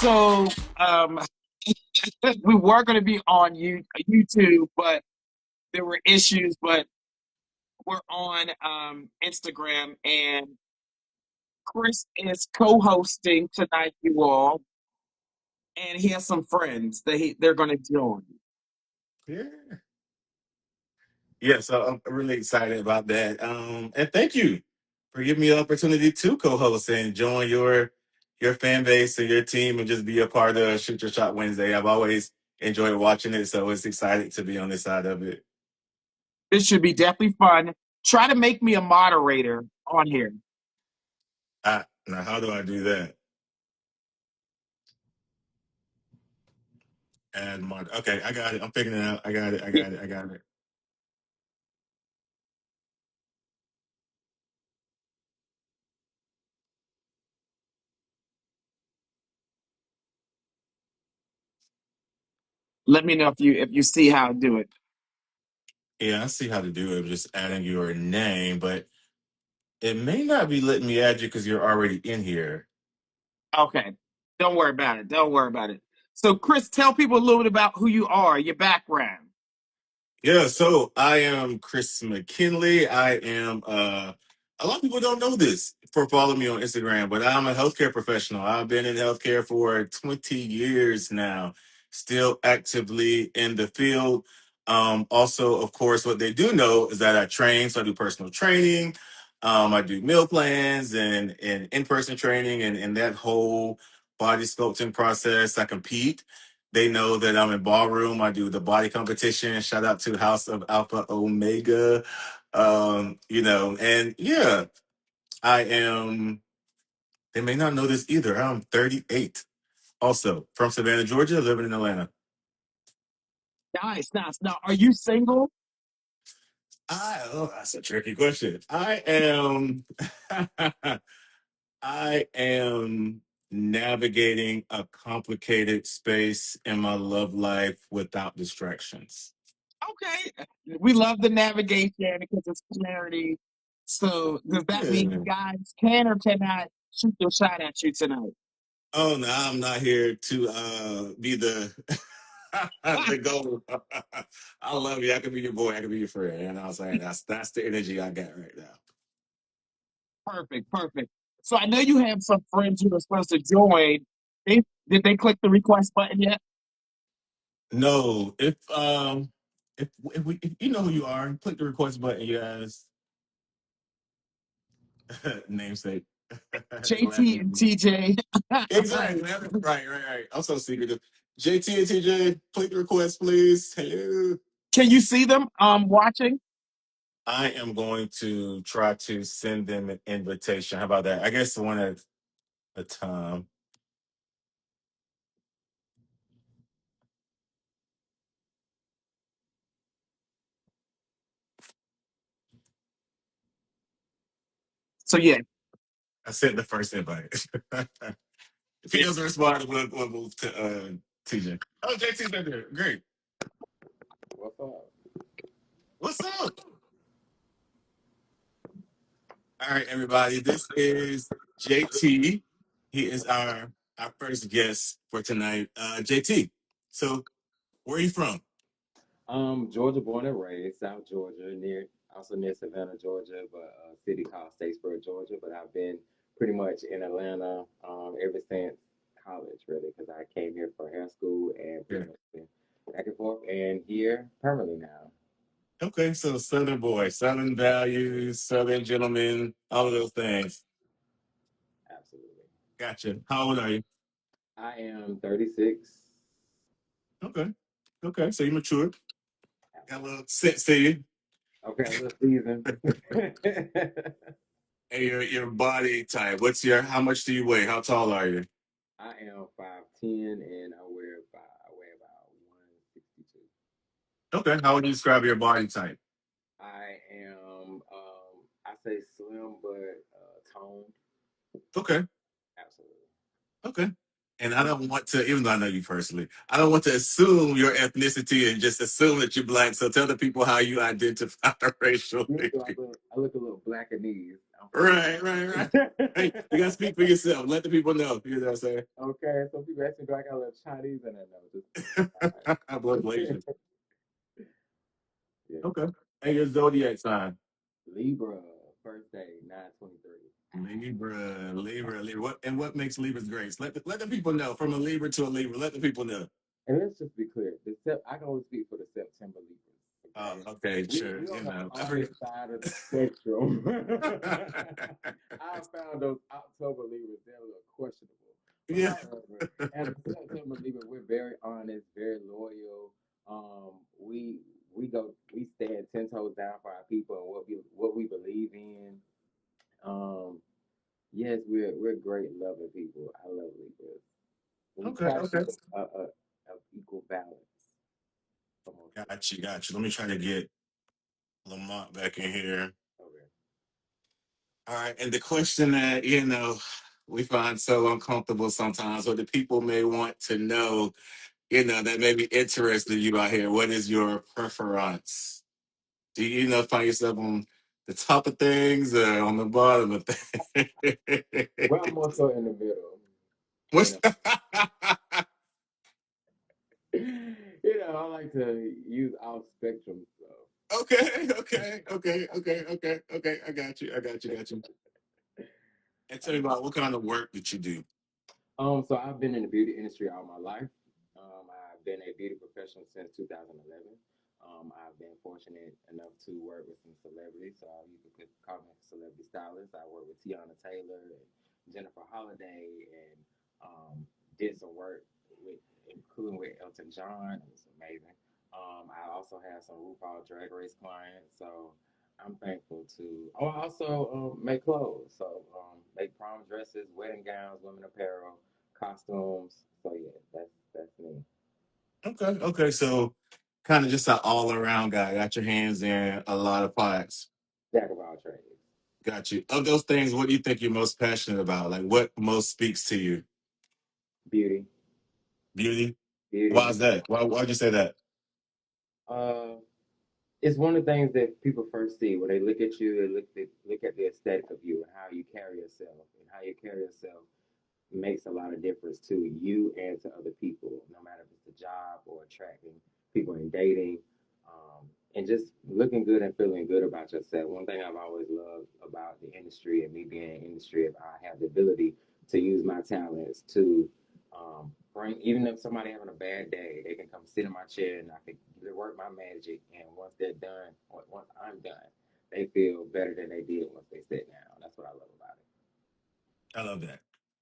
So we were going to be on YouTube, but there were issues. But we're on Instagram, and Chris is co-hosting tonight, you all, and he has some friends that they're going to join. Yeah. Yeah, so I'm really excited about that. And thank you for giving me the opportunity to co-host and join your fan base and your team and just be a part of Shoot Your Shot Wednesday. I've always enjoyed watching it, so it's exciting to be on this side of it. This should be definitely fun. Try to make me a moderator on here. Now, how do I do that? Okay, I got it. I'm figuring it out. I got it. I got it. I got it. Let me know if you see how to do it. Yeah, I see how to do it. Just adding your name, but it may not be letting me add you because you're already in here. Okay. Don't worry about it. Don't worry about it. So, Chris, tell people a little bit about who you are, your background. Yeah, so I am Chris McKinley. I am a lot of people don't know this for following me on Instagram, but I'm a healthcare professional. I've been in healthcare for 20 years now, still actively in the field. Also, of course, what they do know is that I train, so I do personal training. I do meal plans and in-person training and that whole body sculpting process. I compete. They know that I'm in ballroom. I do the body competition. Shout out to House of Alpha Omega. And yeah, I am. They may not know this either. I'm 38. Also from Savannah, Georgia, living in Atlanta. Nice, nice. Now, are you single? That's a tricky question. I am. I am navigating a complicated space in my love life without distractions. Okay. We love the navigation because it's clarity. So, does that mean Yeah. guys can or cannot shoot their shot at you tonight? Oh no, I'm not here to be the the goal. I love you. I can be your boy. I can be your friend. You know what I'm saying? That's the energy I got right now. Perfect, perfect. So, I know you have some friends who are supposed to join. Did they click the request button yet? No, if you know who you are, click the request button, you guys. Namesake. JT and TJ. Exactly. Right. I'm so secretive. JT and TJ, click the request, please. Hello. Can you see them watching? I am going to try to send them an invitation. How about that? I guess one at a time. So yeah, I sent the first invite. If he doesn't respond, we'll move to TJ. Oh, JT's been there. Great. What's up? What's up? All right, everybody. This is JT. He is our first guest for tonight. JT. So, where are you from? Georgia born and raised, South Georgia, also near Savannah, Georgia, but a city called Statesboro, Georgia. But I've been pretty much in Atlanta ever since college, really, because I came here for hair school and Yeah. pretty much been back and forth and here permanently now. Okay, so Southern boy, Southern values, Southern gentleman, all of those things. Absolutely. Gotcha. How old are you? I am 36. Okay. Okay, so you matured. Got a Absolutely. little sense to you. Okay, a little season. And your body type. How much do you weigh? How tall are you? I am 5'10" and I weigh about 162. Okay. How would you describe your body type? I am, I say slim but toned. Okay. Absolutely. Okay. And I don't want to, even though I know you personally, I don't want to assume your ethnicity and just assume that you're black. So tell the people how you identify racially. I look a little black at knees. I'm Right. from Hey, you gotta speak for yourself. Let the people know. You know what I'm saying? Okay, so people ask me, do I got a little Chinese in there? No, just Blood relation. yeah. Okay. And your zodiac sign. Libra, first day, 9/23. Libra. What makes Libras great? Let the people know. From a Libra to a Libra, let the people know. And let's just be clear. I can only speak for the September Libras. Oh, Okay, okay, sure. we on You the know, opposite side of the spectrum. I found those October Libras, they're a little questionable. But yeah. however, as a September Libra, we're very honest, very loyal. We stand 10 toes down for our people and what we believe in. Um, yes, we're great loving people. I love Libras. We Okay, try to okay. keep a equal balance for most of Got you. Let me try to get Lamont back in here. it. Okay. All right. And the question that, we find so uncomfortable sometimes, or the people may want to know, that may be interested in you out here. What is your preference? Do you, find yourself on the top of things or on the bottom of Well, I'm things? more so in the middle. You What's know, I like to use all spectrum stuff. okay. I got you. And tell me Um, about what kind of work that you do. so I've been in the beauty industry all my life. I've been a beauty professional since 2011. I've been fortunate enough to work with some celebrities, so you could call me a celebrity stylist. I worked with Tiana Taylor and Jennifer Holliday, and did some work with, including with Elton John. It was amazing. I also have some RuPaul Drag Race clients, so I'm thankful to. Oh, I also make clothes, so make prom dresses, wedding gowns, women apparel, costumes. So yeah, that's me. Okay. So kind of just an all around guy. Got your hands in a lot of pots. Jack of all trades. Got you. Of those things, what do you think you're most passionate about? Like what most speaks to you? Beauty, Beauty? Why beauty. is that? Why'd you say that? Uh, it's one of the things that people first see when they look at you. They look at the aesthetic of you and how you carry yourself, and how you carry yourself makes a lot of difference to you and to other people, no matter if it's a job or attracting people in dating, and just looking good and feeling good about yourself. One thing I've always loved about the industry and me being in the industry, if I have the ability to use my talents to bring, even if somebody having a bad day, they can come sit in my chair and I can work my magic. And once they're done, or once I'm done, they feel better than they did once they sit down. That's what I love about it. I love that.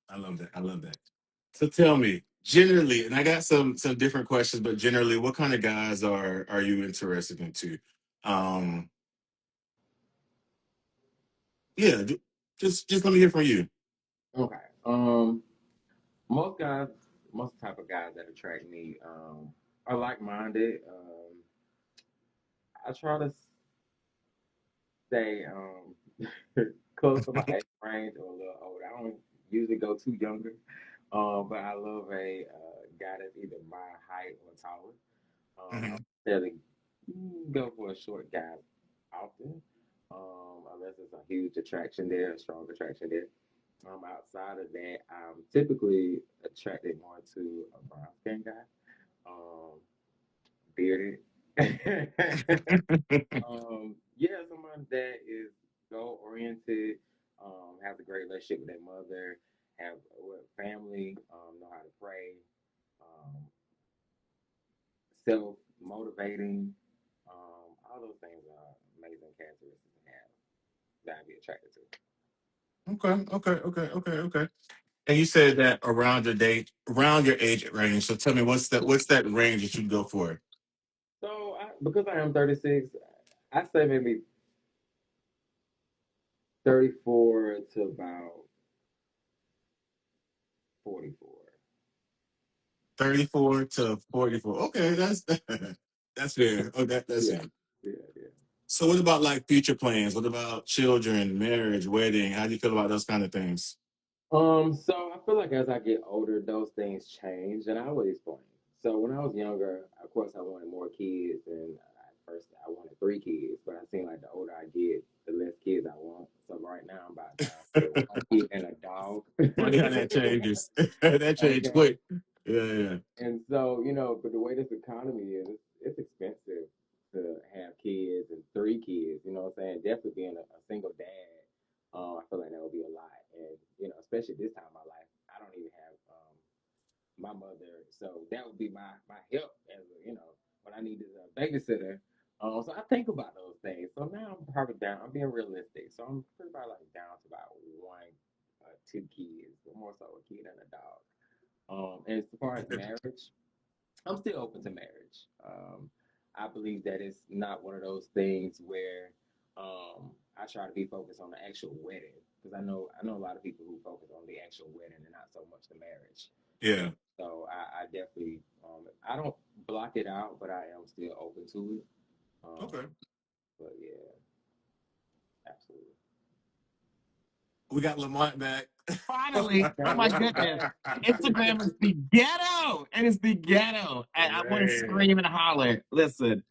I love that. So tell me, generally, and I got some different questions, but generally, what kind of guys are you interested into? Um, yeah, just let me hear from you. Okay. Most guys, most type of guys that attract me are like-minded. I try to stay close to my age range or a little older. I don't usually go too younger, but I love a guy that's either my height or taller. I don't Hmm. necessarily go for a short guy often, unless it's a huge attraction there, a strong attraction there. Outside of that, I'm typically attracted more to a brown skin guy, bearded. Yeah, someone that is goal oriented, has a great relationship with their mother, have family, know how to pray, um, self motivating. All those things are amazing characteristics to have that I'd be attracted to. Okay. And you said that around your age range. So tell me, what's that range that you go for? So, because I am 36, I say maybe 34 to about 44. 34 to 44. Okay, that's fair. Oh, that's Yeah, it. yeah. So what about like future plans? What about children, marriage, wedding? How do you feel about those kind of things? So I feel like as I get older, those things change, and I will explain. So when I was younger, of course, I wanted more kids, and at first I wanted 3 kids, but I seem like the older I get, the less kids I want. So right now I'm about down to 1 kid and a dog. Funny how that changes. That changed Okay. quick. Yeah, yeah. And so, but the way this economy is, it's expensive to have kids and three kids, you know what I'm saying? Definitely being a single dad, I feel like that would be a lot. And, especially this time of my life, I don't even have my mother. So that would be my help as when I needed a babysitter. So I think about those things. So now I'm probably down. I'm being realistic. So I'm pretty about like down to about one, two kids, but more so a kid and a dog. And as far as marriage, I'm still open to marriage. I believe that it's not one of those things where I try to be focused on the actual wedding because I know a lot of people who focus on the actual wedding and not so much the marriage. Yeah. So I definitely I don't block it out, but I am still open to it. Um, Okay. but yeah, absolutely. We got Lamont back. Finally, oh my goodness. Instagram is the ghetto. It is the ghetto. I want to Man. scream and holler. Listen,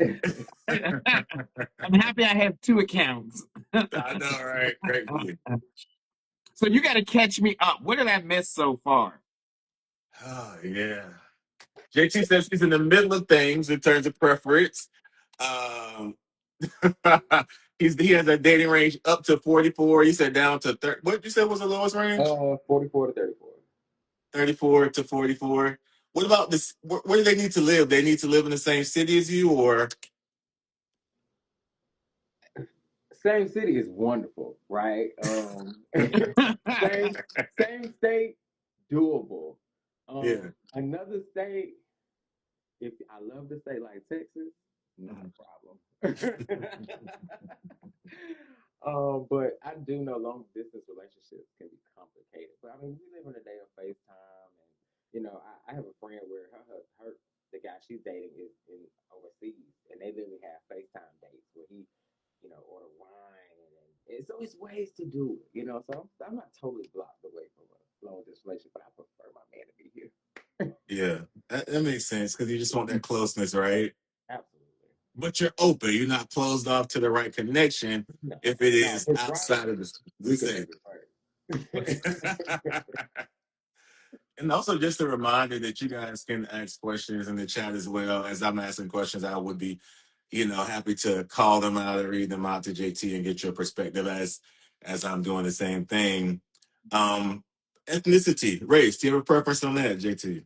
I'm happy I have two accounts. I know, right? Great for you. So you got to catch me up. What did I miss so far? Oh, yeah. JT says he's in the middle of things in terms of preference. Um, he has a dating range up to 44. He said down to 30. What you said was the lowest range? 44 to 34. 34 to 44. What about this? Where do they need to live? They need to live in the same city as you, or Same city is wonderful, right? Same same state, doable. yeah. Another state, if I love the state like Texas, not Mhm. a problem. But I do know long distance relationships can be complicated. But I mean, we live in a day of FaceTime, and I have a friend where her the guy she's dating is in overseas, and they literally have FaceTime dates where he order wine, and so it's ways to do it. So I'm not totally blocked away from a long distance relationship, but I prefer my man to be here. Yeah, that makes sense because you just want that closeness, right? Absolutely. But you're open. You're not closed off to the right connection No, if it no, is it's right. outside of the We can same. make it work. Okay. And also just a reminder that you guys can ask questions in the chat as well. As I'm asking questions, I would be, happy to call them out and read them out to JT and get your perspective as I'm doing the same thing. Um, ethnicity, race. Do you have a preference on that, JT?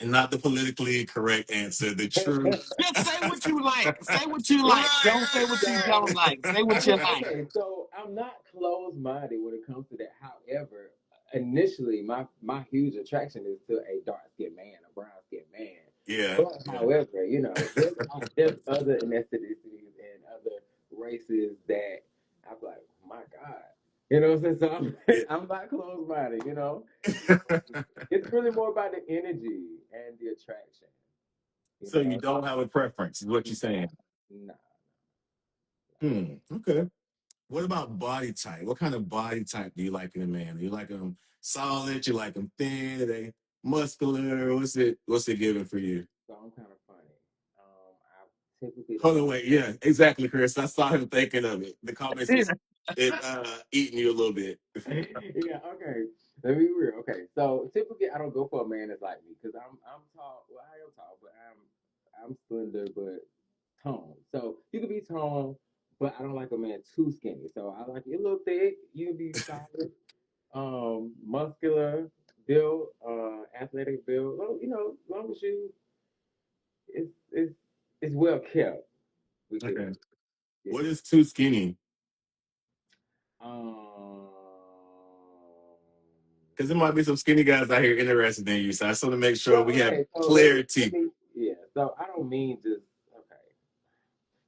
And not the politically correct answer, the true. Just say what you like. Say what you like. Right, Don't say what you So don't like. Say I what you mean, like. okay, so I'm not closed minded when it comes to that. However, initially my huge attraction is to a dark skinned man, a brown skinned man. yeah, But yeah, however, there's other ethnicities and other races that I'm like, oh my God. You know what I'm saying? So I'm, yeah. I'm not closed minded. It's really more about the energy and the attraction, you So you know. don't have a preference, is what you're saying. Nah. Okay. What about body type? What kind of body type do you like in a man? Do you like them solid? You like them thin? Are they muscular? What's it giving for you? So I'm kind of funny. I typically Hold don't. on, wait. Yeah, exactly, Chris. I saw him thinking of it. The comments is it eating you a little bit. Yeah, okay. Let me be real. Okay, so typically I don't go for a man that's like me because I'm tall. Well, I am tall, but I'm slender but tall. So you can be tall, but I don't like a man too skinny. So I like you a little thick. You can be solid, muscular build, athletic build. As long as it's it's well kept. We could, Okay. yeah. What is too skinny? Um, Because there might be some skinny guys out here interested in you. So I just want to make sure well, we have okay, so let clarity. me, yeah. So I don't mean just okay,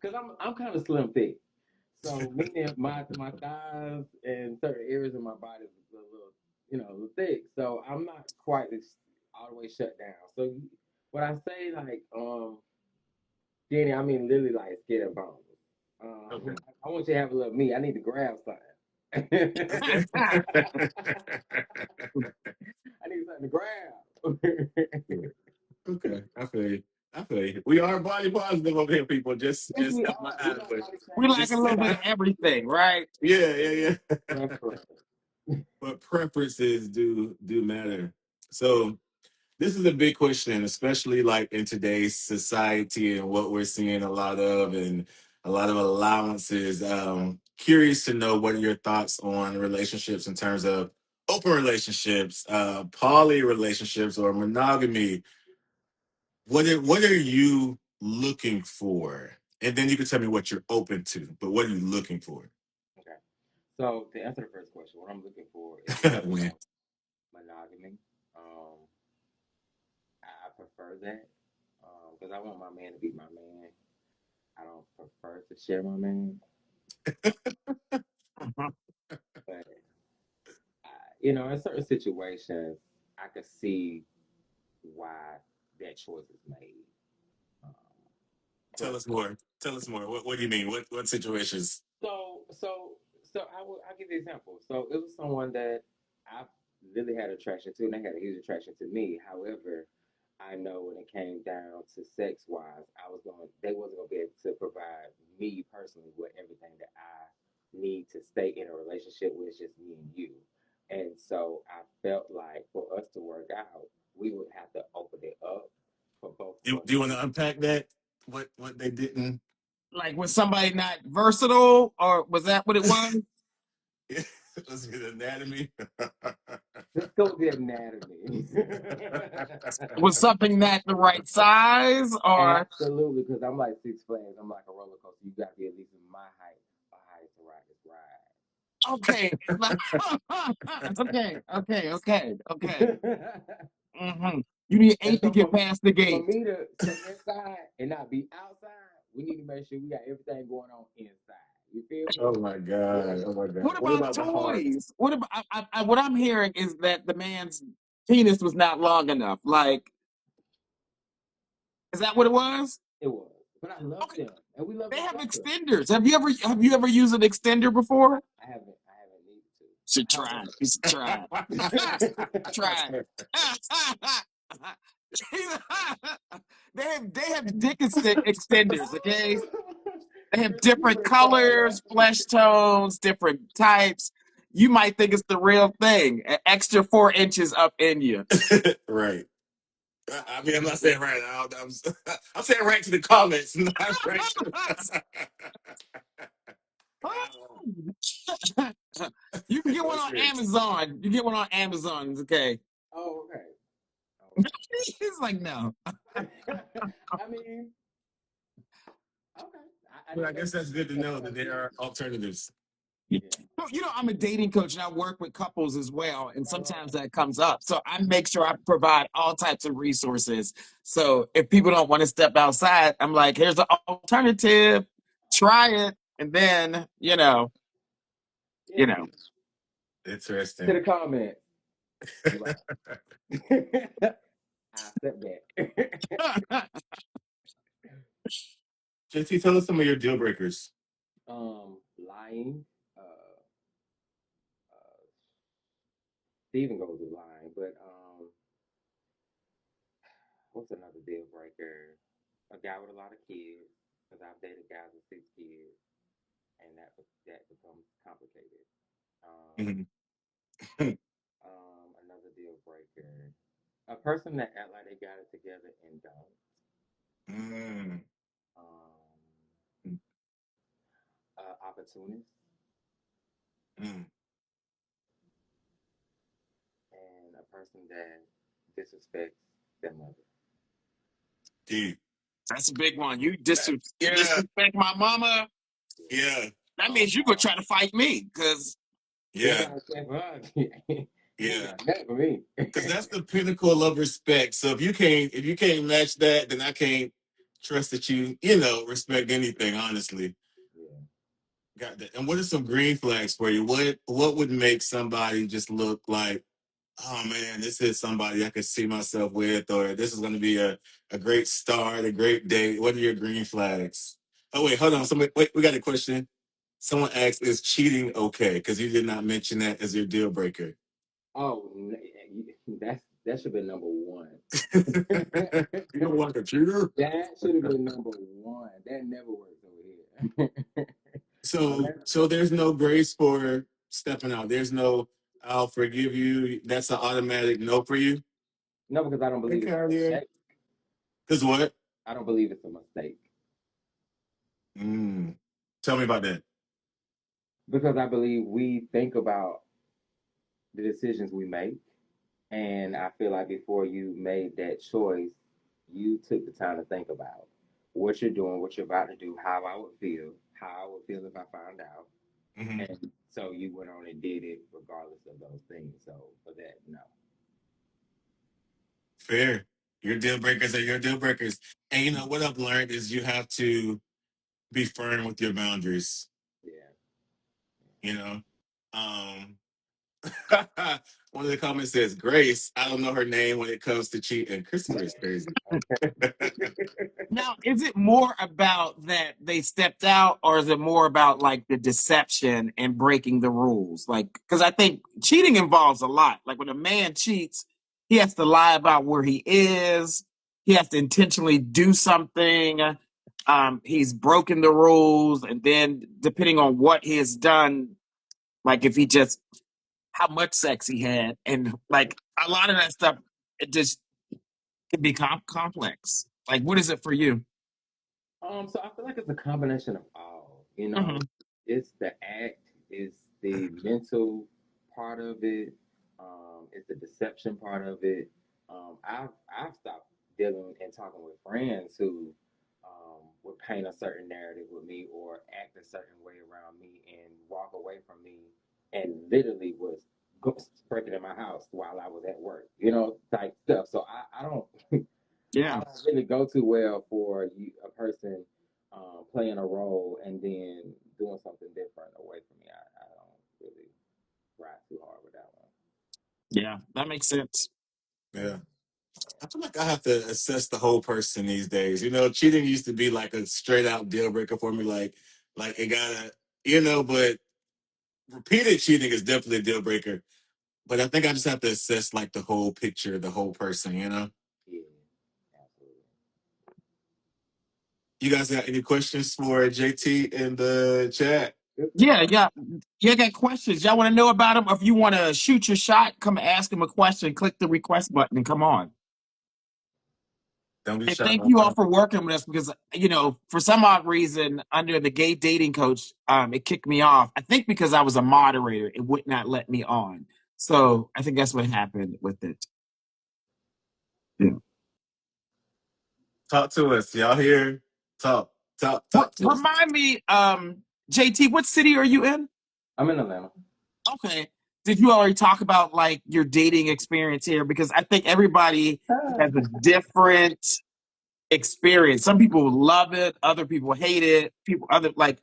because I'm kind of slim thick. So meaning my thighs and certain areas of my body is a little, a little thick. So I'm not quite all the way shut down. So when I say like skinny, I mean literally like skin and bones. Okay. I want you to have a little meat. I need to grab something. I need something to grab. Okay. I feel you. I feel you. We are body positive over here, people. Yes, Just we are. We FYI, like but body We shaming. like a just little bit of everything, right? yeah, yeah, yeah. Preference. But preferences do matter. So this is a big question, especially like in today's society and what we're seeing a lot of and a lot of allowances. Curious to know what are your thoughts on relationships in terms of open relationships, poly relationships, or monogamy. What are you looking for? And then you can tell me what you're open to, but what are you looking for? Okay. So to answer the first question, what I'm looking for is When monogamy. I prefer that because I want my man to be my man. I don't prefer to share my man, Mhm. but in certain situations, I could see why that choice is made. Um, tell but us more. Tell us more. What do you mean? What situations? so so I'll give you an example. So it was someone that I really had attraction to, and they had a huge attraction to me. However, I know when it came down to sex wise, they wasn't gonna be able to provide me personally with everything that I need to stay in a relationship with just me and you. And so I felt like for us to work out, we would have to open it up for both of us Do you want to. to unpack that? What they didn't? Like, was somebody not versatile, or was that what it was? Was it anatomy? Let's go with the anatomy. Was something not the right size, or Absolutely, because I'm like Six Flags. I'm like a roller coaster. You got to be at least in my height, a height to ride this okay, like, okay. ride. You need And eight to so get past the for gate. me to stay inside and not be outside, we need to make sure we got everything going on inside. You feel me? Oh my god! Oh my god! What What about about the heart? toys? What about what I'm hearing is that the man's penis was not long enough. Like, is that what it was? It was. But I love Okay, them. And we love they each have other. extenders. Have you ever used an extender before? I haven't needed to. Should try However, it. You should try it. Try it. they have dick extenders. Okay, they have you different recall colors, that? flesh tones, different types. You might think it's the real thing. An extra 4 inches up in you. Right. I mean, I'm not saying right. I'm saying right to the comments, not right to. You can get one What's on yours? Amazon. You get one on Amazon. It's okay. Oh, okay. It's like no. Okay. I mean, okay. I Well, I didn't know guess you that's good to had know that that there idea. are alternatives. Yeah. I'm a dating coach and I work with couples as well. And sometimes that comes up. So I make sure I provide all types of resources. So if people don't want to step outside, I'm like, here's an alternative. Try it. And then, you Yeah. know. To Interesting. the comments. Right. I step back. JT, tell us some of your deal breakers. Lying. Uh, uh, Steven goes with lying, but what's another deal breaker? A guy with a lot of kids, because I've dated guys with 6 kids, and that becomes complicated. Um, Mhm. Another deal breaker. A person that act like they got it together and don't. Mm. Um, Opportunist Mm. and a person that disrespects their mother. Deep. That's a big one. You Yeah. disrespect my mama. Yeah. Yeah. That Oh means you gonna try to fight me because no. Yeah. You ain't Yeah. got nothing for me. Because that's the pinnacle of respect. So if you can't match that, then I can't trust that respect anything, honestly. Yeah. Got that. And what are some green flags for you? What would make somebody just look like, oh man, this is somebody I could see myself with, or this is gonna be a great start, a great date. What are your green flags? Oh wait, hold on. Wait, we got a question. Someone asked, is cheating okay? Because you did not mention that as your deal breaker. Oh, that's That should have been number one. You don't want a cheater? That should have been number one. That never works over here. So there's no grace for stepping out. There's no I'll forgive you. That's an automatic no for you. No, because I don't Hey, believe it's a Carrier. mistake. Cause what? I don't believe it's a mistake Mm. Tell me about that. because I believe we think about the decisions we make, and I feel like before you made that choice, you took the time to think about what you're doing, what you're about to do, how I would feel, how I would feel if I found out, Hmm. and so you went on and did it regardless of those things. So for that, no. Fair. Your deal breakers are your deal breakers. And you know what I've learned is you have to be firm with your boundaries. Yeah. You know, um, one of the comments says, "Grace, I don't know her name when it comes to cheating." Christopher is crazy. Now, is it more about that they stepped out, or is it more about like the deception and breaking the rules? Like, because I think cheating involves a lot. Like when a man cheats, he has to lie about where he is. He has to intentionally do something. He's broken the rules, and then depending on what he has done, like if he just how much sex he had, and like a lot of that stuff, it just can be complex. Like, what is it for you? So I feel like it's a combination of all. You know, Mhm. it's the act, it's the mental part of it, it's the deception part of it. I've stopped dealing and talking with friends who would paint a certain narrative with me or act a certain way around me and walk away from me and literally was breaking in my house while I was at work. You know, type stuff. So I don't. I Yeah. don't really go too well for you, a person playing a role and then doing something different away from me. I don't really ride too hard with that one. Yeah, that makes sense. Yeah. I feel like I have to assess the whole person these days. You know, cheating used to be like a straight out deal breaker for me. Like it gotta, but repeated cheating is definitely a deal breaker. But I think I just have to assess like the whole picture, the whole person. You know. Yeah, absolutely. You guys got any questions for JT in the chat? Good Yeah, question. yeah. You got questions? Y'all want to know about him? If you want to shoot your shot, come ask him a question. Click the request button and come on. Don't be And shy. thank you all for working with us because for some odd reason, under the gay dating coach, it kicked me off. I think because I was a moderator, it would not let me on. So I think that's what happened with it. Yeah. Talk to us. Y'all here? Talk, talk to us. Remind me, JT, what city are you in? I'm in Atlanta. Okay. Did you already talk about like your dating experience here? Because I think everybody has a different experience. Some people love it, other people hate it. People other like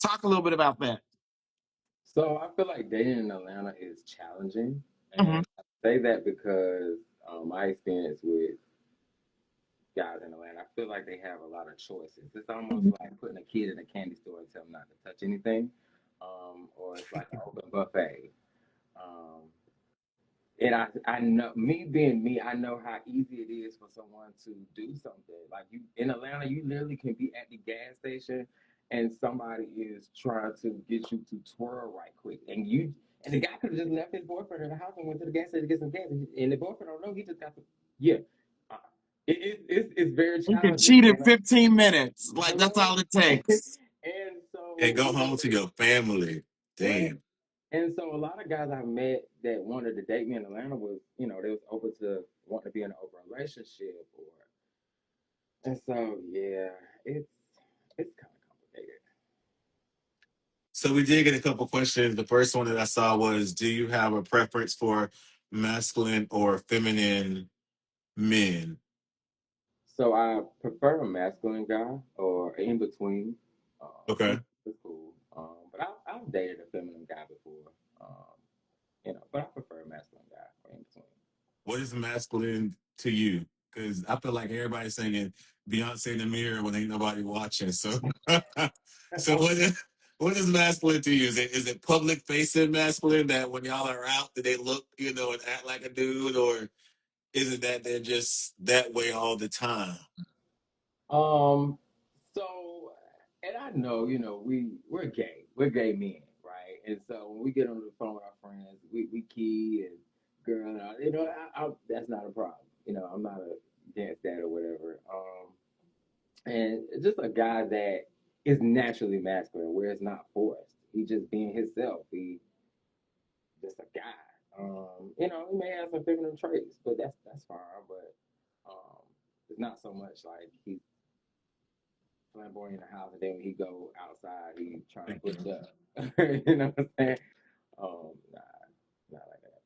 talk a little bit about that. So I feel like dating in Atlanta is challenging, Mhm. and I say that because my experience with guys in Atlanta, I feel like they have a lot of choices. It's almost like putting a kid in a candy store and telling them not to touch anything, or it's like an open buffet. Um, And I know me being me, I know how easy it is for someone to do something. Like you in Atlanta, you literally can be at the gas station and somebody is trying to get you to twirl right quick. And the guy could have just left his boyfriend in the house and went to the gas station to get some gas. And the boyfriend don't know, he just got to yeah. Uh, it's very You can challenging. cheat in 15 minutes. Like that's Mhm. all it takes. And And so, go home to your family. right. Damn. And so a lot of guys I've met that wanted to date me in Atlanta was, they was open to wanting to be in an open relationship or and so yeah, it's kind of complicated. So we did get a couple questions. The first one that I saw was, do you have a preference for masculine or feminine men? So I prefer a masculine guy or in between. Okay. It's cool. But I've dated a feminine guy before. But I prefer a masculine guy or in between. What is masculine to you? Because I feel like everybody's singing Beyonce in the mirror when ain't nobody watching. So, so what is? What is masculine to you? Is it public facing masculine that when y'all are out, that they look, and act like a dude, or is it that they're just that way all the time? Um, so, and I know, we're gay. We're gay men, right? And so when we get on the phone with our friends, we key and girl, and that's not a problem. I'm not against that or whatever. And it's just a guy that is naturally masculine, where it's not forced. He just being himself. He just a guy. He may have some feminine traits, but that's fine. But it's not so much like he's flamboyant in the house, and then when he go outside, he trying to push up. You know what I'm saying? Nah, not like that.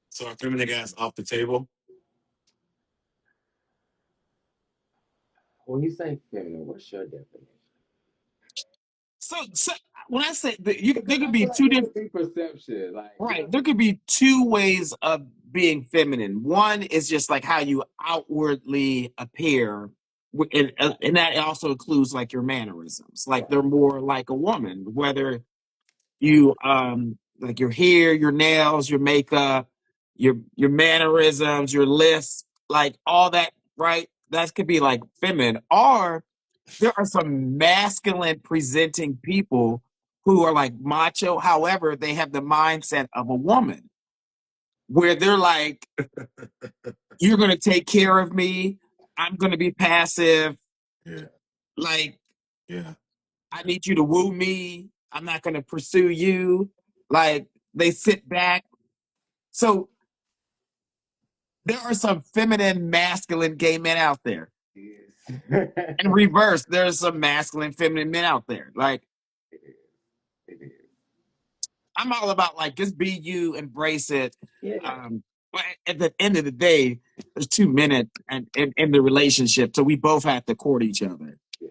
So are feminine guys off the table? When you say feminine, what's your definition? So when I say that you, Because there could I be feel like two it different. could be perception, Right. There could be two ways of being feminine. One is just like how you outwardly appear, and that also includes like your mannerisms. Like right. they're more like a woman, whether you like your hair, your nails, your makeup, your mannerisms, your lisp, like all that, right? That could be like feminine. Or there are some masculine presenting people who are like macho. However, they have the mindset of a woman where they're like, you're going to take care of me. I'm going to be passive. Yeah, Like, yeah, I need you to woo me. I'm not going to pursue you. Like, they sit back. So, there are some feminine, masculine gay men out there. Yes. And reverse, there's some masculine, feminine men out there. Like, It is. It is. I'm all about like just be you, embrace it. Yeah. But at the end of the day, there's 2 men in the relationship, so we both have to court each other. Yes.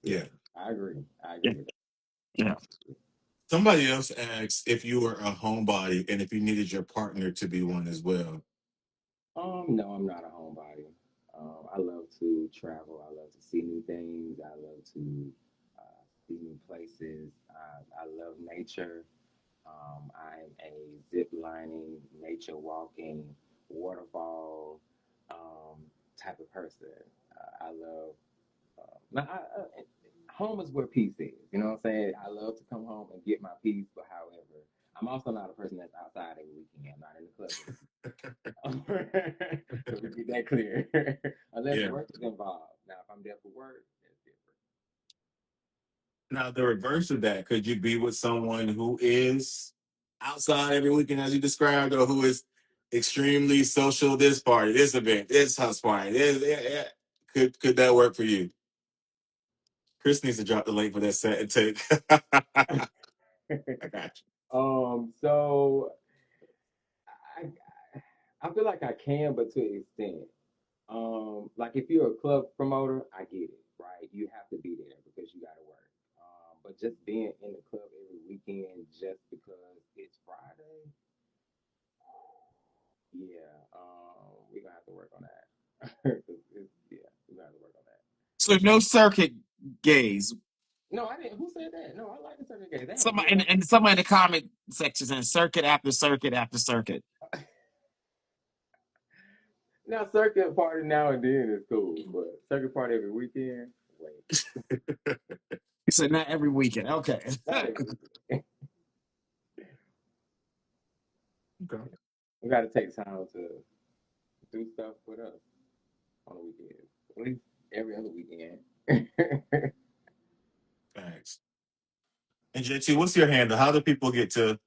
Yes. yeah. I agree. I Yeah, agree with that. yeah. Somebody else asked if you were a homebody and if you needed your partner to be one as well. No, I'm not a homebody. I love to travel. I love to see new things. I love to see new places. I love nature. I'm a zip lining, nature walking, waterfall type of person. I love. Now, home is where peace is. You know what I'm saying? I love to come home and get my peace, but however, I'm also not a person that's outside every weekend. I'm not in the club so we get that clear. Unless Yeah. work is involved. Now, if I'm there for work, that's different. Now, the reverse of that, could you be with someone who is outside every weekend, as you described, or who is extremely social? This party, this event, this house party. Yeah. Could that work for you? Chris needs to drop the link for that set and take. I got So I I feel like I can, but to an extent. Like if you're a club promoter, I get it, right? You have to be there because you got to work. But just being in the club every weekend just because it's Friday, yeah, we're gonna have to work on that. Yeah, we're gonna have to work on that. So no circuit gays. No, I didn't. Who said that? No, I like the circuit games. They have a Somebody good life. and somebody in the comment section saying circuit after circuit after circuit. Now, circuit party now and then is cool, but circuit party every weekend, wait, He said not every weekend. Okay. not every weekend. you. Okay. We got to take time to do stuff with us on the weekend. At least every other weekend. Thanks. And JT, what's your handle? How do people get to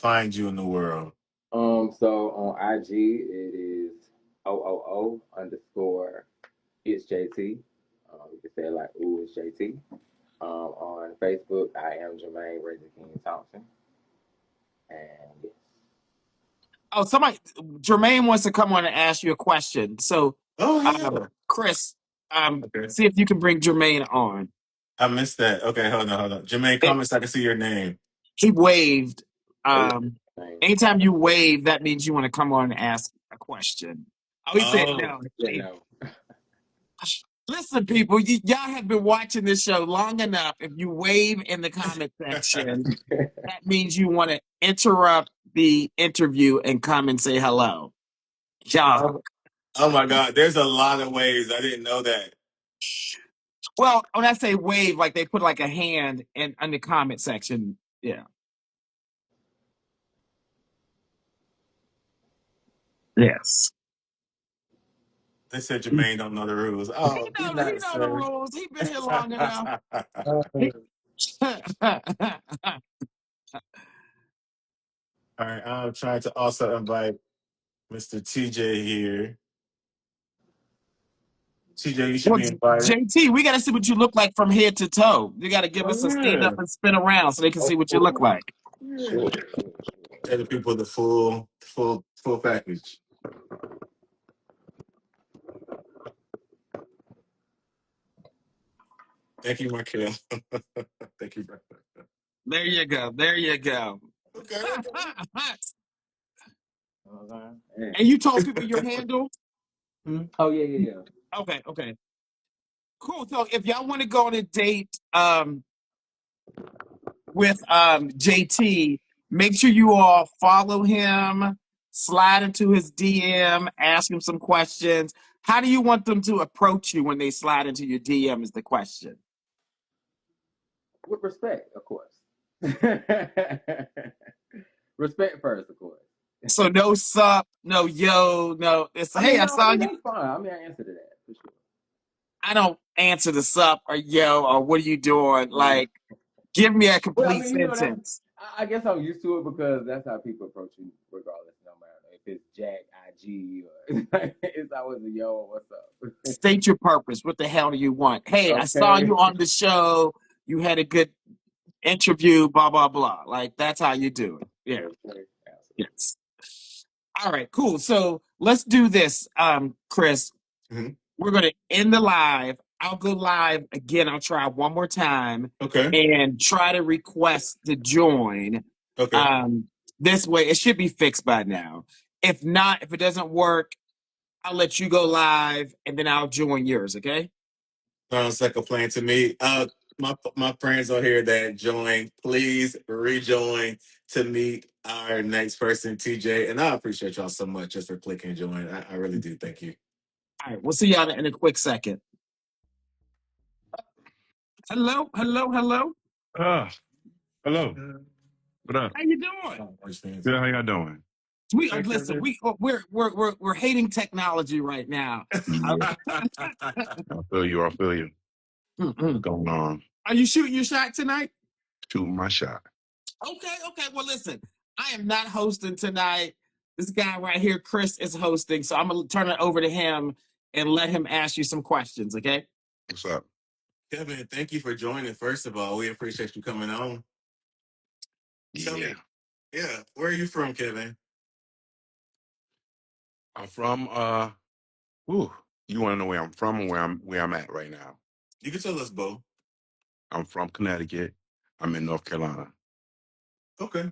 find you in the world? So on IG it is OOO_ it's JT. You can say it like ooh it's JT. On Facebook I am Jermaine Razor King Thompson. And yes. Oh, somebody Jermaine wants to come on and ask you a question. So Oh yeah. Chris, Okay. see if you can bring Jermaine on. I missed that. Okay, hold on. Jermaine, It, comment so I can see your name. he waved. Oh yeah. Um, Same. anytime you wave, that means you want to come on and ask a question. Oh, he said Oh, no. Yeah, no. Listen, people, y'all have been watching this show long enough. If you wave in the comment section, that means you want to interrupt the interview and come and say hello. Y'all. Oh, oh my God, there's a lot of ways. I didn't know that. Well, when I say wave, like they put like a hand in the comment section. Yeah. Yes. They said Jermaine don't know the rules. Oh, He he's know not, the sir. rules. He been here long enough. All right, I'm trying to also invite Mr. TJ here. TJ, you should Well, be invited. JT, we got to see what you look like from head to toe. You got to give us a Oh stand up yeah. and spin around so they can see what you look like. Yeah. Tell the people the full package. Thank you, Markel. Thank you, brother. There you go. There you go. Okay, okay. And you told people your handle? Oh yeah. Okay, okay. Cool. So if y'all want to go on a date with JT, make sure you all follow him, slide into his DM, ask him some questions. How do you want them to approach you when they slide into your DM is the question. With respect, of course. Respect first, of course. So no sup, no yo, no it's I mean, hey, I no, saw yeah, you. that's fine. I mean, I answer to that for I don't answer the sup or yo or what are you doing? sure. Like, give me a Well, I complete mean, you know, that's. sentence. I guess I'm used to it because that's how people approach you, regardless. No matter if it's Jack, IG, or it's always a yo, what's up? State your purpose. What the hell do you want? Hey, I saw Okay. you on the show. You had a good interview, blah, blah, blah. Like, that's how you do it. Yeah. Okay. Absolutely. Yes. All right, cool. So let's do this, Chris. Mhm. We're going to end the live. I'll go live again. I'll try one more time Okay. and try to request to join. Okay. Um, this way, it should be fixed by now. If not, if it doesn't work, I'll let you go live and then I'll join yours. Okay. Sounds like a plan to me. My friends on here that joined, please rejoin to meet our next person, TJ. And I appreciate y'all so much just for clicking join. I really do. Thank you. All right. We'll see y'all in a quick second. Hello. Hello. Hello. Ah, hello. What up? How you doing? Good. How y'all doing? We listen. We're hating technology right now. Yeah, I feel you. I feel you. What's Mm-mm. going on? Are you shooting your shot tonight? Shooting my shot. Okay. Okay. Well, listen. I am not hosting tonight. This guy right here, Chris, is hosting. So I'm gonna turn it over to him and let him ask you some questions. Okay. What's up? Kevin, thank you for joining. First of all, we appreciate you coming on. Tell Yeah, me, yeah, where are you from, Kevin? I'm from. Whew, you want to know where I'm from or where I'm at right now? You can tell us both. I'm from Connecticut. I'm in North Carolina. Okay.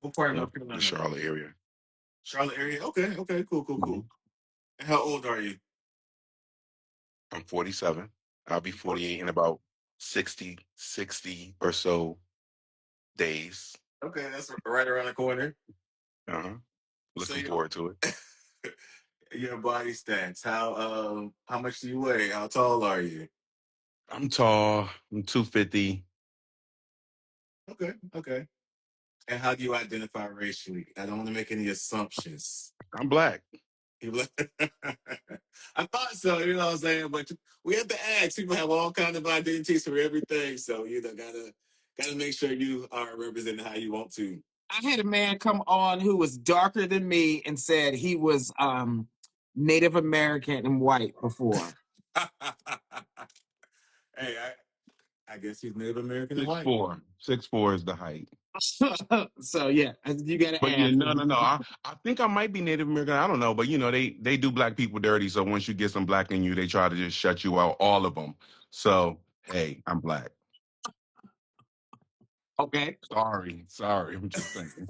What part of Yep, North the Carolina? Charlotte area. Charlotte area? Okay, okay, cool, cool, hmm cool. And how old are you? I'm 47. I'll be 48 in about 60 or so days. Okay, that's right around the corner. Uh huh. So Looking forward to it. your body stats. How much do you weigh? How tall are you? I'm tall. I'm 250. Okay, okay. And how do you identify racially? I don't want to make any assumptions. I'm black. You like- I thought so, you know what I'm saying? But we have to ask. People have all kinds of identities for everything. So gotta make sure you are representing how you want to. I had a man come on who was darker than me and said he was Native American and white before. Hey, I guess he's Native American and Six white. four. 6'4" is the height. So yeah, you got to But yeah, ask. no. I think I might be Native American. I don't know, but they do black people dirty. So once you get some black in you, they try to just shut you out, all of them. So hey, I'm black. Okay. Sorry. I'm just saying.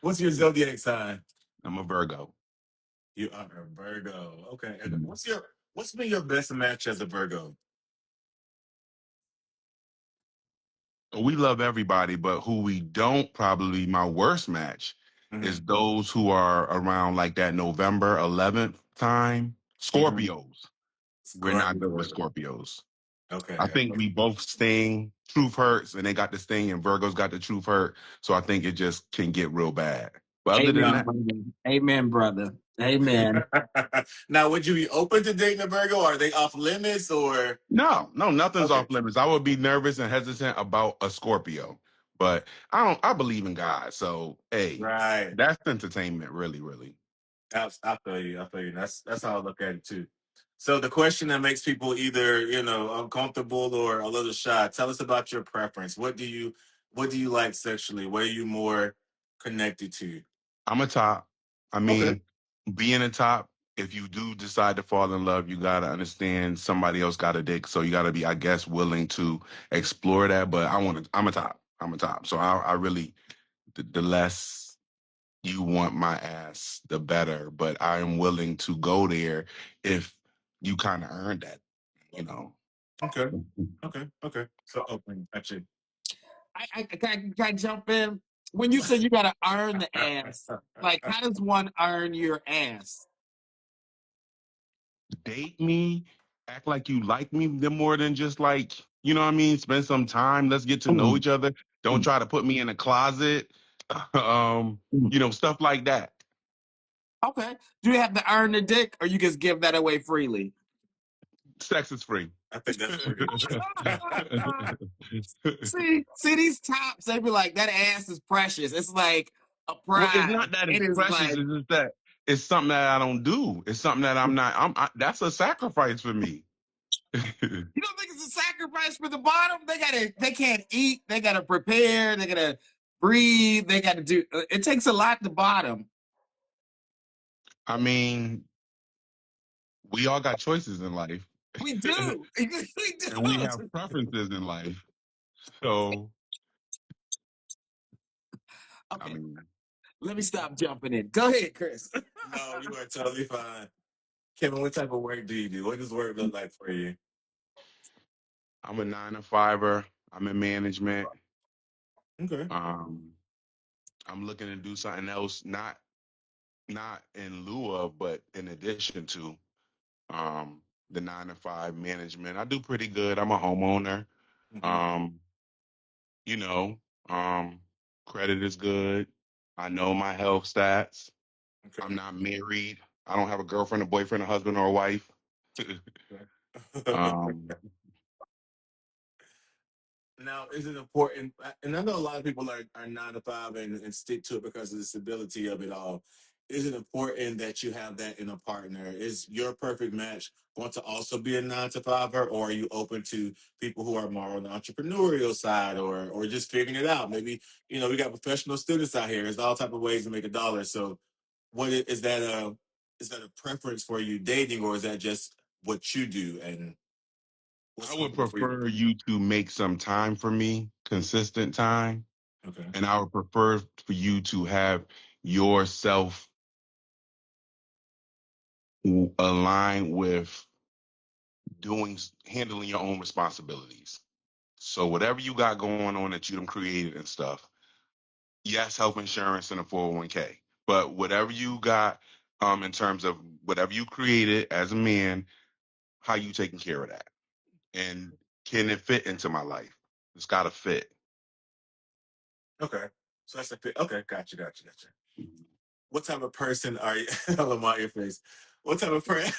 What's your zodiac sign? I'm a Virgo. You are a Virgo. Okay. Mhm. What's your What's been your best match as a Virgo? We love everybody, but who we don't, probably my worst match is Mm-hmm. those who are around like that November 11th time. Mm-hmm. Scorpios. We're not good with Scorpio. Scorpios. I Okay. think we both sting. Truth hurts, and they got the sting, and Virgo's got the truth hurt. So I think it just can get real bad. But other than Amen, Now, that, brother. Amen, brother. Amen. now, would you be open to dating a Virgo? Are they off limits or? no, nothing's Okay. off limits. I would be nervous and hesitant about a Scorpio, but I don't. I believe in God, so hey, Right. that's entertainment, really, really. I feel you. I feel you. That's how I look at it too. So the question that makes people either uncomfortable or a little shy. Tell us about your preference. What do you like sexually? What are you more connected to? I'm a top. I Okay. mean, being a top, if you do decide to fall in love, you gotta understand somebody else got a dick. So you gotta be, I guess, willing to explore that. But I'm a top. I'm a top. So I really, the less you want my ass, the better. But I am willing to go there if you kind of earned that, you know. Okay. Okay. Okay. So open. Actually. Can I jump in? When you say you got to earn the ass, like how does one earn your ass? Date me, act like you like me more than just like, you know what I mean? Spend some time. Let's get to know Mm, each other. Don't mm, try to put me in a closet. mm. Stuff like that. Okay. Do you have to earn the dick, or you just give that away freely? Sex is free. I think that's pretty. See these tops. They be like, that ass is precious. It's like a Well, it's prize. not that it's It is precious. like It's just that it's something that I don't do. It's something that I'm not. That's a sacrifice for me. you don't think it's a sacrifice for the bottom? They can't eat. They gotta prepare. They gotta breathe. They gotta do. It takes a lot to bottom. I mean, we all got choices in life, We do. We and we do. have preferences in life. So, I Okay, mean, let me stop jumping in. Go ahead, Chris. No, you are totally fine. Kevin, what type of work do you do? What does work look like for you? I'm a 9 to 5er. I'm in management. Okay. Um, I'm looking to do something else, not in lieu of, but in addition to the 9 to 5 management. I do pretty good. I'm a homeowner. Hmm. Um, you know, um, credit is good. I know my health stats. I'm Okay. not married. I don't have a girlfriend, a boyfriend, a husband, or a wife. Okay. um, Now, is it important? And I know a lot of people are 9 to 5 and stick to it because of the stability of it all. Is it important that you have that in a partner? Is your perfect match going to also be a 9 to 5er, or are you open to people who are more on the entrepreneurial side, or just figuring it out? Maybe we got professional students out here. There's all type of ways to make a dollar. So, is that a preference for you dating, or is that just what you do and what's I would comfortable for you? prefer you to make some time for me, consistent time, Okay. and I would prefer for you to have yourself align with handling your own responsibilities. So whatever you got going on that you done created and stuff, yes, health insurance and a 401k, but whatever you got in terms of whatever you created as a man, how you taking care of that, and can it fit into my life? It's got to fit. Okay. So that's a fit. Okay, gotcha. What type of person are you? Lamont, your face. What type of person?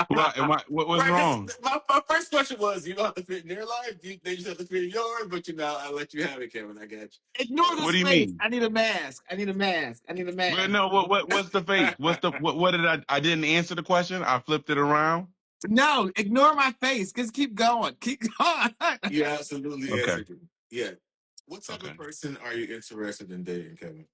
What? What's Right, because wrong? my first question was, you don't have to fit in their life. They just have to fit in yours. But I let you have it, Kevin. I got Ignore you. What this do you face. mean? I need a mask. I need a mask. I need a Well, mask. no. What's the face? What did I didn't answer the question. I flipped it around. No, ignore my face. Just keep going. Keep going. You absolutely Okay. answered it. Yeah. What type of Okay. person are you interested in dating, Kevin?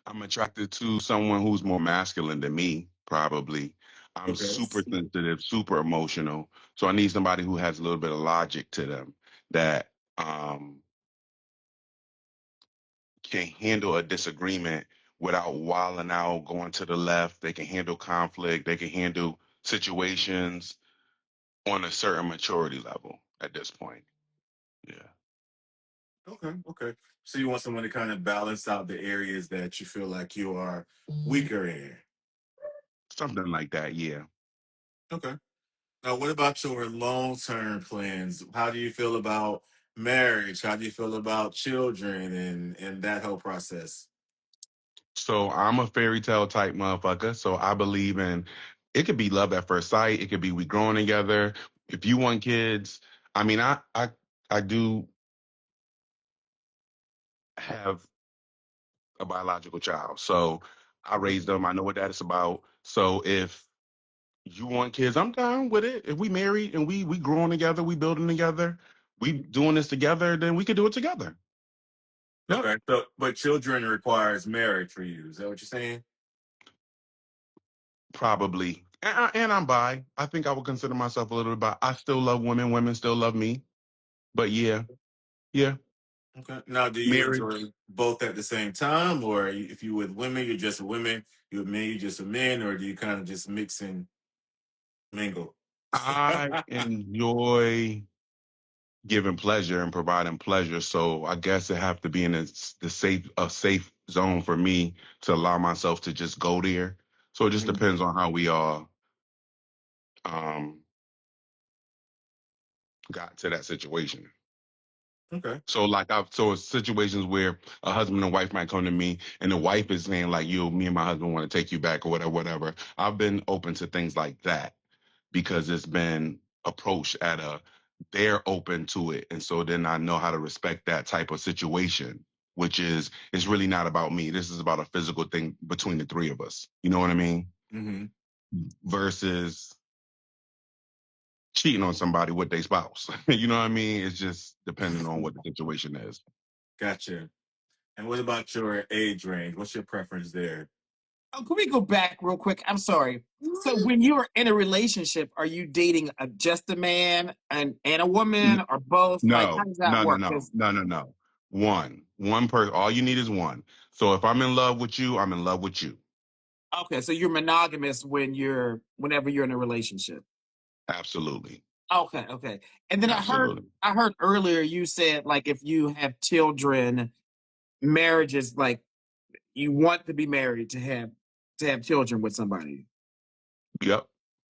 I'm attracted to someone who's more masculine than me, probably. I'm Okay. super sensitive, super emotional. So I need somebody who has a little bit of logic to them that can handle a disagreement without wilding out, going to the left. They can handle conflict. They can handle situations on a certain maturity level at this point. Yeah. Okay. So you want someone to kind of balance out the areas that you feel like you are weaker in. Something like that. Yeah. Okay. Now, what about your long-term plans? How do you feel about marriage? How do you feel about children and that whole process? So I'm a fairy tale type motherfucker. So I believe in it could be love at first sight. It could be we growing together. If you want kids, I mean, I do have a biological child. So I raised them. I know what that is about. So if you want kids, I'm down with it. If we married and we growing together, we building together, we doing this together, then we could do it together. Yep. Okay. So, but children requires marriage for you. Is that what you're saying? Probably. And I'm bi. I think I would consider myself a little bit bi. I still love women. Women still love me. But yeah, yeah. Okay. Now, do you enjoy Marriage. both at the same time, or if you with women, you're just a women, you with men, you're just a men, or do you kind of just mix and mingle? I enjoy giving pleasure and providing pleasure. So I guess it have to be in a safe zone for me to allow myself to just go there. So it just Mhm. depends on how we all um got to that situation. Okay. So it's situations where a husband and wife might come to me and the wife is saying like, me and my husband want to take you back or whatever, whatever. I've been open to things like that because it's been approached they're open to it. And so then I know how to respect that type of situation, which is, it's really not about me. This is about a physical thing between the three of us. You know what I mean? Mm-hmm. Versus cheating on somebody with their spouse. You know what I mean? It's just depending on what the situation is. Gotcha. And what about your age range? What's your preference there? Oh, can we go back real quick? I'm sorry. So when you're in a relationship, are you dating just a man and a woman or both? Like, how No, does that no, no, work? no, 'Cause no, no, no. One person. All you need is one. So if I'm in love with you, I'm in love with you. okay, so you're monogamous whenever you're in a relationship. Absolutely, Okay, okay. And then absolutely. I heard earlier you said like if you have children, marriage is like you want to be married to have children with somebody. Yep.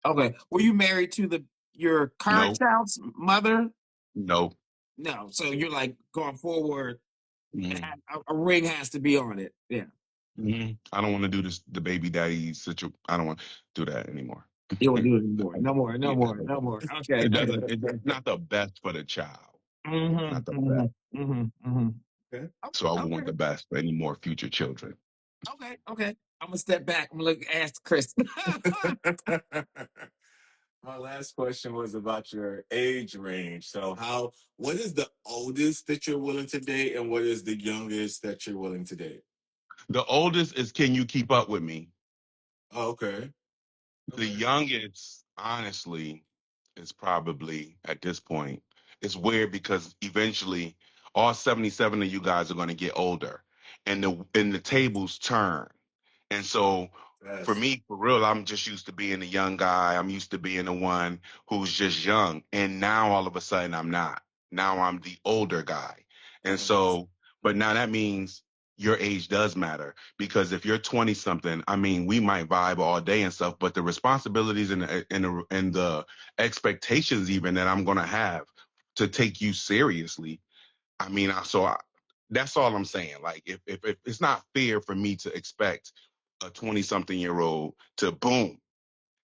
Okay. Were you married to the your current No, child's mother? no. No. So you're like going forward, Mm-hmm. a ring has to be on it. Yeah. Mm-hmm. I don't want to do this. The baby daddy situation. I don't want to do that anymore. You don't do it anymore. No more. No Yeah, more. No more. Okay. it Okay. doesn't. It's not the best for the child. Not the Mm-hmm. best. Mm-hmm. Mm-hmm. Mm-hmm. Okay. So I would Okay. want the best for any more future children. Okay. Okay. I'm gonna step back. I'm gonna look ask Chris. My last question was about your age range. So, what is the oldest that you're willing to date, and what is the youngest that you're willing to date? The oldest is, can you keep up with me? Oh, okay. The Okay. youngest, honestly, is probably at this point. It's weird because eventually all 77 of you guys are going to get older and the tables turn. And so for Yes. me, for real, I'm just used to being a young guy. I'm used to being the one who's just young. And now all of a sudden I'm not. Now I'm the older guy. And Yes. so, but now that means your age does matter because if you're 20 something, I mean, we might vibe all day and stuff, but the responsibilities and the expectations even that I'm going to have to take you seriously. I mean, that's all I'm saying. Like, if it's not fair for me to expect a 20 something year old to boom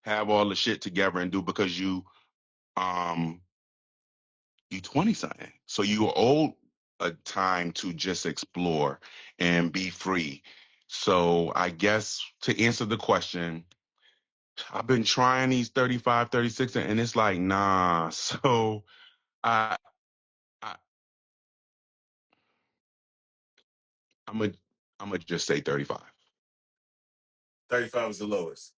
have all the shit together and do because um you 20 something, so you are old a time to just explore and be free. So I guess to answer the question, I've been trying these 35, 36, and it's like nah. So I, I I'm a I'm gonna just say 35. 35 is the lowest.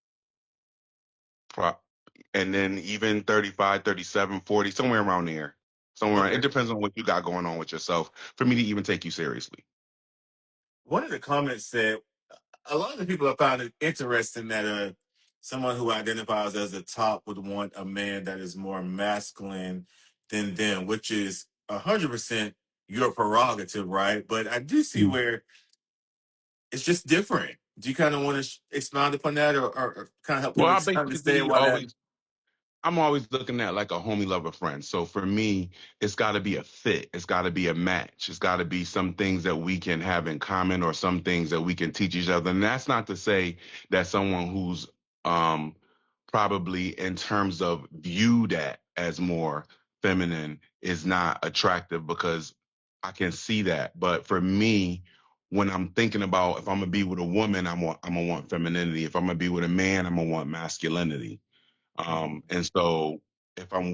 And then even 35, 37, 40, somewhere around there. Somewhere around, it Okay. depends on what you got going on with yourself for me to even take you seriously. One of the comments said a lot of the people have found it interesting that someone who identifies as a top would want a man that is more masculine than them, which is 100% your prerogative, right? But I do see where it's just different. Do you kind of want to expound upon that, or kind of help Well, people I understand basically why that? always I'm always looking at like a homie lover friend. So for me, it's got to be a fit. It's got to be a match. It's got to be some things that we can have in common or some things that we can teach each other. And that's not to say that someone who's um, probably in terms of viewed at as more feminine is not attractive, because I can see that. But for me, when I'm thinking about if I'm gonna be with a woman, I'm gonna want femininity. If I'm gonna be with a man, I'm gonna want masculinity. Mhm. And so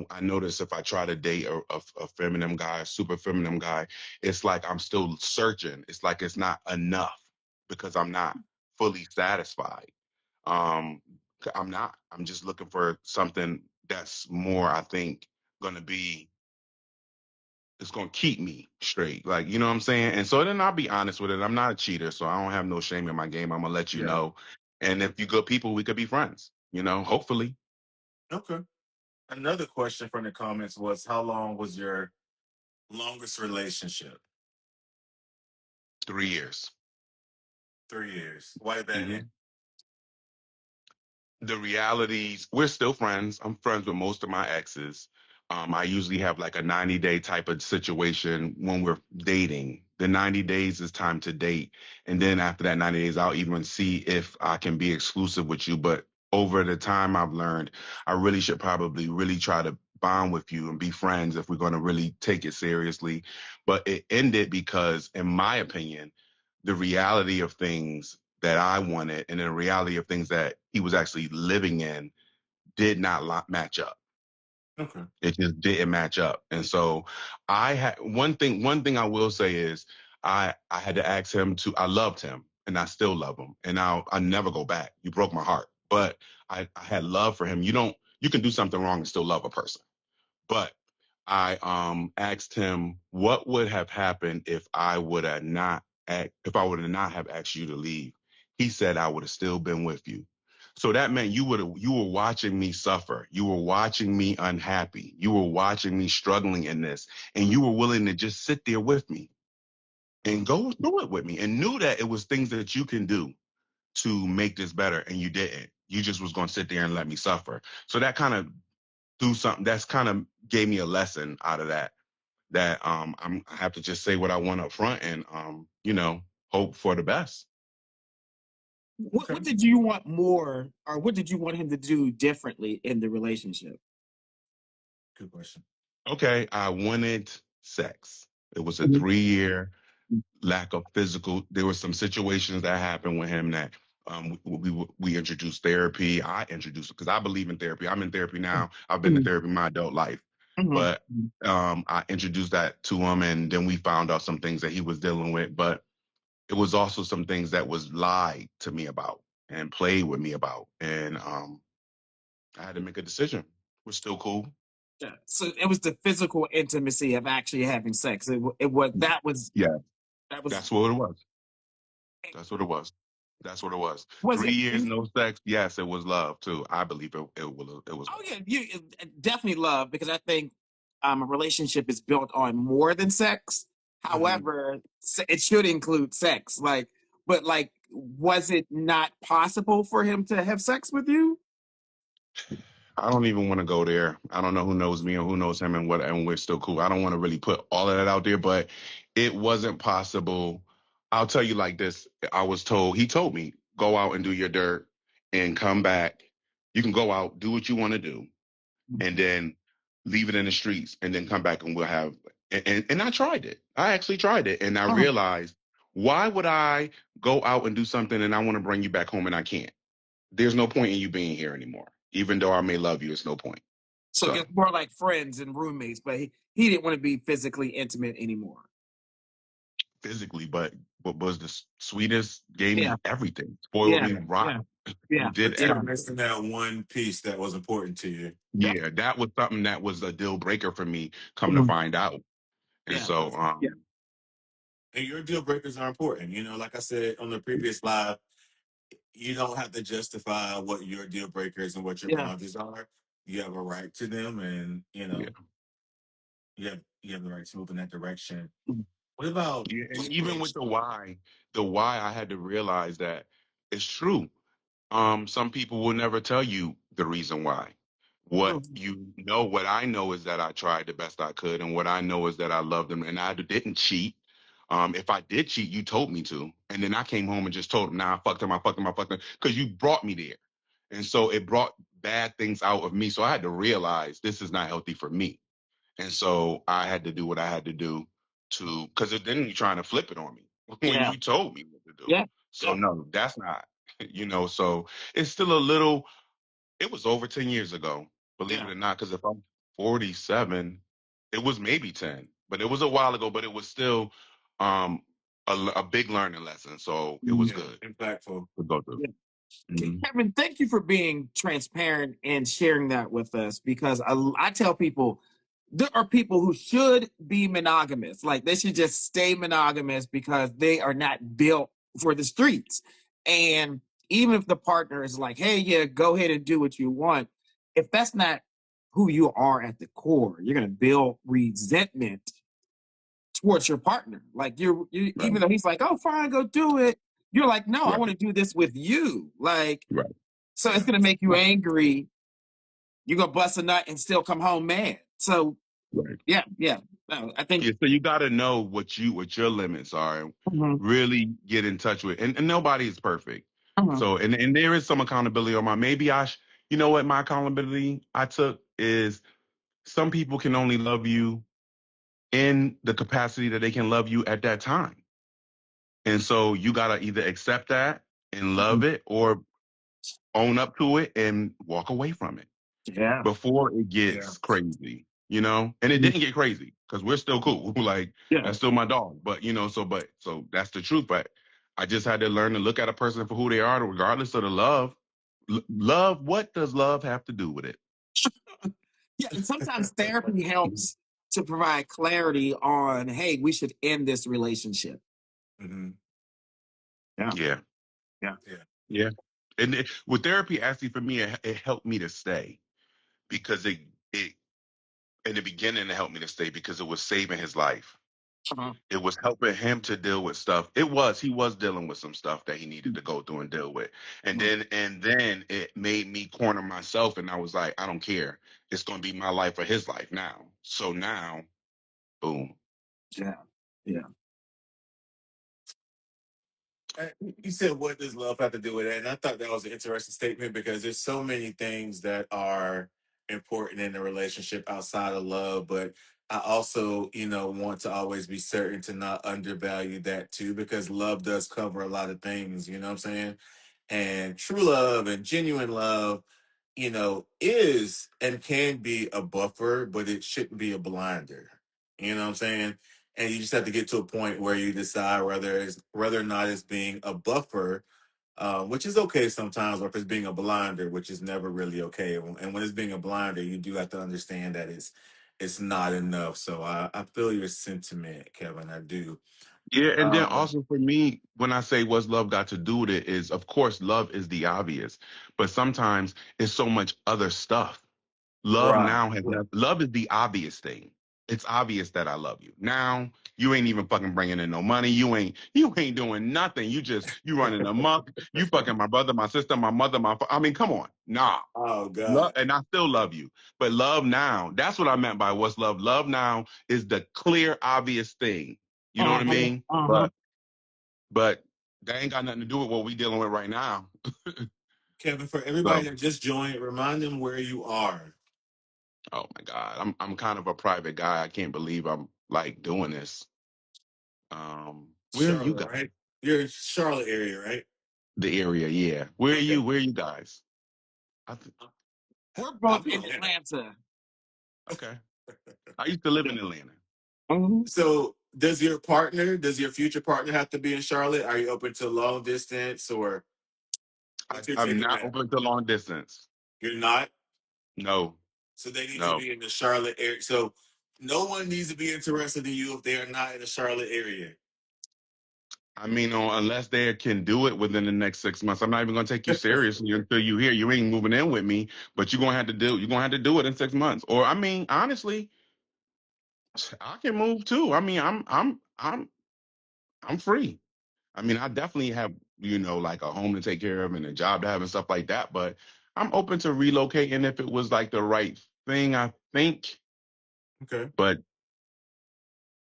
I notice if I try to date a feminine guy, a super feminine guy, it's like I'm still searching. It's like it's not enough because I'm not fully satisfied. Um, I'm not. I'm just looking for something that's more, I think, gonna be, it's gonna keep me straight. Like, you know what I'm saying? And so then I'll be honest with it. I'm not a cheater, so I don't have no shame in my game. I'm gonna let you Yeah. know. And if you good people, we could be friends, hopefully. Okay. Another question from the comments was, how long was your longest relationship? 3 years. 3 years. Why did that end? hmm the realities, we're still friends. I'm friends with most of my exes. I usually have like a 90-day type of situation when we're dating. The 90 days is time to date. And then after that 90 days, I'll even see if I can be exclusive with you. But over the time, I've learned I really should probably really try to bond with you and be friends if we're going to really take it seriously. But it ended because, in my opinion, the reality of things that I wanted and the reality of things that he was actually living in did not match up. Okay. It just didn't match up. And so I had one thing I will say is I had to ask him to, I loved him and I still love him. And I never go back. You broke my heart. But I had love for him. You can do something wrong and still love a person. But I asked him what would have happened if I would have not if I would have not have asked you to leave. He said I would have still been with you. So that meant you were watching me suffer. You were watching me unhappy. You were watching me struggling in this, and you were willing to just sit there with me and go through it with me, and knew that it was things that you can do to make this better, and you didn't. You just was going to sit there and let me suffer. So that kind of do something that's kind of gave me a lesson out of that I have to just say what I want up front and hope for the best. What Okay. did you want more, or what did you want him to do differently in the relationship? Good question. Okay, I wanted sex. It was a Mhm. 3 year lack of physical. There were some situations that happened with him that we introduced therapy. I introduced because I believe in therapy. I'm in therapy now. I've been in Mhm. therapy my adult life, Mhm. but I introduced that to him, and then we found out some things that he was dealing with. But it was also some things that was lied to me about and played with me about, and I had to make a decision. We're still cool. Yeah. So it was the physical intimacy of actually having sex. It was Yeah, that was that's what it was. That's what it was. That's what it was. was Three it? years no sex. Yes, it was love too. I believe it was Oh love. yeah, you definitely love, because I think a relationship is built on more than sex. Hmm. However, it should include sex. But was it not possible for him to have sex with you? I don't even want to go there. I don't know who knows me or who knows him and what, and we're still cool. I don't want to really put all of that out there, but it wasn't possible. I'll tell you like this. He told me, go out and do your dirt and come back. You can go out, do what you want to do, and then leave it in the streets and then come back and we'll have, and I tried it. I actually tried it. And I Oh, realized, why would I go out and do something and I want to bring you back home and I can't? There's no point in you being here anymore. Even though I may love you, it's no point. so So it's more like friends and roommates, but he didn't want to be physically intimate anymore. physically, but what was the sweetest, gave Yeah, me everything, spoiled yeah, me yeah, rotten. He yeah, did But you yeah. were everything. missing that one piece that was important to you. That, Yeah, that was something that was a deal breaker for me, come to mhm, find out. And yeah, so yeah. And your deal breakers are important. Like I said on the previous live, you don't have to justify what your deal breakers and what your Yeah. boundaries are. You have a right to them, and Yeah. you have the right to move in that direction. What about Yeah, and even with language? the why I had to realize that it's true. Some people will never tell you the reason why. What Mhm. what I know is that I tried the best I could, and what I know is that I loved them, and I didn't cheat. If I did cheat, you told me to, and then I came home and just told them, "Nah, I fucked him, I fucked him, I fucked him," because you brought me there, and so it brought bad things out of me. So I had to realize this is not healthy for me. And so I had to do what I had to do to, because then you're trying to flip it on me when Yeah. you told me what to do. Yeah. So Yeah. no, that's not, so it's still a little, it was over 10 years ago, believe it Yeah. or not, because if I'm 47, it was maybe 10, but it was a while ago, but it was still um, a big learning lesson. So it was Mhm. Yeah, good impactful. to go through. Yeah. Hmm. Kevin, thank you for being transparent and sharing that with us because I tell people there are people who should be monogamous. Like they should just stay monogamous because they are not built for the streets. And even if the partner is like, hey, yeah, go ahead and do what you want, if that's not who you are at the core, you're going to build resentment towards your partner. Like you Right, even though he's like, oh, fine, go do it. You're like, no, I right, want to do this with you. Like, right, so it's Yeah. gonna make you angry. You're gonna bust a nut and still come home mad. So right. yeah, yeah. No, I think Yeah, so you got to know what your limits are, and mhm, really get in touch with. And nobody is perfect. mhm, So and there is some accountability on my. Maybe you know what my accountability I took is some people can only love you in the capacity that they can love you at that time, and so you got to either accept that and mhm. love it, or own up to it and walk away from it Yeah. before it Yeah. gets crazy, And it Mhm. didn't get crazy because we're still cool. Like Yeah. that's still my dog. But so that's the truth. But I just had to learn to look at a person for who they are, regardless of the love. Love, what does love have to do with it? Yeah. And sometimes therapy helps to provide clarity on, hey, we should end this relationship. Hmm. Yeah. Yeah, Yeah. Yeah. yeah. And with therapy, actually, for me, it helped me to stay because it in the beginning it helped me to stay because it was saving his life. Uh-huh. It was helping him to deal with stuff. He was dealing with some stuff that he needed to go through and deal with. Mhm. And then it made me corner myself and I was like, I don't care. It's gonna be my life or his life now. So now, boom. Yeah. Yeah. You said, "What does love have to do with that?" And I thought that was an interesting statement because there's so many things that are important in a relationship outside of love, but I also, want to always be certain to not undervalue that too, because love does cover a lot of things. You know what I'm saying? And true love and genuine love, is and can be a buffer, but it shouldn't be a blinder. You know what I'm saying? And you just have to get to a point where you decide whether or not it's being a buffer, which is okay sometimes, or if it's being a blinder, which is never really okay. And when it's being a blinder, you do have to understand that it's not enough. So I feel your sentiment, Kevin. I do. Yeah, and then Um, also for me, when I say what's love got to do with it, is of course love is the obvious, but sometimes it's so much other stuff. right. Love is the obvious thing. It's obvious that I love you. Now you ain't even fucking bringing in no money. You ain't doing nothing. You running amok. You fucking my brother, my sister, my mother, I mean, come on. Nah. Oh Love, God. and I still love you. But love now, that's what I meant by what's love. Love now is the clear, obvious thing. You know what I Uh-huh. mean? Uh-huh. But that ain't got nothing to do with what we dealing with right now. Kevin, for everybody So, that just joined, remind them where you are. oh my God, I'm kind of a private guy. I can't believe I'm like doing this. Where are you Charlotte, guys? right? You're in Charlotte area, right? The area, yeah. Where are Okay. you? Where are you guys? We're I'm both in in Atlanta. Atlanta. Okay. I used to live Yeah. in Atlanta. Mhm. So, does your future partner have to be in Charlotte? Are you open to long distance, or what's your I'm take on not that? open to long distance. You're not. No, So they need to no. be in the Charlotte area. So no one needs to be interested in you if they are not in the Charlotte area. I mean, unless they can do it within the next 6 months, I'm not even gonna take you seriously until you here. You ain't moving in with me, but you're gonna have to do it in 6 months. Or I mean, honestly, I can move too. I mean, I'm free. I mean, I definitely have, like a home to take care of and a job to have and stuff like that, but I'm open to relocating if it was like the right thing, I think. Okay. But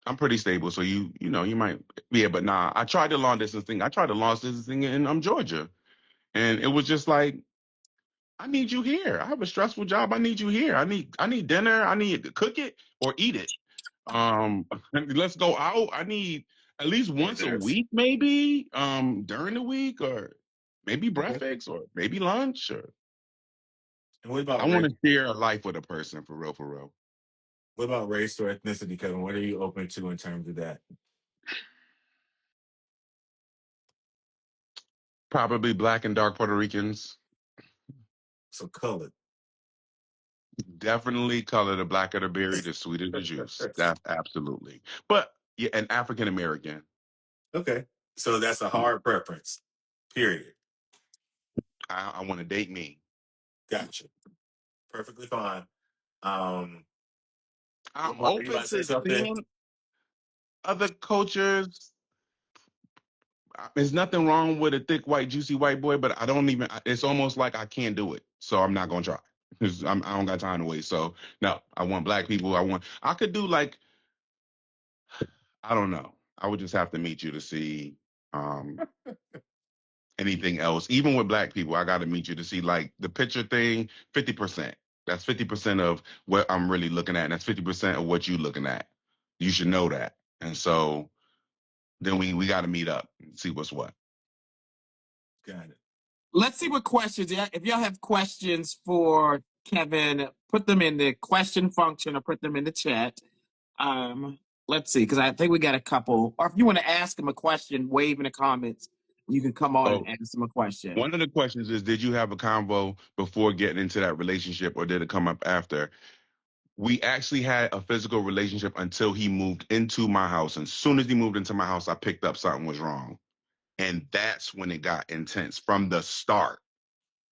I'm pretty stable, so you might, yeah. But nah, I tried the long distance thing. I tried the long distance thing in Georgia, and it was just like, I need you here. I have a stressful job. I need you here. I need dinner. I need to cook it or eat it. Let's go out. I need at least Or once a this. week, maybe during the week, or maybe Okay. breakfast, or maybe lunch. Or And what I about want race? to share a life with a person for real, for real. What about race or ethnicity, Kevin? What are you open to in terms of that? Probably black and dark Puerto Ricans. So colored. Definitely color. The blacker the berry, the sweeter the juice. That's absolutely. But yeah, and African American. Okay. So that's a hard preference. Period. I want to date me. Gotcha. Perfectly fine. Um, I'm Lamont, are you open about to say to something? seeing other cultures. There's nothing wrong with a thick, white, juicy white boy, but I don't even. It's almost like I can't do it, so I'm not gonna try. 'Cause I don't got time to waste. So no, I want black people. I could do like, I don't know. I would just have to meet you to see um anything else. Even with black people, I got to meet you to see like the picture thing. 50%. That's 50% of what I'm really looking at, and that's 50% of what you're looking at. You should know that. And so then we got to meet up and see what's what. Got it. Let's see what questions. Yeah, if y'all have questions for Kevin, put them in the question function or put them in the chat. Um, let's see, because I think we got a couple. Or if you want to ask him a question, wave in the comments. You can come on and Oh, ask him a question. one of the questions is, did you have a convo before getting into that relationship, or did it come up after? We actually had a physical relationship until he moved into my house. And as soon as he moved into my house, I picked up something was wrong. And that's when it got intense from the start,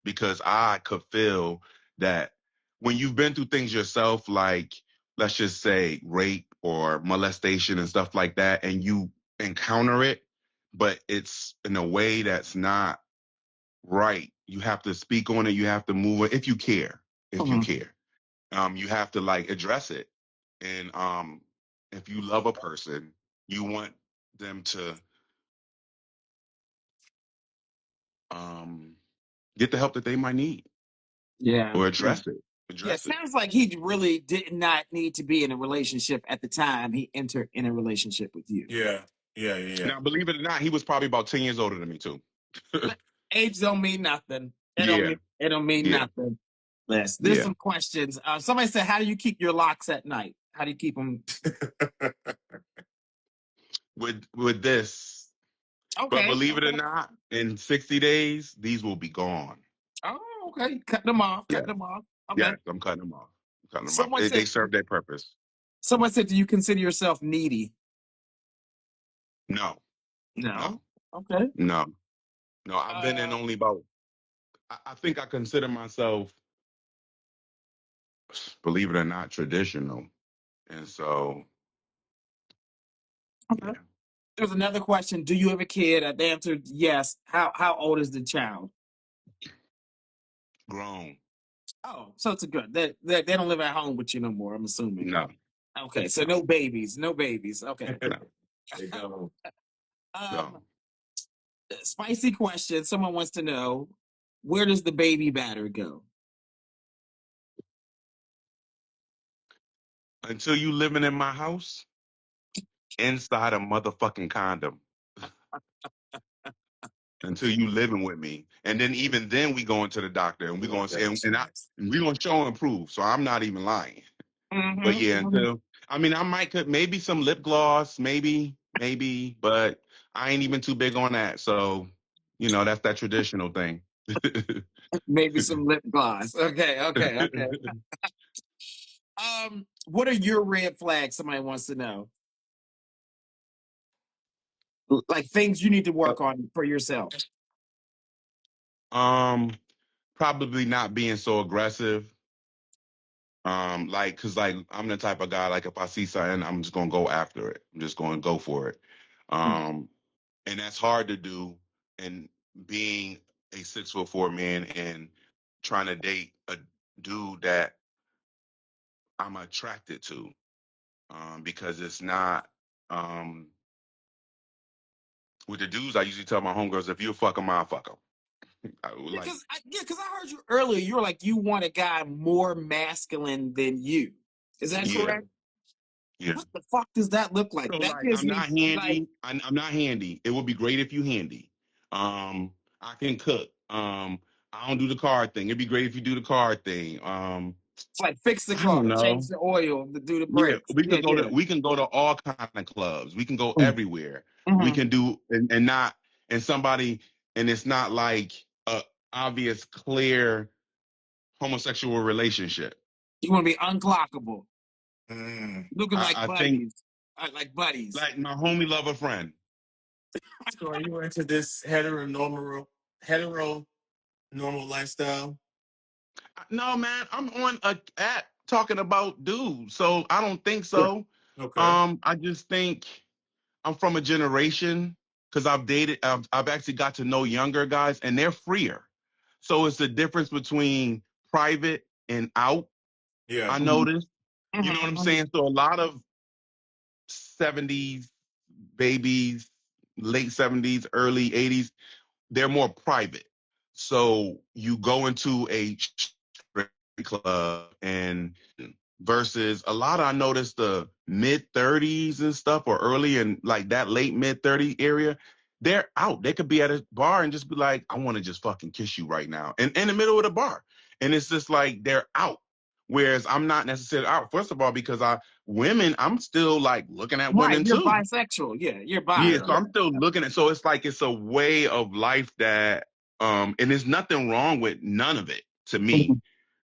because I could feel that when you've been through things yourself, like let's just say rape or molestation and stuff like that, and you encounter it, but it's in a way that's not right. You have to speak on it. You have to move it if you care. If you Mhm. care, you have to like address it. And if you love a person, you want them to um, get the help that they might need, Yeah, or yeah. address it. Yeah, it Address it. sounds like he really did not need to be in a relationship at the time he entered in a relationship with you. Yeah. Yeah. Yeah. Now, believe it or not, he was probably about 10 years older than me too. Age don't mean nothing. Yeah, It don't mean yeah, nothing. There's yeah. some questions. Somebody said, "How do you keep your locks at night? How do you keep them?" With this, but Okay, believe it or okay. not, in 60 days, these will be gone. Oh, okay. Cut them off. Cut Yes, them off. Okay. yes, I'm cutting them off. I'm cutting them off. Someone They said. serve their purpose. Someone said, "Do you consider yourself needy?" No, No. no, Okay. no, no. I've been in Uh, only about. I think I consider myself, believe it or not, traditional, and so okay. yeah, There's another question. Do you have a kid? I answered yes. How old is the child? grown. Oh, so it's a good. They don't live at home with you no more, I'm assuming. No, Okay, so no, no babies. No babies. Okay. no, They go. Um, no. spicy question. Someone wants to know, where does the baby batter go? Until you living in my house, inside a motherfucking condom. Until you living with me, and then even then we going to the doctor and we going to say, and we going to show and prove. So I'm not even lying. But Mm-hmm, yeah, mm-hmm. until, I mean, I might could maybe some lip gloss, maybe, but I ain't even too big on that. So that's that traditional thing. Maybe some lip gloss. Okay, okay, okay. What are your red flags? Somebody wants to know. Like things you need to work on for yourself. Probably not being so aggressive. Like, cause like I'm the type of guy, like if I see something, I'm just gonna go after it. I'm just gonna go for it. Um, and that's hard to do. And being a 6'4" man and trying to date a dude that I'm attracted to, because it's not, with the dudes. I usually tell my homegirls, if you fuck them, I'll fuck them. Like, Because I heard you earlier. You were like you want a guy more masculine than you. Is that yeah, correct? yeah. What the fuck does that look like? So That like, gives I'm me not like handy. I'm not handy. It would be great if you handy. I can cook. I don't do the car thing. It'd be great if you do the car thing. it's like fix the I don't car, change know. the oil, do the Yeah, brakes. Yeah, yeah. we can go to all kind of clubs. We can go Mm. everywhere. We Mhm. can do and not and somebody and it's not like a obvious clear homosexual relationship. You want to be unclockable, Mm. looking like I think buddies, like buddies. like my homie love a friend. So are you into this hetero normal lifestyle? No, man, I'm on a app talking about dudes, so I don't think so. Okay. I just think I'm from a generation because I've actually got to know younger guys, and they're freer. So it's the difference between private and out. Yeah. I Mhm. noticed. You know what I'm Mhm. saying? So a lot of 70s babies, late 70s, early 80s, they're more private. So you go into a straight club and versus a lot of, I noticed the mid 30s and stuff or early and like that late mid 30 area, they're out. They could be at a bar and just be like, I want to just fucking kiss you right now. And in the middle of the bar. And it's just like they're out. Whereas I'm not necessarily out. First of all, because women, I'm still like looking at Right, women you're too. bisexual. Yeah, you're bi. Yeah, Yeah. so I'm still looking at, so it's like it's a way of life that and there's nothing wrong with none of it to me. Mhm.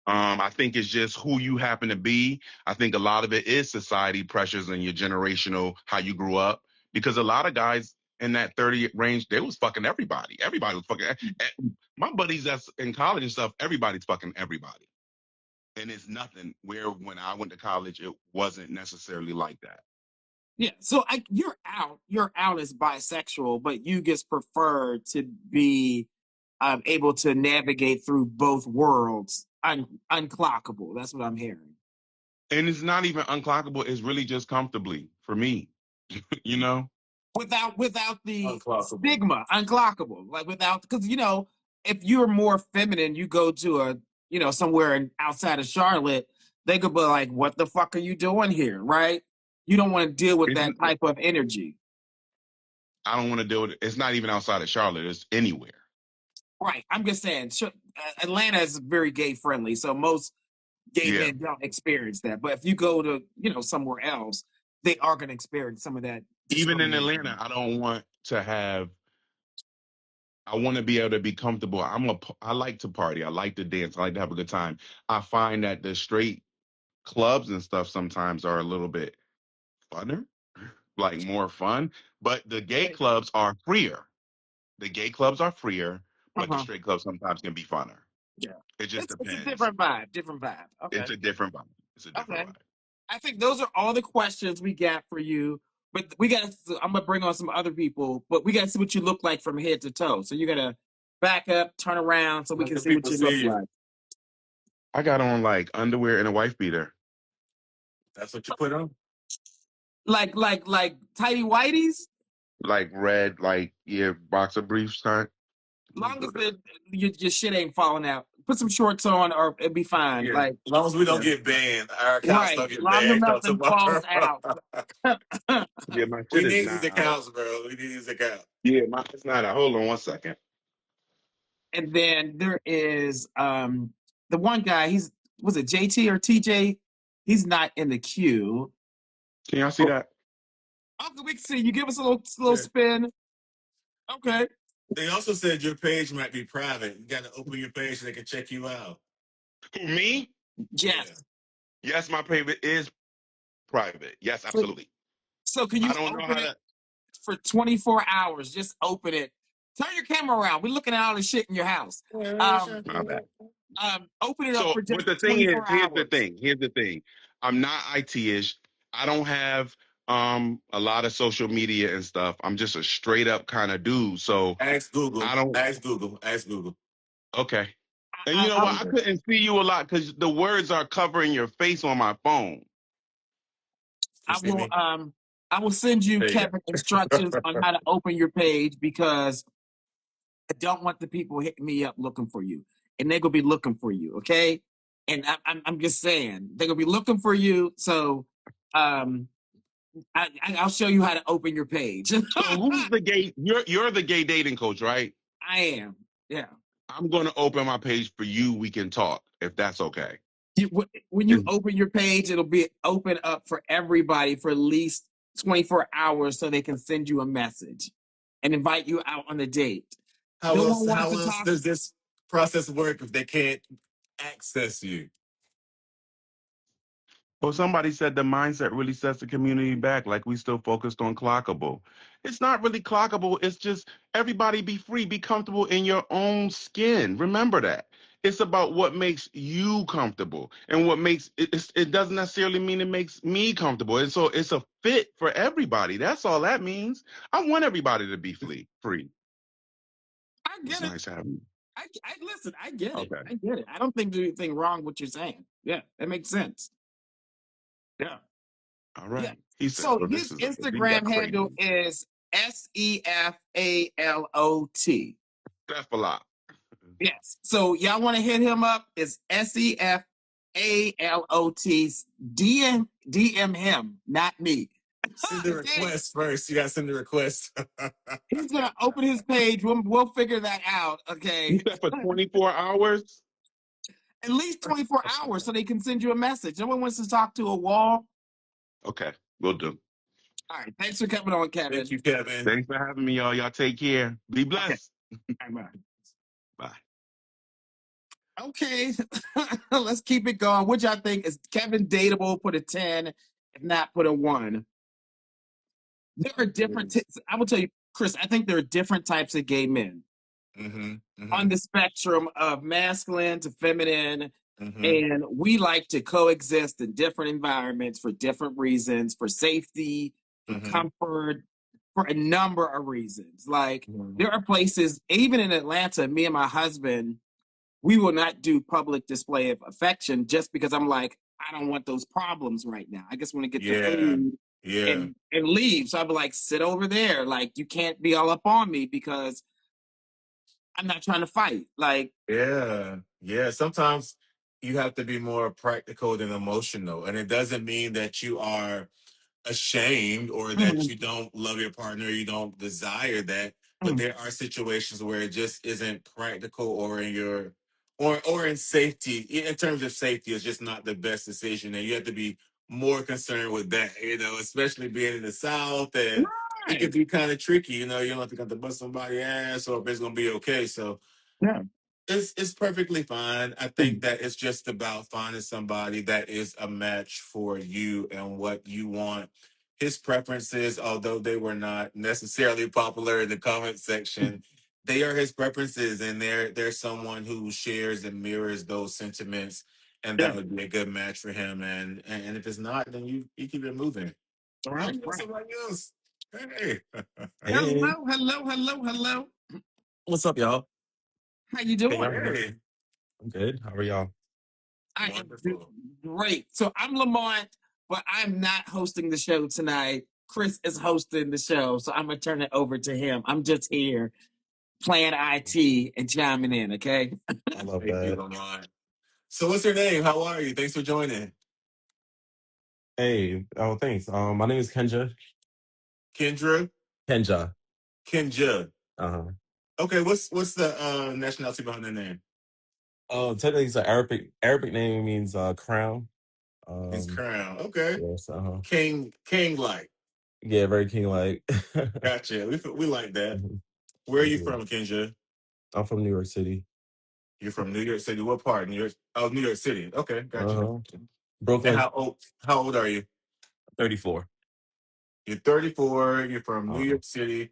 I think it's just who you happen to be. I think a lot of it is society pressures and your generational how you grew up. Because a lot of guys in that 30 range, they was fucking everybody. Everybody was fucking my buddies that's in college and stuff, everybody's fucking everybody. And it's nothing where when I went to college, it wasn't necessarily like that. Yeah, so you're out as bisexual, but you just prefer to be able to navigate through both worlds, unclockable. That's what I'm hearing. And it's not even unclockable, it's really just comfortably for me, you know? Without the Unclockable. stigma, unclockable, like without because if you're more feminine, you go to a somewhere outside of Charlotte, they could be like, "What the fuck are you doing here?" Right? You don't want to deal with It's, that type of energy. I don't want to deal with it. It's not even outside of Charlotte, it's anywhere. Right. I'm just saying, Atlanta is very gay friendly, so most gay Yeah. men don't experience that. But if you go to, somewhere else, they are going to experience some of that Even in discrimination. Atlanta, I don't want to have, I want to be able to be comfortable. I like to party. I like to dance. I like to have a good time. I find that the straight clubs and stuff sometimes are a little bit funner, like more fun, but the gay Okay. clubs are freer. The gay clubs are freer, but the Uh-huh. straight clubs sometimes can be funner. Yeah. It just It's a depends. different vibe. Different vibe. Okay. It's a different vibe. It's a different Okay. vibe. I think those are all the questions we got for you. But we got to, I'm going to bring on some other people, but we got to see what you look like from head to toe. So you got to back up, turn around so we Let can the see what people you look see you. like. I got on like underwear and a wife beater, That's what you put on? Like tidy whities, like red, like yeah, boxer briefs kind. long as your shit ain't falling out. Put some shorts on or it'd be fine. Yeah. Like, As long as we don't yeah. get banned, our accounts Right. don't get Long as banned on nothing falls tomorrow. out. Yeah, my We shit is need these not out. accounts, bro. We need these accounts. Yeah, my it's not out. Hold on one second. And then there is the one guy, was it JT or TJ? He's not in the queue. Can y'all see Oh, that? Uncle, we can see you give us a little Yeah. spin. Okay. They also said your page might be private. You got to open your page so they can check you out. Who, me? Yeah. Yes. Yes, my payment is private. Yes, So, absolutely. so can I you don't know open how it? to. for 24 hours. Just open it. Turn your camera around. We're looking at all the shit in your house. My bad. Open it up So, for just but the thing is, 24 here's the hours. thing. Here's the thing. I'm not IT-ish. I don't have a lot of social media and stuff. I'm just a straight up kind of dude. So Ask Google. I don't. Ask Google. Ask Google. Okay. And you I, know I, what? I couldn't see you a lot because the words are covering your face on my phone. You I see will me? I will send you, There you Kevin, instructions on how to open your page because I don't want the people hitting me up looking for you, and they're gonna be looking for you, okay? And I'm just saying they're gonna be looking for you. So, I'll show you how to open your page. So who's the gay? You're the gay dating coach, right? I am, yeah. I'm going to open my page for you. We can talk if that's okay. When you Is- open your page, it'll be open up for everybody for at least 24 hours so they can send you a message and invite you out on a date. No one wants how to else talk. does this process work if they can't access you? Well, somebody said the mindset really sets the community back, like we still focused on clockable. It's not really clockable. It's just everybody be free, be comfortable in your own skin. Remember that. It's about what makes you comfortable and what makes it doesn't necessarily mean it makes me comfortable. And so it's a fit for everybody. That's all that means. I want everybody to be free. I It's get it. nice having you. I listen. I get it. Okay. I get it. I don't think there's anything wrong with what you're saying. Yeah, that makes sense. Yeah, All yeah. right. He said, So so this his is we got Instagram handle crazy. is SEFALOT. That's a lot. Yes. So y'all want to hit him up? It's SEFALOT. DM him, not me. Send the Okay. request first. You gotta send the request. He's gonna open his page. We'll figure that out. You Okay. said for 24 hours? At least 24 hours so they can send you a message. No one wants to talk to a wall. Okay, we'll do. All right. Thanks for coming on, Thank Kevin. you, Kevin. Thanks for having me, y'all. Y'all take care. Be Okay. blessed. All right, Bye. okay. Let's keep it going. What y'all think? Is Kevin dateable? Put a 10. If not, put a 1. There are different. I will tell you, Chris. I think there are different types of gay men Mm-hmm. on Mm-hmm. the spectrum of masculine to feminine, Mm-hmm. and we like to coexist in different environments for different reasons, for safety, for Mm-hmm. comfort, for a number of reasons. Like Mm-hmm. there are places, even in Atlanta, me and my husband, we will not do public display of affection just because I'm like, I don't want those problems right now. I just want to get the Yeah. food Yeah. and leave. So I'd be like, sit over there. Like you can't be all up on me because I'm not trying to fight. Like, Yeah. Yeah. Sometimes you have to be more practical than emotional. And it doesn't mean that you are ashamed or that mm, you don't love your partner, you don't desire that, but mm, there are situations where it just isn't practical or in your or in safety. In terms of safety, it's just not the best decision, and you have to be more concerned with that. Especially being in the South, and it right. could be kind of tricky. You don't have to bust somebody's ass or if it's gonna be okay. So Yeah. it's perfectly fine. I think Mm, that it's just about finding somebody that is a match for you and what you want. His preferences, although they were not necessarily popular in the comment mm, section, they are his preferences, and they're someone who shares and mirrors those sentiments, and yeah. that would be a good match for him. And if it's not, then you keep it moving. All Oh, right. you know Right. somebody else. Hey, Hey, Hello. what's up, y'all? How you Can y'all doing? hear me? hey, I'm good. How are y'all? I am wonderful. great. So I'm Lamont, but I'm not hosting the show tonight. Chris is hosting the show, so I'm gonna turn it over to him. I'm just here playing IT and chiming in. Okay. I love Thank you, that. Lamont. So, what's your name? How are you? Thanks for joining. Hey, oh, thanks. My name is Kenja. Kendra, Kenja. Kenja. Uh-huh. Okay, what's the nationality behind the name? Oh, technically, it's an Arabic name means crown. It's Um, Crown. Okay, yes. Uh-huh. King like. Yeah, very king-like. Gotcha. We like that. Mhm. Where are Thank you you. from, Kenja? I'm from New York City. You're from New York City. What part? New York. Oh, New York City. Okay, gotcha. Uh-huh. And Brooklyn, how old? How old are you? 34. You're 34. You're from New Uh, York City.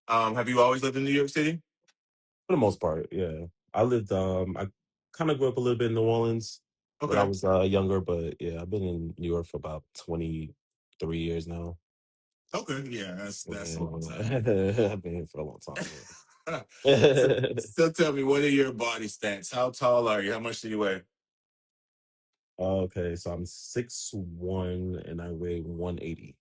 Have you always lived in New York City? for the most part, yeah. I lived. I kind of grew up a little bit in New Orleans when I Okay. was younger, but yeah, I've been in New York for about 23 years now. Okay. Yeah, that's a long time. I've been here for a long time. so, Yeah. so tell me, what are your body stats? How tall are you? How much do you weigh? Okay, so I'm 6'1" and I weigh 180.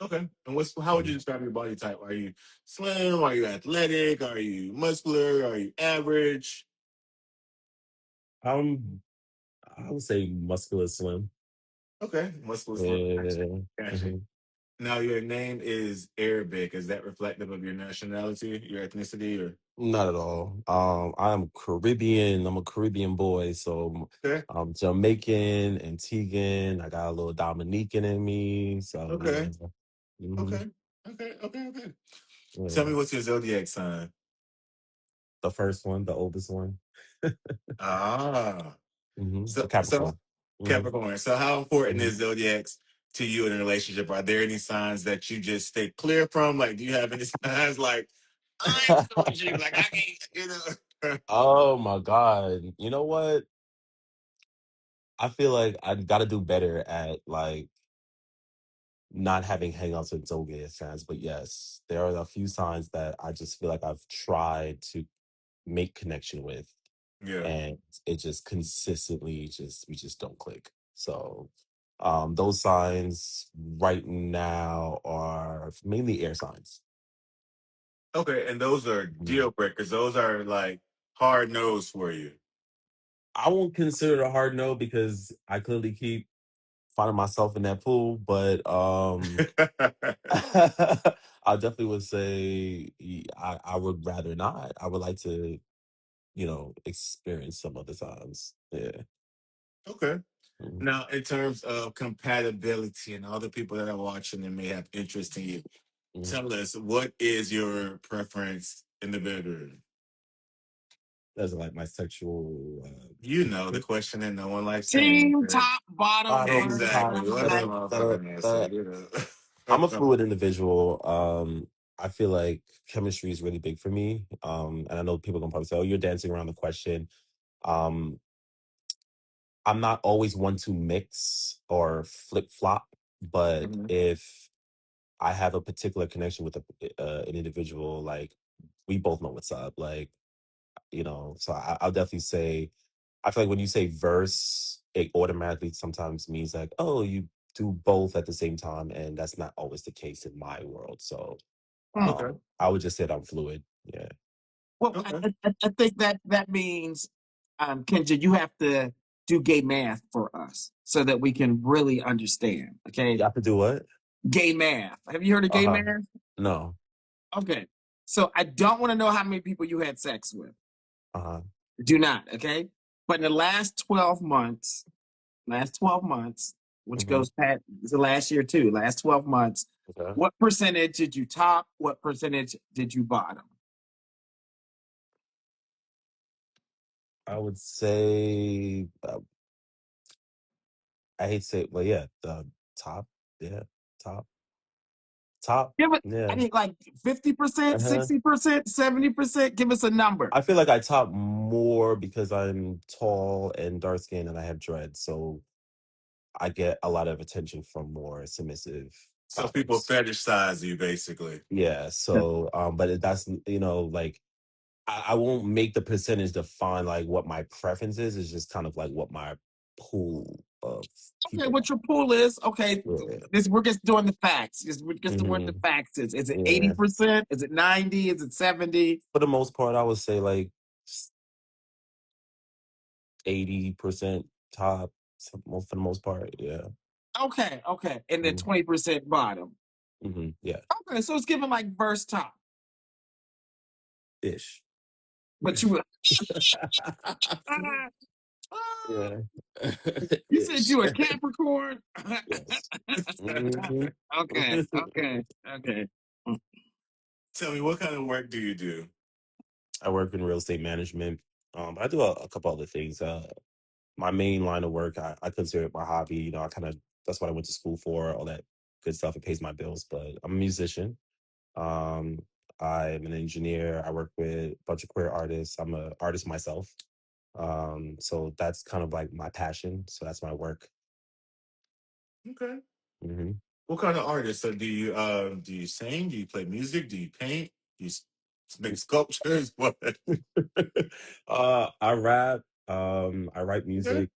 Okay. And how would you describe your body type? Are you slim? Are you athletic? Are you muscular? Are you average? I'm I would say muscular slim. Okay. Muscular slim. Gotcha. Yeah. Gotcha. Mhm. Now your name is Arabic. Is that reflective of your nationality, your ethnicity, or Not at all. I'm Caribbean. I'm a Caribbean boy, so okay? I'm Jamaican, Antiguan. I got a little Dominican in me. So yeah. Okay. hmm Okay. Okay. Okay. Okay. Tell yeah. me what's your zodiac sign? The first one, the oldest one. Ah. The So Capricorn. hmm Capricorn. So how important hmm is zodiacs to you in a relationship? Are there any signs that you just stay clear from? Like, do you have any signs like I ain't fucking with you? Like I can't, Oh my God. You know what? I feel like I gotta do better at like not having hangouts with zodiac signs, but yes, there are a few signs that I just feel like I've tried to make connection with, Yeah. and it just consistently just we just don't click. So those signs right now are mainly air signs. Okay. And those are Mhm. deal breakers. Those are like hard nose for you. I won't consider it a hard no because I clearly keep finding myself in that pool, but I definitely would say I would rather not. I would like to, experience some other times. Yeah. Okay. Mhm, Now, in terms of compatibility and other people that are watching and may have interest in you, mhm. tell us what is your preference in the bedroom? That's like my sexual. You know the question that no one likes to Team answer. top, bottom, Bottom first, Exactly. top. second, What's the like motherfucking answer? You I'm a know. fluid individual. I feel like chemistry is really big for me. And I know people are gonna probably say, "Oh, you're dancing around the question." Um, I'm not always one to mix or flip flop, but Mhm. if I have a particular connection with an individual, like we both know what's up. Like, so I'll definitely say, I feel like when you say verse, it automatically sometimes means like, oh, you do both at the same time. And that's not always the case in my world. So hmm. Okay. I would just say that I'm fluid. Yeah. Well, Okay. I think that means, Kenja, you have to do gay math for us so that we can really understand. Okay, You have to do what? gay math. Have you heard of Uh gay huh. math? No. Okay, so I don't want to know how many people you had sex with. Uh huh. Do not. Okay, but in the last 12 months, which hmm goes past the last year too, last 12 months, Okay. what percentage did you top? What percentage did you bottom? I would say, I hate to say it, but yeah, the top. Yeah. Top. Top. Give it, I Yeah. think like 50%, Uh-huh. 60%, 70%. Give us a number. I feel like I top more because I'm tall and dark skinned and I have dreads. So I get a lot of attention from more submissive So people toppers. fetishize you basically. Yeah. So, but that's, like, I won't make the percentage define like what my preference is. It's just kind of like what my pool of Okay, people what your pool is? Okay, want. Yeah. this we're just doing the facts. We're just doing the hmm facts. Is it eighty Yeah. percent? Is it 90? Is it 70? For the most part, I would say like 80% top for the most part. Yeah. Okay, and then 20% bottom. Yeah. Okay, so it's giving like verse top, Ish. but you Yeah. you said Ish. you a Capricorn. Yes. hmm Okay. Tell me, what kind of work do you do? I work in real estate management. I do a couple other things. My main line of work, I consider it my hobby. I kind of, that's what I went to school for, all that good stuff. It pays my bills, but I'm a musician. Um, I'm an engineer. I work with a bunch of queer artists. I'm an artist myself. So that's kind of like my passion. So that's my work. Okay. Hmm. What kind of artist? So do you sing? Do you play music? Do you paint? Do you make sculptures? What? I rap. I write Okay. music.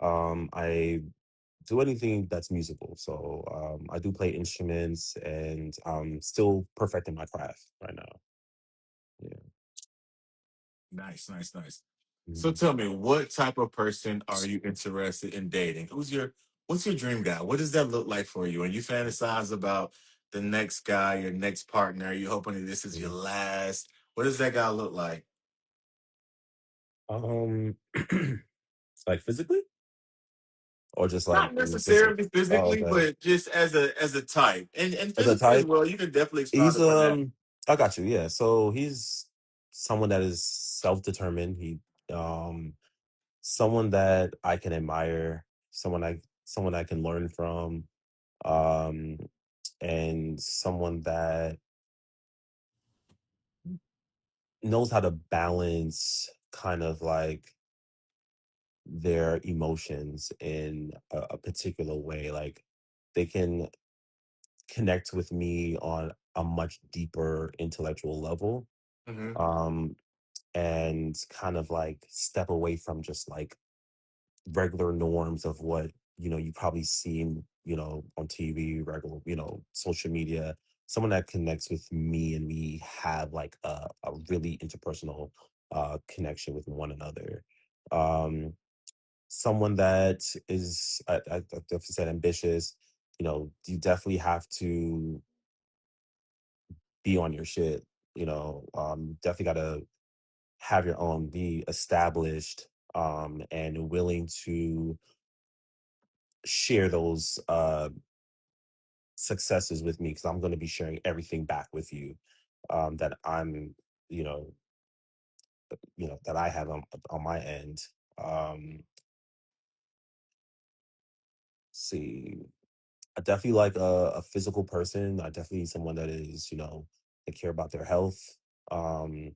I do anything that's musical. So I do play instruments, and I'm still perfecting my craft right now. Yeah. Nice, nice, nice. So Mhm. tell me, what type of person are you interested in dating? What's your dream guy? What does that look like for you? And you fantasize about the next guy, your next partner. Are you hoping that this is your Mhm. last? What does that guy look like? Um, like physically, or just like Not just necessarily oh, physically, okay. but just as a type. And As a physically as type, well. You can definitely expound he's upon that. I got you. Yeah. So he's someone that is self-determined. He um someone that I can admire, someone I can learn from, um, and someone that knows how to balance kind of like their emotions in a particular way. Like they can connect with me on a much deeper intellectual level. Hmm. Um, and kind of like step away from just like regular norms of what you probably seen on TV, regular social media. Someone that connects with me, and we have like a really interpersonal connection with one another. Um, Someone that is, I definitely said, ambitious. You definitely have to be on your shit. Definitely got to have your own, be established, and willing to share those successes with me, because I'm going to be sharing everything back with you, that I'm, you know, that I have on my end. Um, see, I definitely like a physical person. I definitely need someone that is, they care about their health. Um,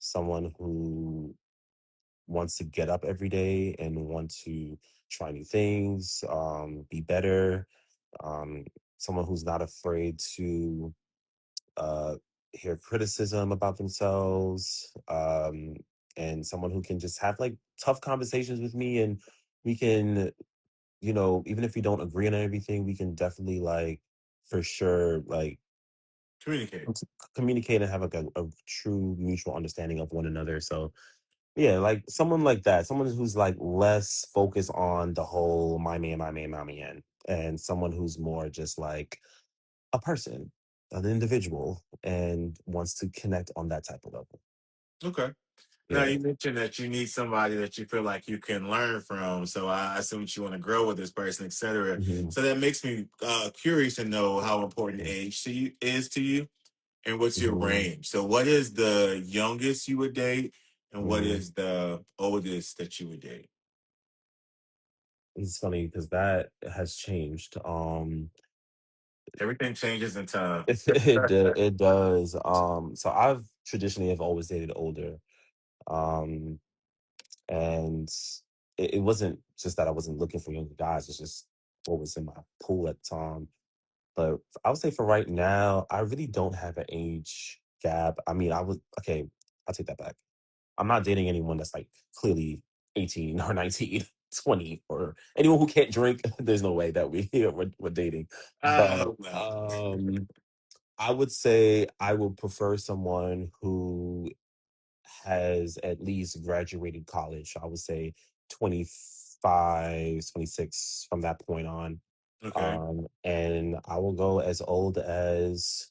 Someone who wants to get up every day and want to try new things, be better. Um, Someone who's not afraid to uh, hear criticism about themselves, and someone who can just have like tough conversations with me, and we can, even if we don't agree on everything, we can definitely like for sure like Communicate. communicate and have like a true mutual understanding of one another. So yeah, like someone like that, someone who's like less focused on the whole my man, my man, and someone who's more just like a person, an individual, and wants to connect on that type of level. Okay. Now Yeah. you mentioned that you need somebody that you feel like you can learn from. So I assume that you want to grow with this person, etc. Hmm. So that makes me curious to know how important age to you is to you, and what's your Hmm. range. So what is the youngest you would date, and what Hmm. is the oldest that you would date? It's funny because that has changed. Everything changes in time. It does. So I've traditionally have always dated older. Um, and it wasn't just that I wasn't looking for younger guys. It's just what was in my pool at the time. But I would say for right now, I really don't have an age gap. I mean, I was okay. I'll take that back. I'm not dating anyone that's like clearly 18 or 19, 20, or anyone who can't drink. There's no way that we're dating. I But hope not. I would say I would prefer someone who has at least graduated college. I would say 25, 26 from that point on. Okay. And I will go as old as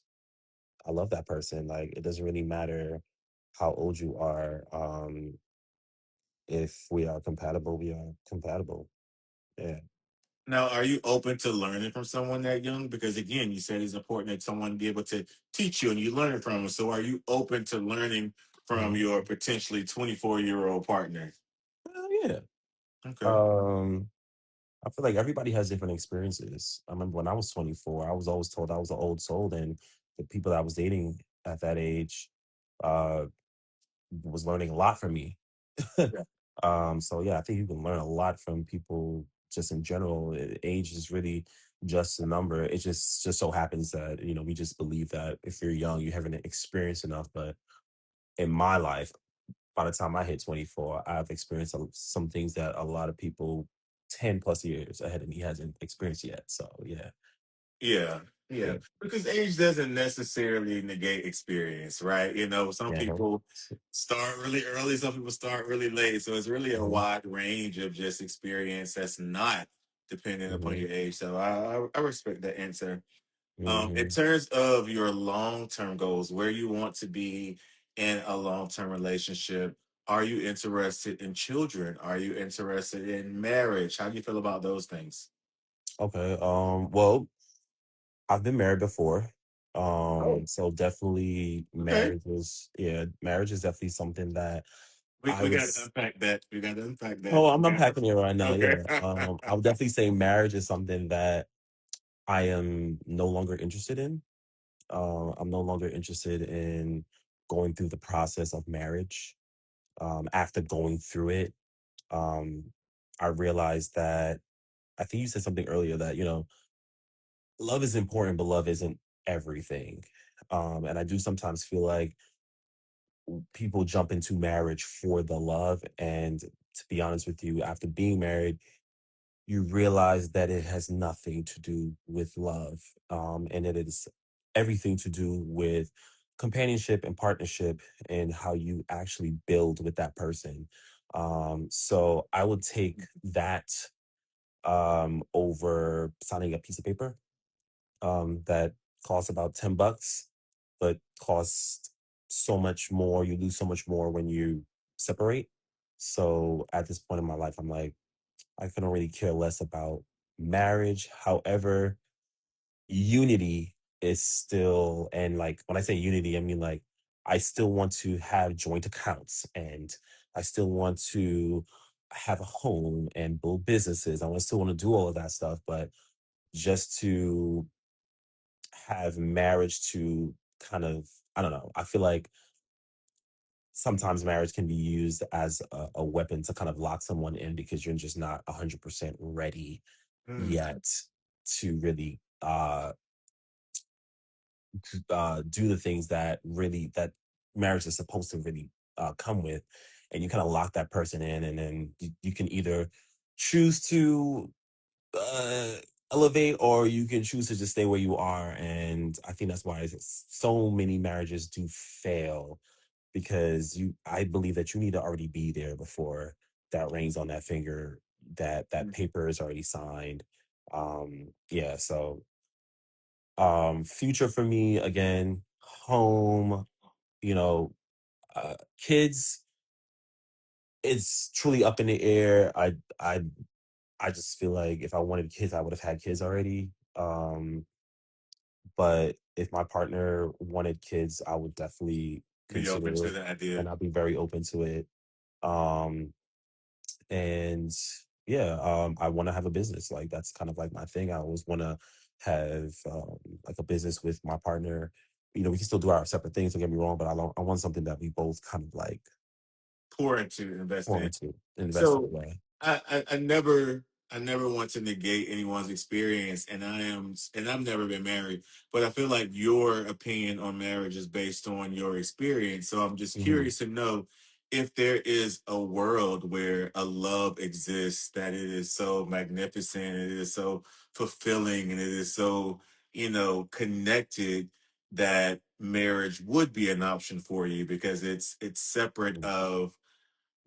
I love that person. Like it doesn't really matter how old you are. If we are compatible, we are compatible. Yeah. Now, are you open to learning from someone that young? Because again, you said it's important that someone be able to teach you and you learn from them. So are you open to learning from Mhm. your potentially 24-year-old partner? Well, yeah. Okay. Um, I feel like everybody has different experiences. I remember when I was 24, I was always told I was an old soul, and the people that I was dating at that age uh, was learning a lot from me. Yeah. So yeah, I think you can learn a lot from people just in general. Age is really just a number. It just so happens that we just believe that if you're young, you haven't experienced enough. But in my life, by the time I hit 24, I've experienced some things that a lot of people 10 plus years ahead of me hasn't experienced yet. So yeah, Yeah, yeah. yeah, Because age doesn't necessarily negate experience, right? Some yeah. people start really early, some people start really late. So it's really a Hmm. wide range of just experience that's not dependent upon Hmm. your age. So I respect that answer. In Hmm. terms of your long term goals, where you want to be in a long term relationship, are you interested in children? Are you interested in marriage? How do you feel about those things? Okay. Well, I've been married before. Oh, So definitely okay. marriage is definitely something that We, I we would. got to unpack that. We got to unpack that. Oh, I'm Okay. unpacking it right now. Okay. Yeah. I would definitely say marriage is something that I am no longer interested in. I'm no longer interested in going through the process of marriage. After going through it, um, I realized that I think you said something earlier that love is important, but love isn't everything. And I do sometimes feel like people jump into marriage for the love, and to be honest with you, after being married, you realize that it has nothing to do with love, and it is everything to do with companionship and partnership and how you actually build with that person. So I would take that over signing a piece of paper that costs about $10, but costs so much more. You lose so much more when you separate. So at this point in my life, I'm like, I couldn't really care less about marriage. However, unity is still, and like when I say unity, I mean like I still want to have joint accounts, and I still want to have a home and build businesses. Still want to do all of that stuff, but just to have marriage to kind of, I don't know. I feel like sometimes marriage can be used as a weapon to kind of lock someone in because you're just not 100% ready Mm, yet to really do the things that marriage is supposed to really come with, and you kind of lock that person in, and then you can either choose to uh, elevate, or you can choose to just stay where you are. And I think that's why so many marriages do fail, because I believe that you need to already be there before that rings on that finger, that mm, paper is already signed. Yeah, so future for me, again, home, you know, kids, it's truly up in the air. I just feel like if I wanted kids, I would have had kids already. But if my partner wanted kids, I would definitely be open consider to it, the idea. and I'd be very open to it. Um, and yeah, I want to have a business. Like that's kind of like my thing. I always want to have like a business with my partner. We can still do our separate things. Don't get me wrong, but I want something that we both kind of like Pour into, invest in. want to invest in. So Yeah. I never want to negate anyone's experience, and I've never been married, but I feel like your opinion on marriage is based on your experience. So I'm just Hmm. curious to know if there is a world where a love exists that it is so magnificent, it is so fulfilling, and it is so connected that marriage would be an option for you because it's separate of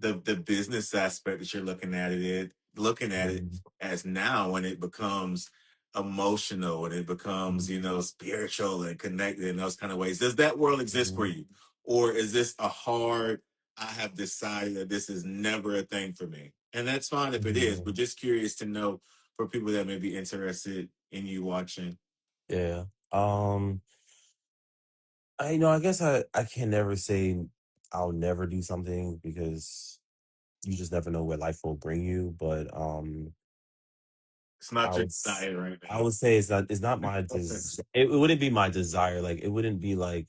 the business aspect that you're looking at it Hmm. as now, when it becomes emotional and it becomes spiritual and connected in those kind of ways. Does that world exist for Hmm. you, or is this a hard, I have decided that this is never a thing for me? And that's fine if it is, Hmm. but just curious to know for people that may be interested in you watching. Yeah. Um, I guess I can never say I'll never do something, because you just never know where life will bring you. But It's not I your would s- diet right I now. would say it's not my it wouldn't be my desire. Like it wouldn't be like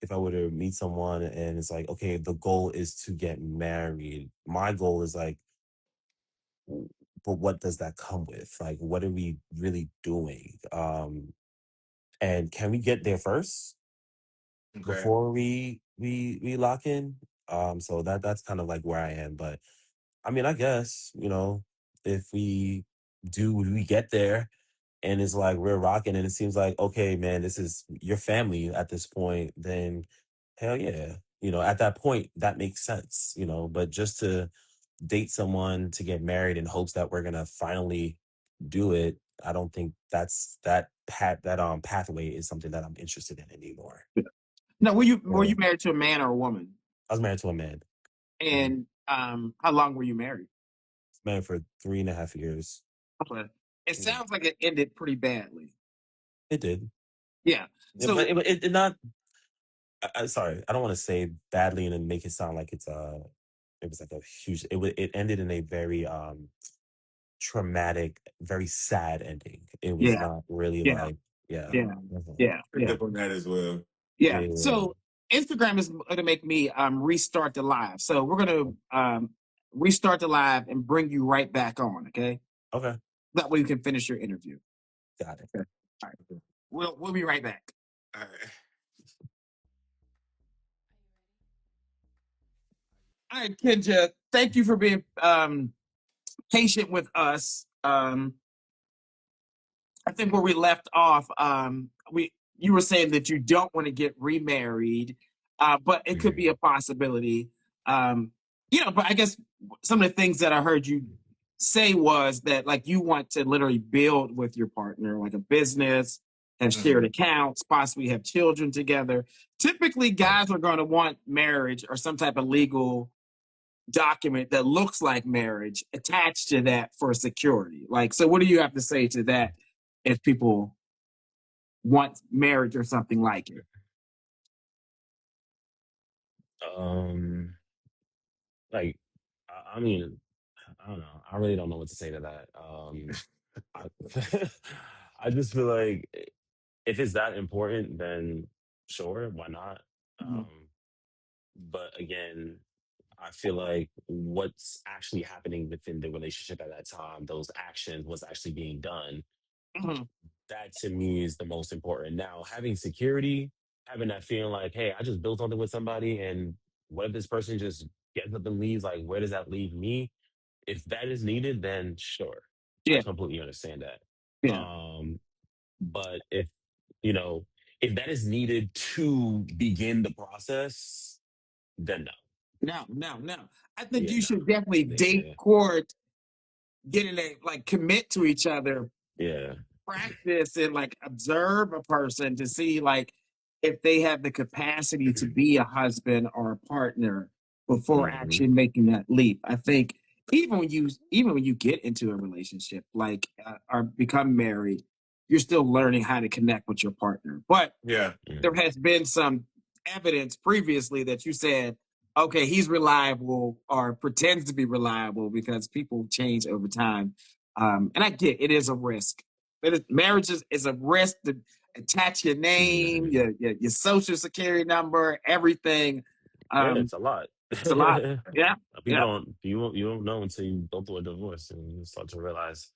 if I were to meet someone and it's like, okay, the goal is to get married. My goal is like, but what does that come with? Like, what are we really doing? And can we get there first Okay. before we lock in? So that's kind of like where I am. But I mean, I guess, if we get there and it's like we're rocking and it seems like, okay, man, this is your family at this point, then hell yeah. At that point, that makes sense, but just to date someone to get married in hopes that we're gonna finally do it, I don't think that pathway is something that I'm interested in anymore. Now, were you Yeah. married to a man or a woman? I was married to a man. Mhm. And how long were you married? Married for 3.5 years. Okay. It Yeah. sounds like it ended pretty badly. It did. Yeah. Yeah, but So it not. Sorry, I don't want to say badly and then make it sound like it was like a huge. It ended in a very traumatic, very sad ending. It was yeah, not really yeah, like, yeah. yeah, Mhm. yeah, Picked yeah, up on that as well. yeah. Yeah. So Instagram is going to make me restart the live. So we're going to restart the live and bring you right back on. Okay. Okay. That way you can finish your interview. Got it. Okay. All right. We'll be right back. All right. All right, Kenja. Thank you for being patient with us. I think where we left off, we you were saying that you don't want to get remarried, but it could be Mhm. a possibility. Um, but I guess some of the things that I heard you say was that like you want to literally build with your partner, like a business, have shared Mhm. accounts, possibly have children together. Typically, guys are going to want marriage or some type of legal document that looks like marriage attached to that for security. Like, so what do you have to say to that if people want marriage or something like it? Um, like, I mean, I don't know. I really don't know what to say to that. I, I just feel like if it's that important, then sure, why not? Mhm. But again, I feel like what's actually happening within the relationship at that time, those actions, what's actually being done, Mhm. that to me is the most important. Now, having security, having that feeling like, hey, I just built something with somebody, and what if this person just gets up and leaves? Like, where does that leave me? If that is needed, then sure, I Yeah, completely understand that. yeah. Um, but you know, if that is needed to begin the process, then no. No, no, no. I think Yeah, you no. should definitely date, Yeah, court, get in a like commit to each other, yeah. practice and like observe a person to see like if they have the capacity to be a husband or a partner before Hmm. actually making that leap. I think even when you get into a relationship like or become married, you're still learning how to connect with your partner. But Yeah. there Hmm. has been some evidence previously that you said, okay, he's reliable or pretends to be reliable because people change over time. And I get it is a risk. Marriage is a risk to attach your name, Hmm. your social security number, everything. Yeah, Um, it's a lot. it's a lot. Yeah, People yeah. don't you don't know until you go through a divorce and you start to realize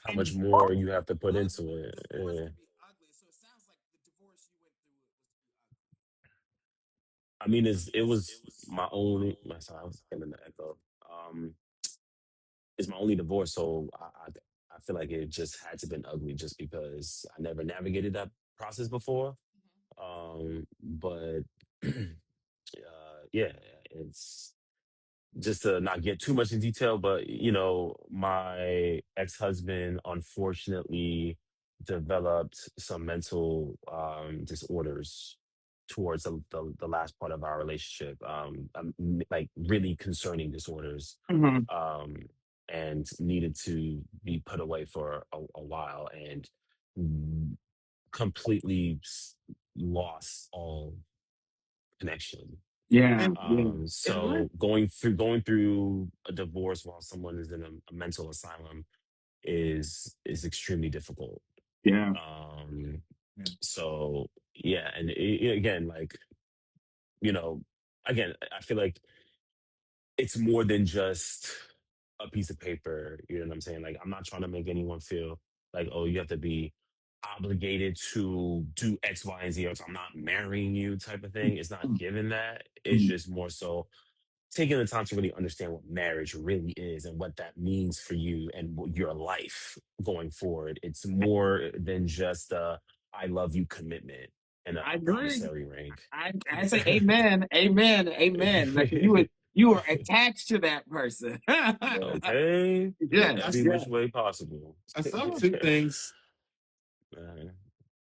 how And much more both you have to put into ugly. it. Divorce Yeah. can be ugly. So it sounds like the divorce you went through was I mean, it was my only. My sorry, I was getting the echo. Um, it's my only divorce, so I feel like it just had to been ugly, just because I never navigated that process before. But yeah, it's just to not get too much in detail, but my ex-husband unfortunately developed some mental disorders towards the last part of our relationship, like really concerning disorders, Mhm. um, and needed to be put away for a while, and mm, completely lost all connection. Yeah, And yeah. and what? So going through a divorce while someone is in a mental asylum, is extremely difficult. Yeah. Um, Yeah. so yeah, and again, like, you know, again, I feel like it's more than just a piece of paper. You know what I'm saying? Like, I'm not trying to make anyone feel like, oh, you have to be obligated to do X, Y, and Z, or else I'm not marrying you type of thing. It's not given that. It's just more so taking the time to really understand what marriage really is and what that means for you and your life going forward. It's more than just a I love you commitment and I a agree. promissory ring. I say amen, amen, amen. Like you were attached to that person. Okay, in I, Yes, every yes. which way possible. I saw two things. Uh,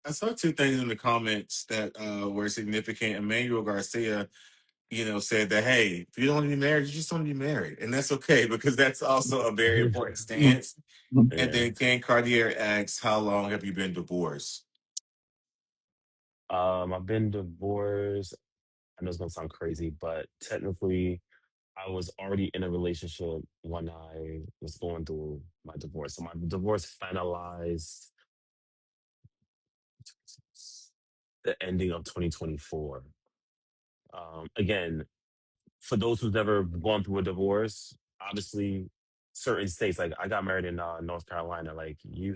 I saw two things in the comments that were significant. Emmanuel Garcia, said that, hey, if you don't want to be married, you just don't want to be married. And that's okay because that's also a very important stance. And yeah. then Ken Cartier asks, how long have you been divorced? I've been divorced. I know it's gonna sound crazy, but technically, I was already in a relationship when I was going through my divorce. So my divorce finalized the ending of 2024. Again, for those who've never gone through a divorce, obviously, certain states, like I got married in North Carolina, like you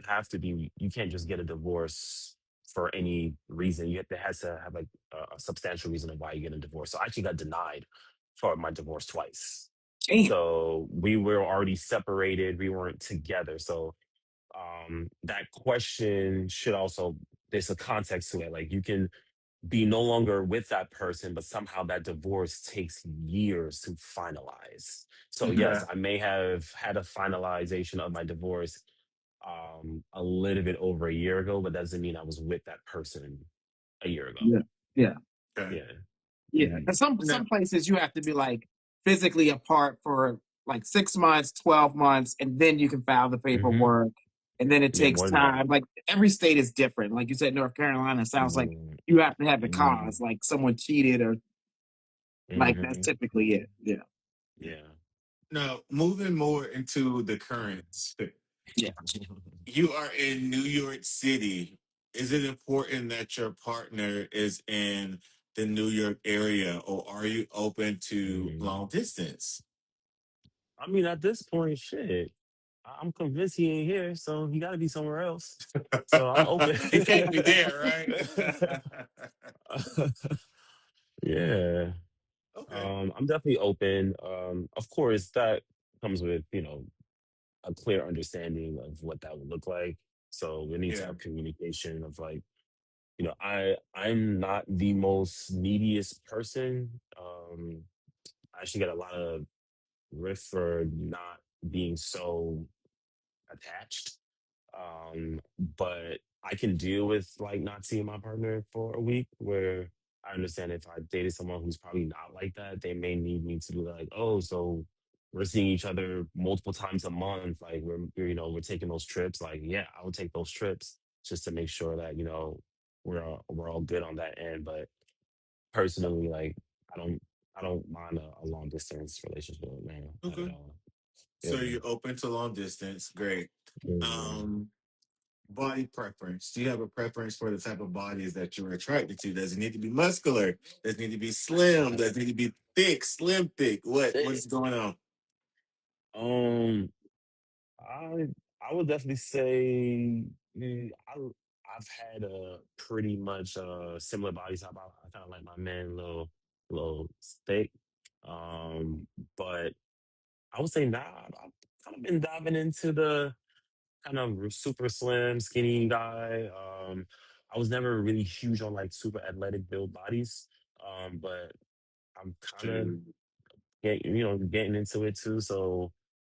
can't just get a divorce for any reason. There has to have like a substantial reason of why you get a divorce. So I actually got denied for my divorce twice. Damn. So we were already separated. We weren't together. So that question should also, there's a context to it. Like you can be no longer with that person, but somehow that divorce takes years to finalize. So Okay. yes, I may have had a finalization of my divorce a little bit over a year ago, but that doesn't mean I was with that person a year ago. Yeah. Yeah. Okay. Yeah. Yeah. Mhm. Because some Now, places you have to be like physically apart for like 6 months, 12 months, and then you can file the Mhm. paperwork. And then it Yeah, takes more than that. time. Like every state is different. Like you said, North Carolina sounds like Mhm. you have to have the Mhm. cause, like someone cheated or like that's Mhm. typically it. Yeah. Yeah. now, moving more into the currents, Yeah. you are in New York City. Is it important that your partner is in the New York area, or are you open to Mhm. long distance? I mean, at this point, shit, I'm convinced he ain't here, so he got to be somewhere else. So I'm open. It can't be there, right? Yeah. Okay. I'm definitely open. Of course, that comes with, a clear understanding of what that would look like. So we need to Yeah. have communication of like, I'm not the most neediest person. I actually get a lot of riff for not being so attached. But I can deal with like not seeing my partner for a week where I understand if I dated someone who's probably not like that, they may need me to be like, oh, so we're seeing each other multiple times a month. Like we're taking those trips. Like, yeah, I would take those trips just to make sure that, we're all good on that end. But personally, like I don't I don't mind a long distance relationship, man, not at Okay. all. So Yeah. you're open to long distance. Great. Mhm. Um, Body preference. Do you have a preference for the type of bodies that you're attracted to? Does it need to be muscular? Does it need to be slim? Does it need to be thick, slim, thick? What's going on? Um, I I would definitely say I've had a pretty much similar body type. I kind of like my man a little thick. Um, but I would say now I've kind of been diving into the kind of super slim, skinny guy. I was never really huge on like super athletic build bodies. But I'm kind of getting into it too. So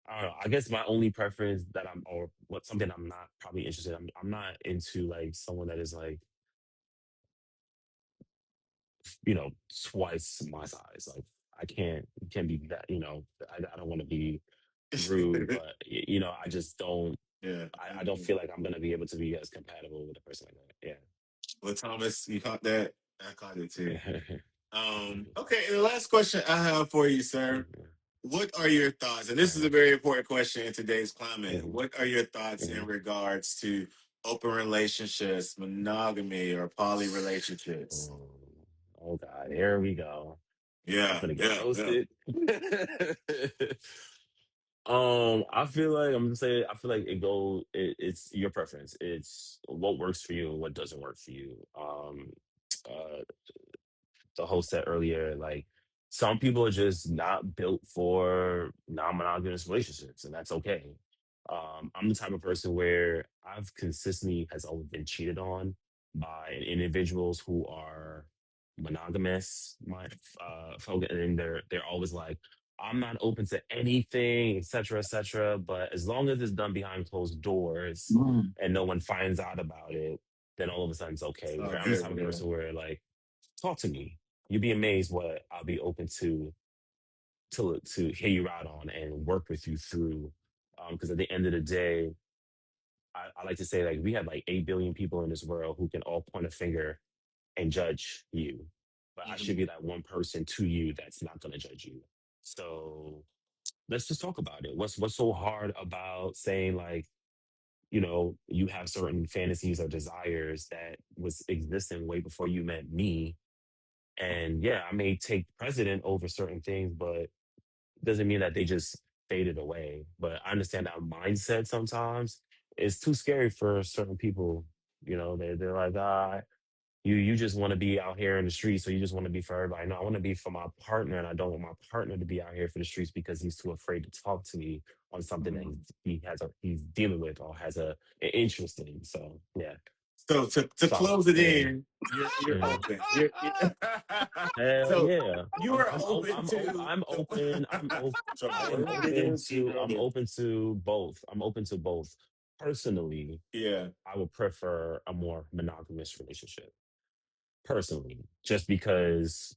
I don't know. I guess my only preference that or what something I'm not probably interested. I'm not into like someone that is like twice my size. Like I can't be that. I don't want to be rude, but I just don't. Yeah. I don't feel like I'm gonna be able to be as compatible with a person like Well, Thomas, you caught that? I caught it too. that. Yeah. Okay, and the last question I have for you, sir. what are your thoughts? And this is Uh, a very important question in today's climate. mhm, What are your thoughts in mhm. regards to open relationships, monogamy, or poly relationships? Oh God, here we go. I'm Yeah, gonna get yeah, yeah. roasted. I feel like I'm gonna say I feel like it's your preference. It's what works for you and what doesn't work for you. Uh, the host said earlier, like some people are just not built for non-monogamous relationships, and that's okay. I'm the type of person where I've consistently has always been cheated on by individuals who are monogamous, my folk, and they're always like, I'm not open to anything, etc., etc. But as long as it's done behind closed doors Mm. and no one finds out about it, then all of a sudden it's okay. Oh, Where I'm the good, type of yeah. person where like talk to me. You'd be amazed what I'll be open to hear you out on and work with you through. Because at the end of the day, I like to say like we have like 8 billion people in this world who can all point a finger and judge you, but I should Mhm. be that one person to you that's not going to judge you. So let's just talk about it. What's so hard about saying like you have certain fantasies or desires that was existing way before you met me, and yeah, I may take precedent over certain things, but it doesn't mean that they just faded away. But I understand that mindset sometimes is too scary for certain people. They're like, you just want to be out here in the streets, so you just want to be for everybody. No, I want to be for my partner, and I don't want my partner to be out here for the streets because he's too afraid to talk to me on something that Mm. he's dealing with or has an interest in. So yeah, So to so close it yeah. in, you're Mhm. open. Hell So yeah. you are open to I'm open. I am the open to I'm yeah. open to both. I'm open to both. Personally, Yeah. I would prefer a more monogamous relationship. Personally, just because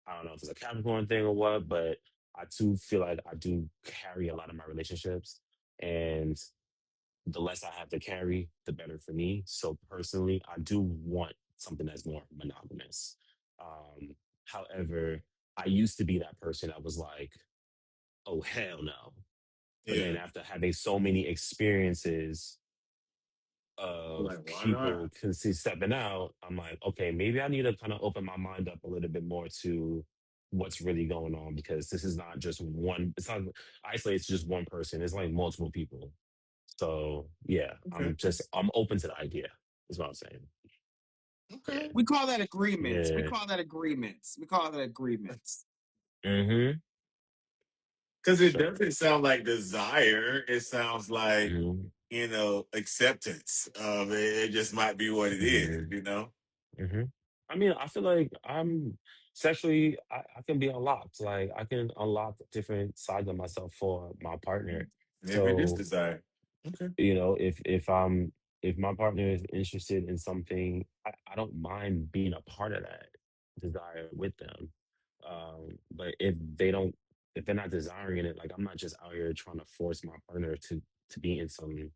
I don't know if it's a Capricorn thing or what, but I do feel like I do carry a lot of my relationships, and the less I have to carry, the better for me. So personally, I do want something that's more monogamous. Um, However, I used to be that person that was like, oh, hell no. But then Yeah. after having so many experiences of Like, why people not? stepping out, I'm like, okay, maybe I need to kind of open my mind up a little bit more to what's really going on, because this is not just one, it's not isolated, it's just one person. It's like multiple people. So yeah, Okay. I'm open to the idea, is what I'm saying. Yeah. Okay. We call that agreements. We Yeah. call that agreements. We call that agreements. Mm-hmm. Because it Sure. doesn't sound like desire. It sounds like, Mm-hmm. acceptance of it. It just might be what it is, Mm-hmm. you know? Mm-hmm. I mean, I feel like I'm sexually, I can be unlocked. Like I can unlock different sides of myself for my partner. Maybe it is So, desire. Okay. if my partner is interested in something, I don't mind being a part of that desire with them. But if they're not desiring it, like I'm not just out here trying to force my partner to be in some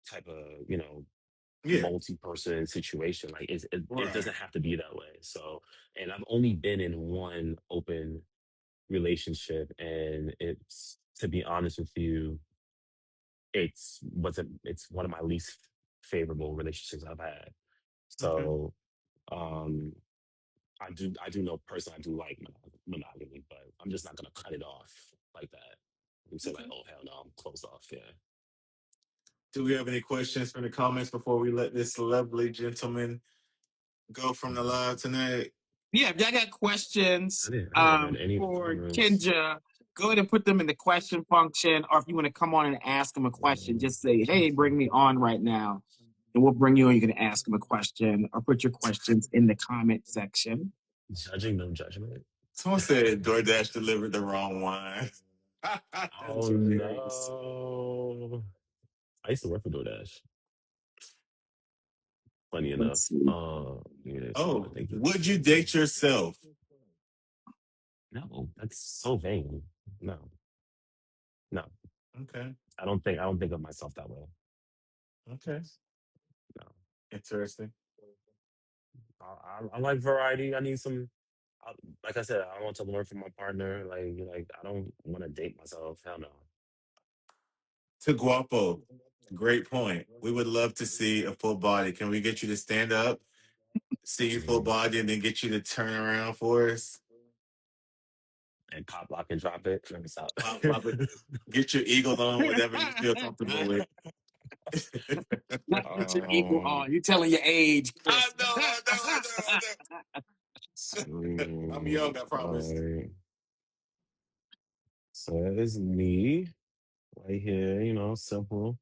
type of Yeah. multi-person situation. Like it Right. doesn't have to be that way. So, and I've only been in one open relationship, and it's, to be honest with you, it's one of my least favorable relationships I've had. Okay. So um I do know personally I do like monogamy, but I'm just not gonna cut it off like that and say like, Okay. oh hell no, I'm closed off. Yeah. Do we have any questions from the comments before we let this lovely gentleman go from the live tonight? Yeah, if y'all got questions I didn't read any for comments. Kenja, go ahead and put them in the question function. Or if you want to come on and ask him a question, just say, hey, bring me on right now. And we'll bring you on. You can ask him a question or put your questions in the comment section. Judging, no judgment. Someone said DoorDash delivered the wrong wine. That's Oh hilarious. no. I used to work for DoorDash, funny Let's enough. see. Yeah, so I Oh, think would you date yourself? no, that's so vain. No, no. Okay. I don't think of myself that way. Okay. No. Interesting. I like variety. I need some. like I said, I want to learn from my partner. Like I don't want to date myself. Hell no. To Guapo, great point. We would love to see a full body. Can we get you to stand up, see your full Mm. body, and then get you to turn around for us? And pop, lock, and drop it. Let me stop. Pop it. Get your eagle on, whatever you feel comfortable with. Not put your eagle um, on. You telling your age, I Chris. know, I know, I know, I know. I'm young, I promise. alright. So that is me right here. Simple.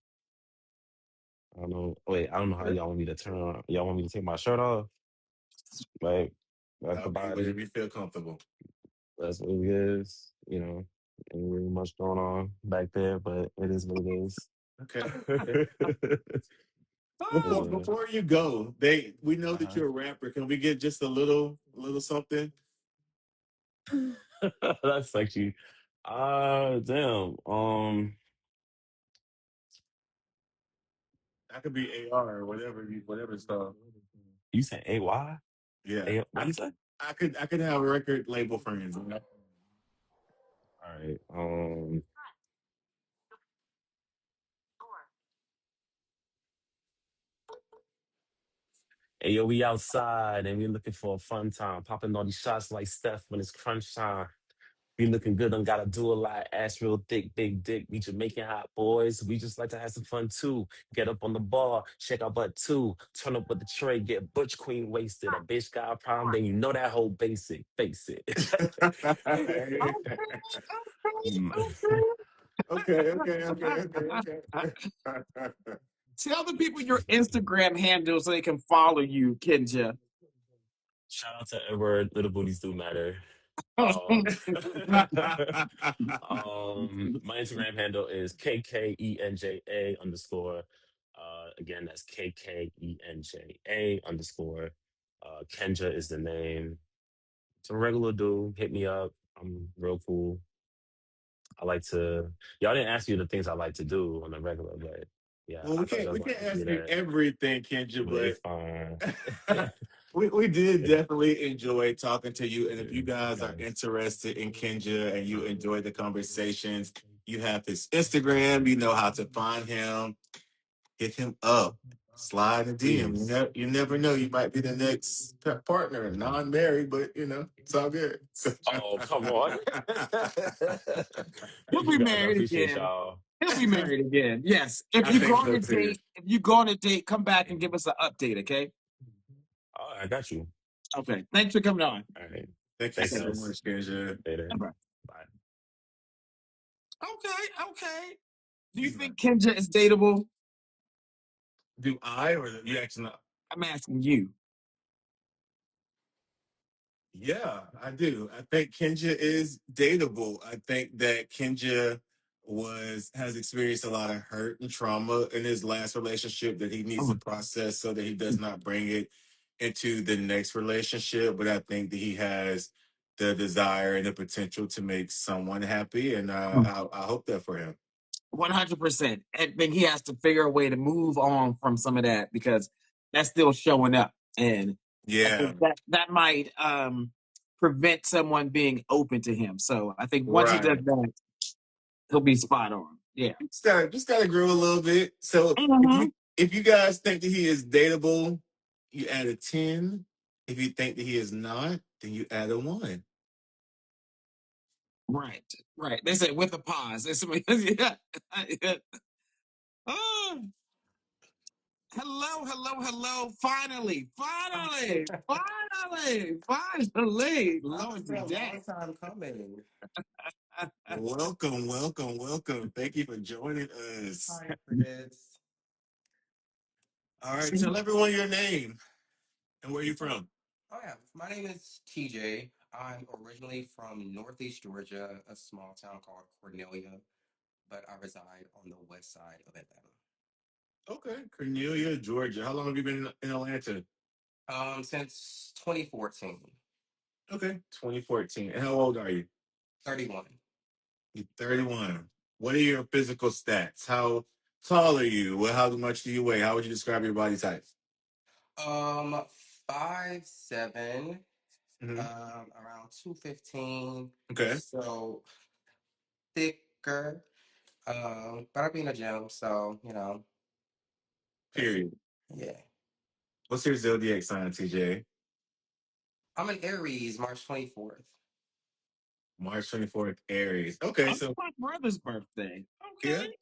I don't know. Wait, I don't know how y'all want me to turn on. Y'all want me to take my shirt off? Like, that's the I'll be whatever body. you feel comfortable. That's what it is. Ain't really much going on back there, but it is what it is. Okay, okay. Before Yeah. before you go, we know that Uh-huh. you're a rapper. Can we get just a little something? That's actually, damn. That could be AR or whatever stuff. You said AY? Yeah, What you say? I could have record label friends. All right. Hey, yo, we outside and we looking for a fun time. Popping all these shots like Steph when it's crunch time. Be looking good, don't gotta do a lot. Ass real thick, big dick. We Jamaican hot boys. We just like to have some fun too. Get up on the bar, shake our butt too. Turn up with the tray, get butch queen wasted. A bitch got a problem, then you know that whole basic. Face it. Okay, Mm. Okay, okay, okay, okay, okay. Tell the people your Instagram handle so they can follow you, Kenja. Shout out to Edward. Little booties do matter. Um, my Instagram handle is KKENJA underscore. Again, that's KKENJA underscore. Kenja is the name. It's a regular dude. Hit me up. I'm real cool. I like to. Y'all didn't ask you the things I like to do on the regular, but yeah, Well, I we thought can't y'all we was gonna can't ask me ask you that. everything, Kendra, But it's fine. but we did definitely enjoy talking to you. And if you guys are Guys. interested in Kendra and you enjoy the conversations, you have his Instagram. You know how to find him. Hit him up. Slide a DM. Please. You never know. You might be the next partner, non-married, but it's all good. Oh, come on. He'll Thank be you guys. I married appreciate again. y'all. He'll be married again. Yes. If I you go think on so a too. date, come back and give us an update, okay? Oh, I got you. Okay. Thanks for coming on. All right. Thank you Thanks, Okay. so guys. much, Kendra. Later. Bye. Bye. Okay. Okay. Do you think Kenja is dateable? Do I or you actually? I'm asking you. Yeah, I do. I think Kenja is dateable. I think that Kenja has experienced a lot of hurt and trauma in his last relationship that he needs to Oh, process so that he does not bring it into the next relationship. But I think that he has the desire and the potential to make someone happy, and I hope that for him. 100%. I think he has to figure a way to move on from some of that because that's still showing up. And I Yeah, think that might prevent someone being open to him. So I think once he does right. that, he'll be spot on. Yeah. Just gotta grow a little bit. So if Hmm. you guys think that he is dateable, you add a 10. If you think that he is not, then you add a 1. Right. Right. They said with a pause. They said, yeah. Oh, hello, hello, hello. Finally. It's Lord been a long today. time coming. Welcome, welcome, welcome. Thank you for joining us. Sorry for this. All right, tell everyone your name and where you Oh, from. oh yeah, my name is TJ. I'm originally from Northeast Georgia, a small town called Cornelia, but I reside on the west side of Atlanta. Okay, Cornelia, Georgia. How long have you been in Atlanta? Since 2014, Okay, 2014. And how old are you? 31. You're 31. What are your physical stats? How tall are you? How much do you weigh? How would you describe your body type? Um, 5'7", Hmm. Around 215. Okay. So thicker. But I be in the gym, so that's Period. yeah. What's your zodiac sign, TJ? I'm an Aries, March 24th. March 24th, Aries. Okay, Oh, so my brother's birthday. yeah. Okay.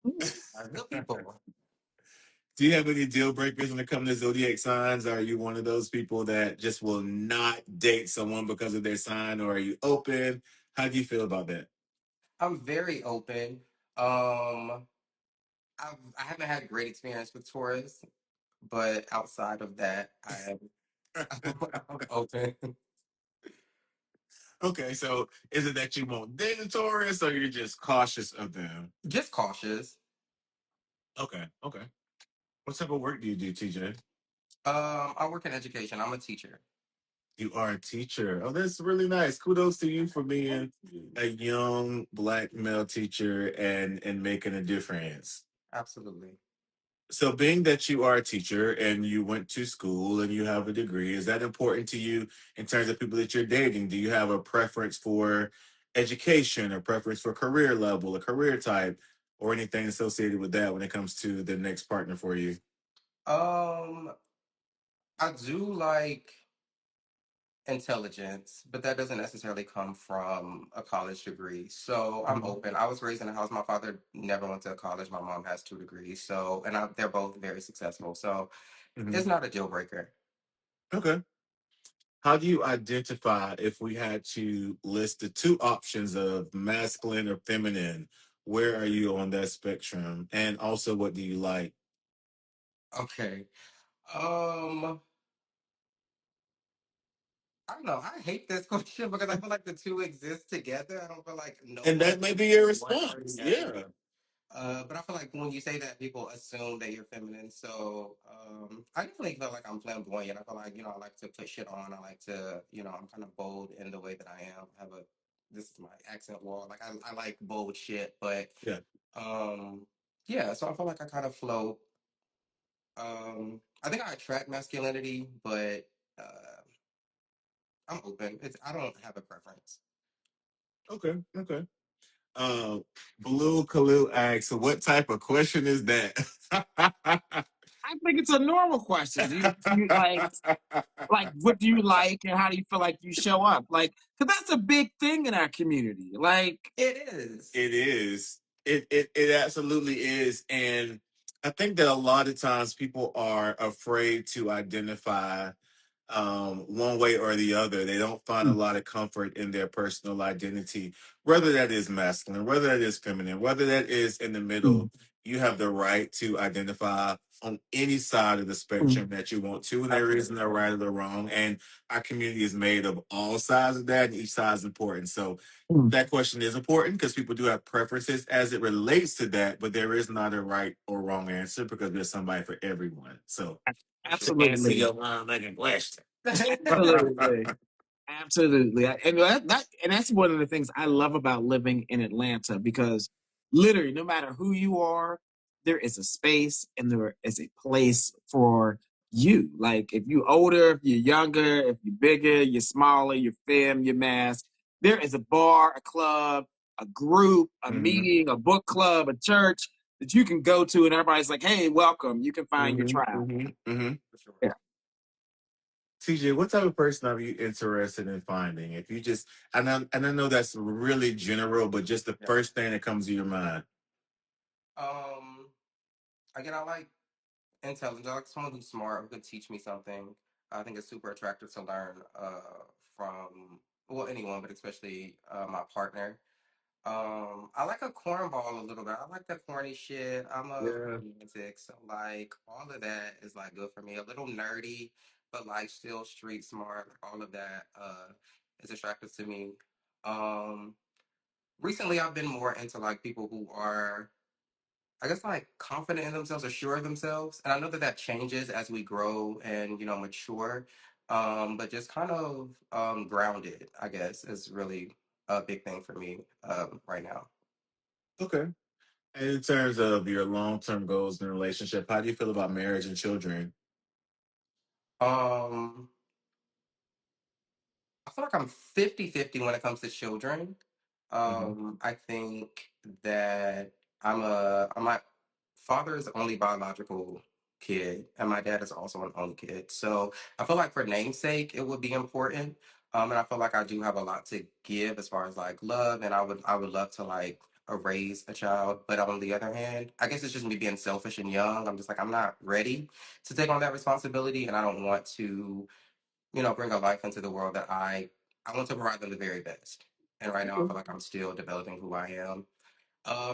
Mhm. Real people. Do you have any deal breakers when it comes to zodiac signs? Are you one of those people that just will not date someone because of their sign, or are you open? How do you feel about that? I'm very open. Um, I haven't had a great experience with Taurus, but outside of that, I'm open. Okay, so is it that you won't date a Taurus, or you're just cautious of them? Just cautious. Okay, okay. What type of work do you do, TJ? I work in education. I'm a teacher. You are a teacher. Oh, that's really nice. Kudos to you for Thank being you. a young black male teacher and making a difference. Absolutely. So, being that you are a teacher and you went to school and you have a degree, is that important to you in terms of people that you're dating? Do you have a preference for education, or preference for career level, a career type, or anything associated with that when it comes to the next partner for you? Um, I do like intelligence, but that doesn't necessarily come from a college degree. So I'm Mhm. open. I was raised in a house. My father never went to college. My mom has 2 degrees. So, they're both very successful. So it's Mhm. not a deal breaker. Okay. How do you identify, if we had to list the two options of masculine or feminine? Where are you on that spectrum? And also, what do you like? Okay. Um, I don't know. I hate this question because I feel like the two exist together. I don't feel like no And one that may is be your one or response. the other. Yeah. But I feel like when you say that, people assume that you're feminine. So I definitely feel like I'm flamboyant. I feel like I like to put shit on. I like to I'm kind of bold in the way that I am. I have a this is my accent wall. Like I like bold shit, but Yeah. um yeah. So I feel like I kind of float. I think I attract masculinity, but uh, I'm open. I don't have a preference. Okay. Okay. Uh, Blue Kalu asks, what type of question is that? I think it's a normal question. Do you like what do you like and how do you feel like you show up? Like, because that's a big thing in our community. Like, It is. It is. It absolutely is. And I think that a lot of times people are afraid to identify one way or the other. They don't find a mm, lot of comfort in their personal identity, whether that is masculine, whether that is feminine, whether that is in the mm, middle. You have the right to identify on any side of the mm, spectrum that you want to, and there isn't a Absolutely. right or the wrong. And our community is made of all sides of that, and each side is important. So mm. that question is important because people do have preferences as it relates to that, but there is not a right or wrong answer because there's somebody for everyone. So For to sure. answer Absolutely. your motherfucking question. Absolutely. Absolutely. And that's one of the things I love about living in Atlanta because literally no matter who you are, there is a space and there is a place for you. Like if you're older, if you're younger, if you're bigger, you're smaller, you're femme, you're mass, there is a bar, a club, a group, a Hmm. meeting, a book club, a church that you can go to and everybody's like, hey, welcome. You can find your Hmm. tribe. Hmm. Hmm. For sure. Yeah. TJ, what type of person are you interested in finding? If you just, and I know that's really general, but just the Yeah. first thing that comes to your mind. Um, Again, I like intelligence. I like someone who's smart who could teach me something. I think it's super attractive to learn from anyone, but especially my partner. I like a cornball a little bit. I like the corny shit. I'm a Yeah. romantic, so like all of that is like good for me. A little nerdy, but like still street smart. Like all of that is attractive to me. Um, Recently I've been more into like people who are I guess like confident in themselves or sure of themselves. And I know that that changes as we grow and mature. But just kind of grounded, I guess, is really a big thing for me right now. Okay. And in terms of your long-term goals in a relationship, how do you feel about marriage and children? Um, feel like I'm 50-50 when it comes to children. Hmm. I think that my father's only biological kid, and my dad is also an only kid. So I feel like for namesake, it would be important. And I feel like I do have a lot to give as far as like love, and I would love to like raise a child. But on the other hand, I guess it's just me being selfish and young. I'm just like I'm not ready to take on that responsibility, and I don't want to, bring a life into the world that I want to provide them the very best. And right now, I feel like I'm still developing who I am.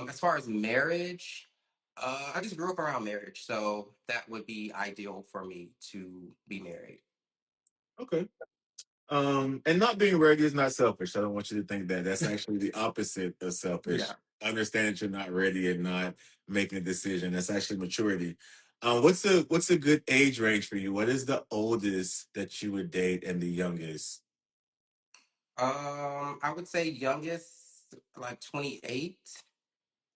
As far as marriage, I just grew up around marriage, so that would be ideal for me to be married. Okay. And not being ready is not selfish. I don't want you to think that. That's actually the opposite of Yeah. selfish. Understand you're not ready and not making a decision. That's actually maturity. What's a good age range for you? What is the oldest that you would date and the youngest? I would say youngest like 28.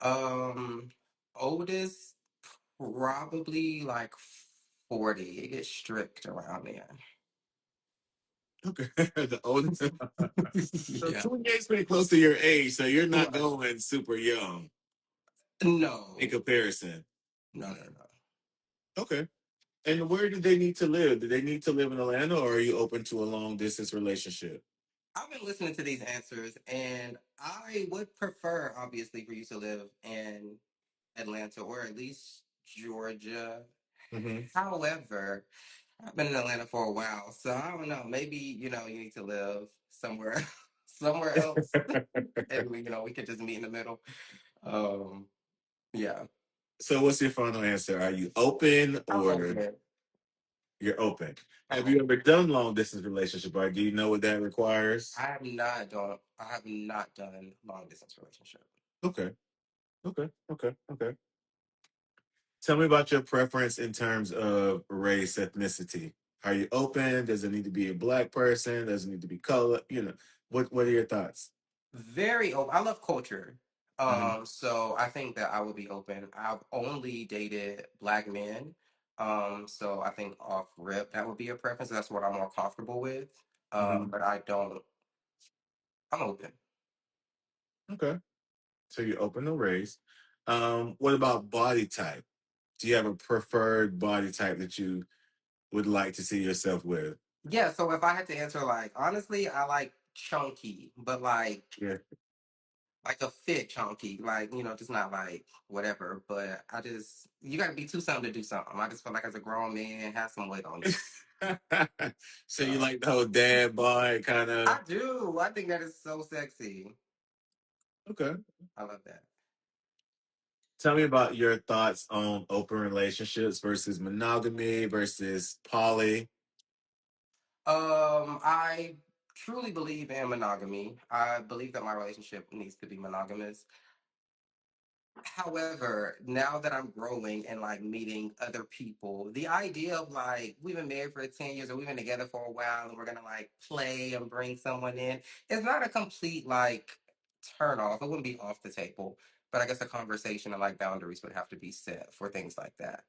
Um, Oldest probably like 40. It gets strict around there. Okay, the oldest. So Yeah. 28 is pretty close to your age, so you're not Right. going super young in No. comparison. No, no, no. Okay. And where do they need to live? Do they need to live in Atlanta, or are you open to a long distance relationship? I've been listening to these answers, and I would prefer, obviously, for you to live in Atlanta or at least Georgia. Hmm. However, I've been in Atlanta for a while, so I don't know. Maybe you need to live somewhere, somewhere else, and we could just meet in the middle. Um, yeah, So, what's your final answer? Are you open I'm or open. you're open? I'm Have you open. ever done long distance relationship, or do you know what that requires? I have not done long distance relationship. Okay, okay, okay, okay. Tell me about your preference in terms of race, ethnicity. Are you open? Does it need to be a black person? Does it need to be color? What are your thoughts? Very open. I love culture. Hmm. So I think that I would be open. I've only dated black men. So I think off rip that would be a preference. That's what I'm more comfortable with. Hmm. But I don't. I'm open. Okay, so you're open to race. What about body type? Do you have a preferred body type that you would like to see yourself with? Yeah. So if I had to answer, like honestly, I like chunky, but Yeah. like a fit chunky, like just not like whatever. But you got to be too something to do something. I just feel like as a grown man, have some weight on you. So you So like the whole dad bod kind of? I do. I think that is so sexy. Okay. I love that. Tell me about your thoughts on open relationships versus monogamy versus poly. I truly believe in monogamy. I believe that my relationship needs to be monogamous. However, now that I'm growing and like meeting other people, the idea of like we've been married for 10 years or we've been together for a while and we're gonna like play and bring someone in, it's not a complete like turn off. It wouldn't be off the table. But I guess a conversation and like boundaries would have to be set for things like that.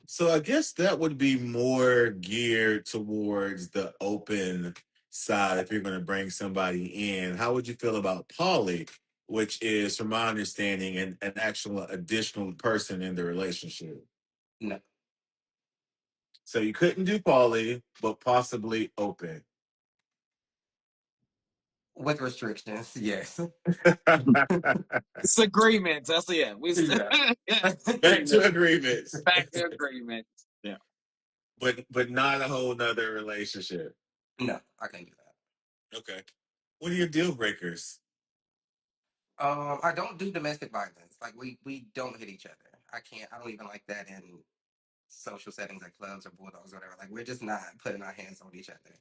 So I guess that would be more geared towards the open side if you're going to bring somebody in. How would you feel about poly, which is, from my understanding, an actual additional person in the relationship? No, So you couldn't do poly, but possibly open. with restrictions, yes. Disagreements. That's it. We Yeah. Back to No, agreements, back to agreement. Yeah. but not a whole nother relationship. no, I can't do that. Okay. What are your deal breakers? I don't do domestic violence. Like we don't hit each other. I can't. I don't even like that in social settings like clubs or bulldogs or whatever. Like we're just not putting our hands on each other.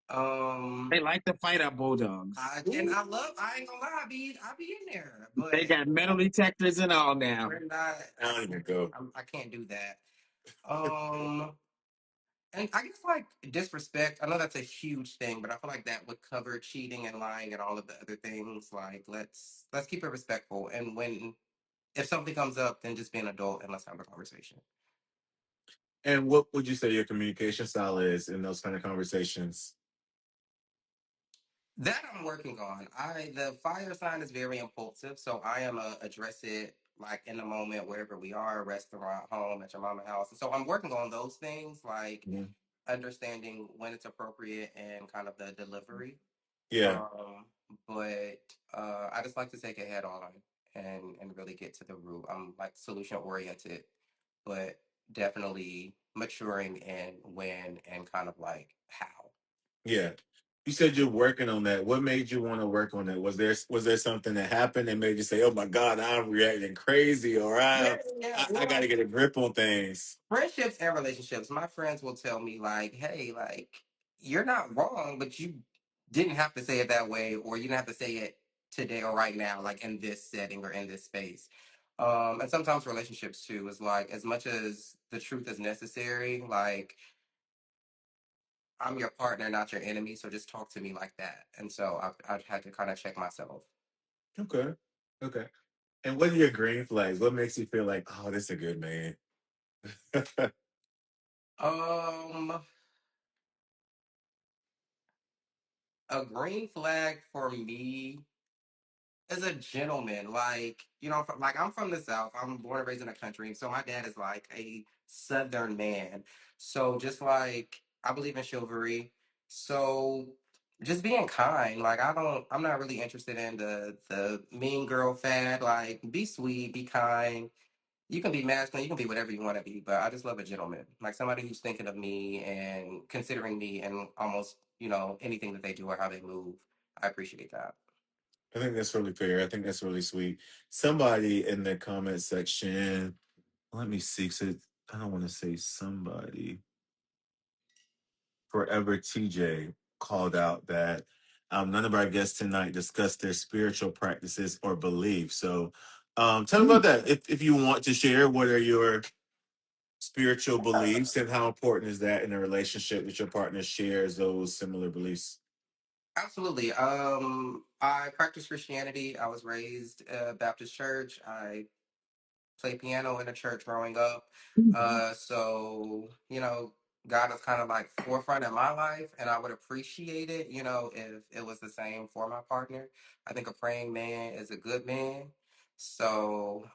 They Um, like to fight our bulldogs. I love. I ain't gonna lie. I be in there, but They got metal detectors and all now. we're not. I don't even go. I can't do that. Um, and I guess like disrespect. I know that's a huge thing, but I feel like that would cover cheating and lying and all of the other things. Like let's keep it respectful. And when if something comes up, then just be an adult and let's have a conversation. And what would you say your communication style is in those kind of conversations? That I'm working on. The fire sign is very impulsive, so I am address it like in the moment wherever we are, restaurant, home, at your mama house. And so I'm working on those things, like Yeah. understanding when it's appropriate and kind of the delivery. Yeah. Um, but I just like to take it head on and really get to the root. I'm like solution oriented, but definitely maturing in when and kind of like how. Yeah. You said you're working on that. What made you want to work on that? Was there something that happened that made you say, "Oh my God, I'm reacting crazy," or Yeah, "I yeah. I, I got to Well, get a grip on things"? friendships and relationships, my friends will tell me like, hey, like you're not wrong, but you didn't have to say it that way, or you didn't have to say it today or right now, like in this setting or in this space. And sometimes relationships too is like as much as the truth is necessary, like I'm your partner, not your enemy, so just talk to me like that. And so I've had to kind of check myself. Okay. Okay. And what are your green flags? What makes you feel like, oh, this is a good man? Um, a green flag for me as a gentleman, like like I'm from the South. I'm born and raised in the country, so my dad is like a Southern man. So just like I believe in chivalry, so just being kind. Like I'm not really interested in the mean girl fad. Like be sweet, be kind. You can be masculine, you can be whatever you want to be, but I just love a gentleman, like somebody who's thinking of me and considering me and almost anything that they do or how they move. I appreciate that. I think that's really fair. I think that's really sweet. Somebody in the comment section, let me see. So I don't want to say somebody. Forever TJ called out that none of our guests tonight discussed their spiritual practices or beliefs. So tell me about that. If you want to share, what are your spiritual beliefs and how important is that in a relationship that your partner shares those similar beliefs? Absolutely. I practice Christianity. I was raised Baptist church. I played piano in a church growing up. So God is kind of like forefront in my life, and I would appreciate it, if it was the same for my partner. I think a praying man is a good man. So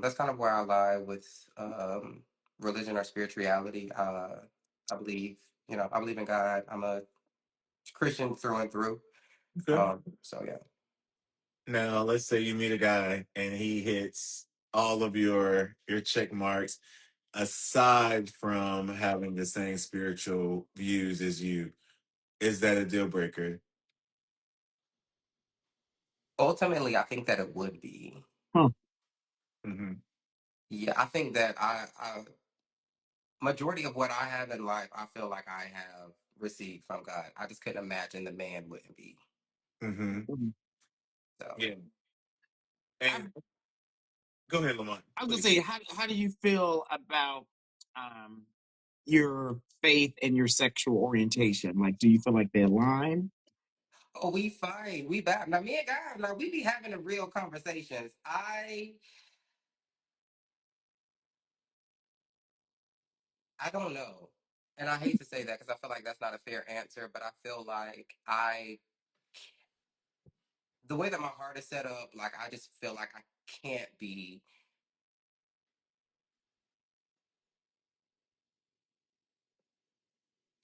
that's kind of where I lie with religion or spirituality. I believe, I believe in God. I'm a Christian through and through. Okay. So yeah. Now, let's say you meet a guy and he hits all of your check marks aside from having the same spiritual views as you. Is that a deal breaker? Ultimately, I think that it would be. Huh. Hmm. Yeah, I think that I majority of what I have in life, I feel like I have received from God. I just couldn't imagine the man wouldn't be. Hmm. Mhm. So Yeah. I, And go ahead, Lamont, I was gonna please. say, how do you feel about um, your faith and your sexual orientation? Like, do you feel like they align? oh, we fine. We back. Now me and God, now we be having the real conversations. I don't know. And I hate to say that because I feel like that's not a fair answer, but I feel like the way that my heart is set up, like I just feel like I can't be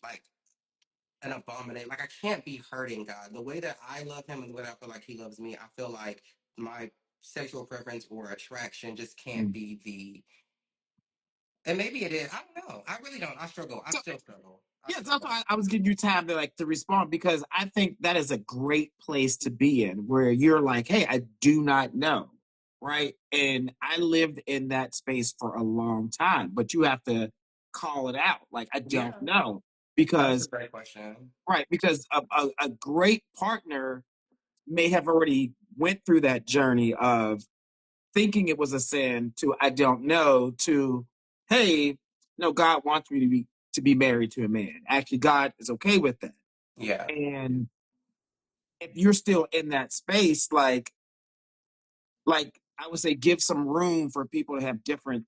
like an abomination. Like I can't be hurting God. The way that I love him and the way that I feel like he loves me, I feel like my sexual preference or attraction just can't Mm. be the and maybe it is. I don't know. I really don't. I struggle. I So still struggle. I yeah, still that's struggle. why I was giving you time to to respond because I think that is a great place to be in where you're like, hey, I do not know, right? And I lived in that space for a long time, but you have to call it out, like I Yeah. don't know, That's a because great question. right, because a great partner may have already went through that journey of thinking it was a sin to I don't know to hey, no, God wants me to be married to a man. Actually, God is okay with that. Yeah. And if you're still in that space, like I would say give some room for people to have different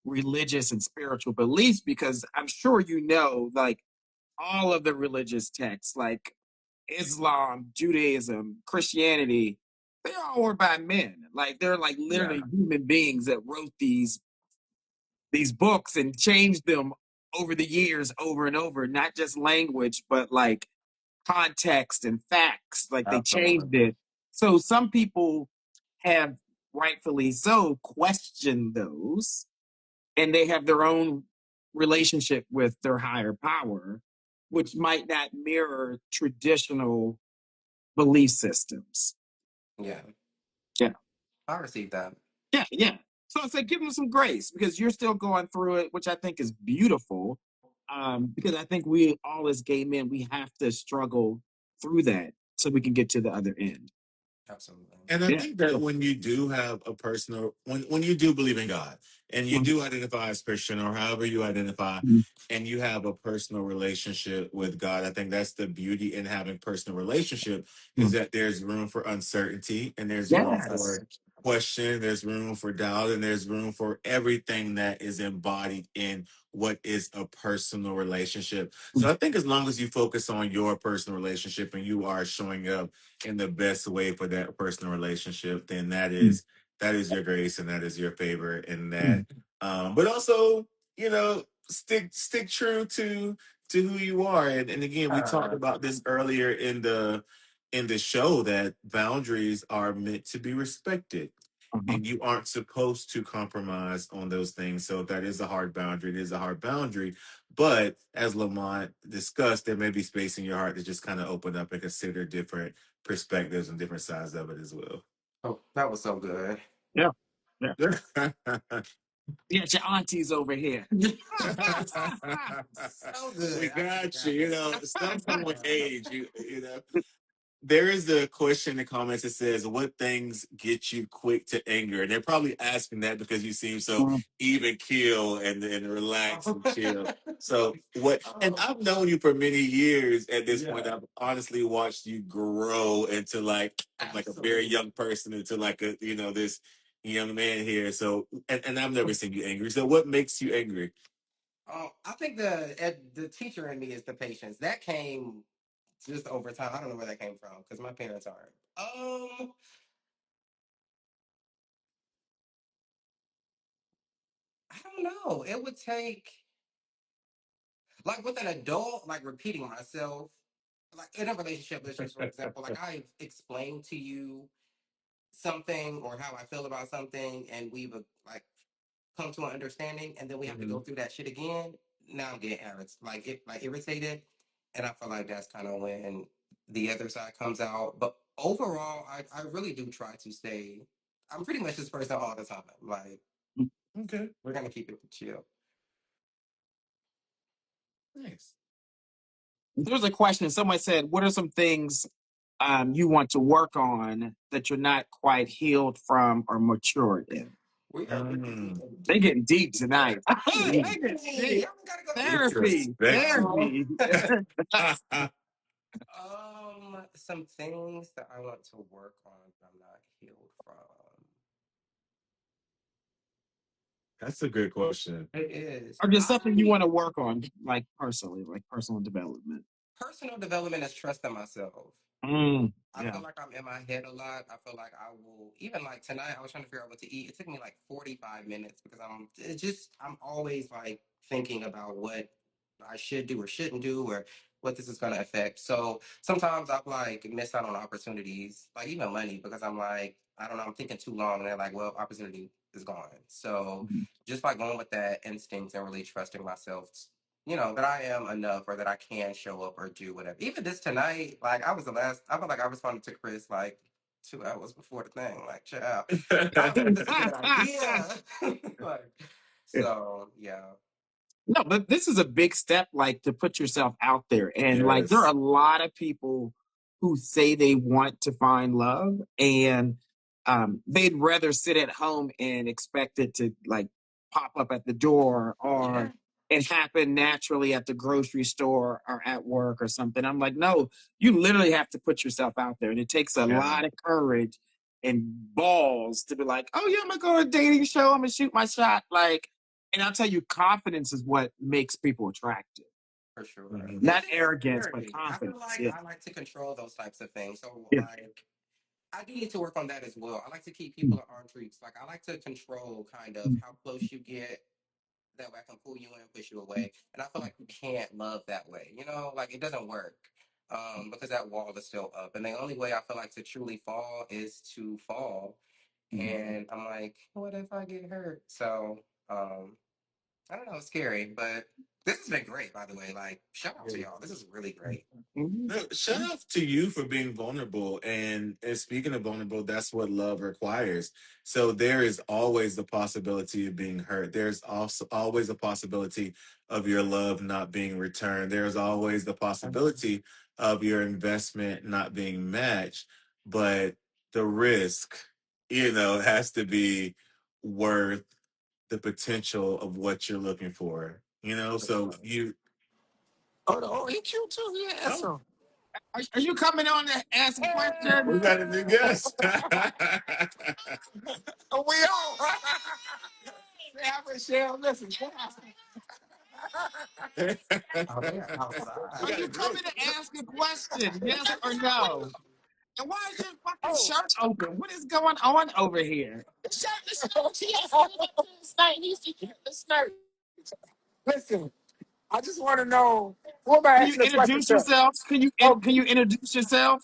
religious and spiritual beliefs because I'm sure like all of the religious texts, like Islam, Judaism, Christianity, they all were by men. Like they're like Yeah, literally human beings that wrote these books and changed them over the years over and over, not just language, but like context and facts. Like they absolutely. changed it. So some people have rightfully so questioned those, and they have their own relationship with their higher power, which might not mirror traditional belief systems. Yeah, Yeah. I received that. Yeah, yeah. So it's like give them some grace because you're still going through it, which I think is beautiful. Because I think we all as gay men, we have to struggle through that so we can get to the other end. Absolutely. And I Yeah. think that when you do have a personal, when you do believe in God and you Mhm. do identify as Christian or however you identify, Mhm. and you have a personal relationship with God, I think that's the beauty in having personal relationship is that there's room for uncertainty and there's room Yes. for question, there's room for doubt, and there's room for everything that is embodied in what is a personal relationship. So I think as long as you focus on your personal relationship and you are showing up in the best way for that personal relationship, then that is your grace and that is your favor and that but also, stick true to who you are. And again, we talked Uh, about this earlier in the show that boundaries are meant to be respected. Uh-huh. And you aren't supposed to compromise on those things. So if that is a hard boundary, it is a hard boundary. But as Lamont discussed, there may be space in your heart to just kind of open up and consider different perspectives and different sides of it as well. oh, that was so good. Yeah. Yeah. You got your aunties over here. So good. We I got you. forgot. Stuff come with age. There is the question in the comments that says, "What things get you quick to anger?" And they're probably asking that because you seem so even keel and relaxed and chill. So what? And Oh, I've known you for many years. At this point, yeah, I've honestly watched you grow into from a very absolutely. young person into this young man here. So and I've never seen you angry. So what makes you angry? I think the teacher in me is the patience. That came just over time. I don't know where that came from because my parents aren't. I don't know. It would take like with an adult, like repeating myself, like in a relationship. Let's just for example, like I've explained to you something or how I feel about something, and we've like come to an understanding, and then we have to go Mhm. through that shit again. Now I'm getting irritated, and I feel like that's kind of when the other side comes out. But overall, I really do try to stay. I'm pretty much this person all the time. Like Okay, we're gonna keep it chill. nice. There's a question. Someone said, "What are some things you want to work on that you're not quite healed from or matured in?" We are really Mm, getting They deep. getting deep tonight. They getting Hey, deep. I gotta go deep. Therapy, introspective. therapy. Some things that I want to work on that I'm not healed from. That's a good question. It is. Or just something you want to work on, like personally, like personal development. Personal development is trusting myself. I Yeah. feel like I'm in my head a lot. I feel like I will even like tonight I was trying to figure out what to eat. It took me like 45 minutes because I'm always like thinking about what I should do or shouldn't do or what this is gonna affect. So sometimes I've like missed out on opportunities, like even money, because I'm like, I don't know, I'm thinking too long and they're like, well, opportunity is gone. So just by going with that instinct and really trusting myself that I am enough or that I can show up or do whatever. Even this tonight, like I felt like I responded to Chris like 2 hours before the thing. Like, chill out. I was like, this is a good idea. Like, so yeah. No, but this is a big step, like to put yourself out there. And like there are Yes. a lot of people who say they want to find love and they'd rather sit at home and expect it to like pop up at the door Yeah. or it happen naturally at the grocery store or at work or something. I'm like, no, you literally have to put yourself out there. And it takes a Yeah. lot of courage and balls to be like, oh yeah, I'm gonna go to a dating show, I'm gonna shoot my shot. Like, and I'll tell you, confidence is what makes people attractive. for sure. Not It's just arrogance, but scary. I feel confidence. like Yeah. I like to control those types of things. So Yeah. like I do need to work on that as well. I like to keep people at arm's reach. Like I like to control kind of how close you get. That way I can pull you in, push you away. And I feel like you can't love that way. You know, like it doesn't work. Because that wall is still up. And the only way I feel like to truly fall is to fall. And I'm like, what if I get hurt? So I don't know, it's scary, but this has been great, by the way. Like, shout out to y'all. This is really great. Mhm. No, shout out to you for being vulnerable. And speaking of vulnerable, that's what love requires. So there is always the possibility of being hurt. There's also always a possibility of your love not being returned. There's always the possibility of your investment not being matched. But the risk, has to be worth the potential of what you're looking for. For So sure. you Oh, he cute too. Yeah, oh, so. Are you coming on to ask a we question? got a new guest. Oh, we on. Yeah, Michelle, listen. Oh, they are Are outside. you coming to ask a question? Yes or no? And why is your fucking Oh, shirt open? What is going on over here? listen, I just want to know who am I Can you asking the question introduce to? yourself? Oh, Can you introduce yourself?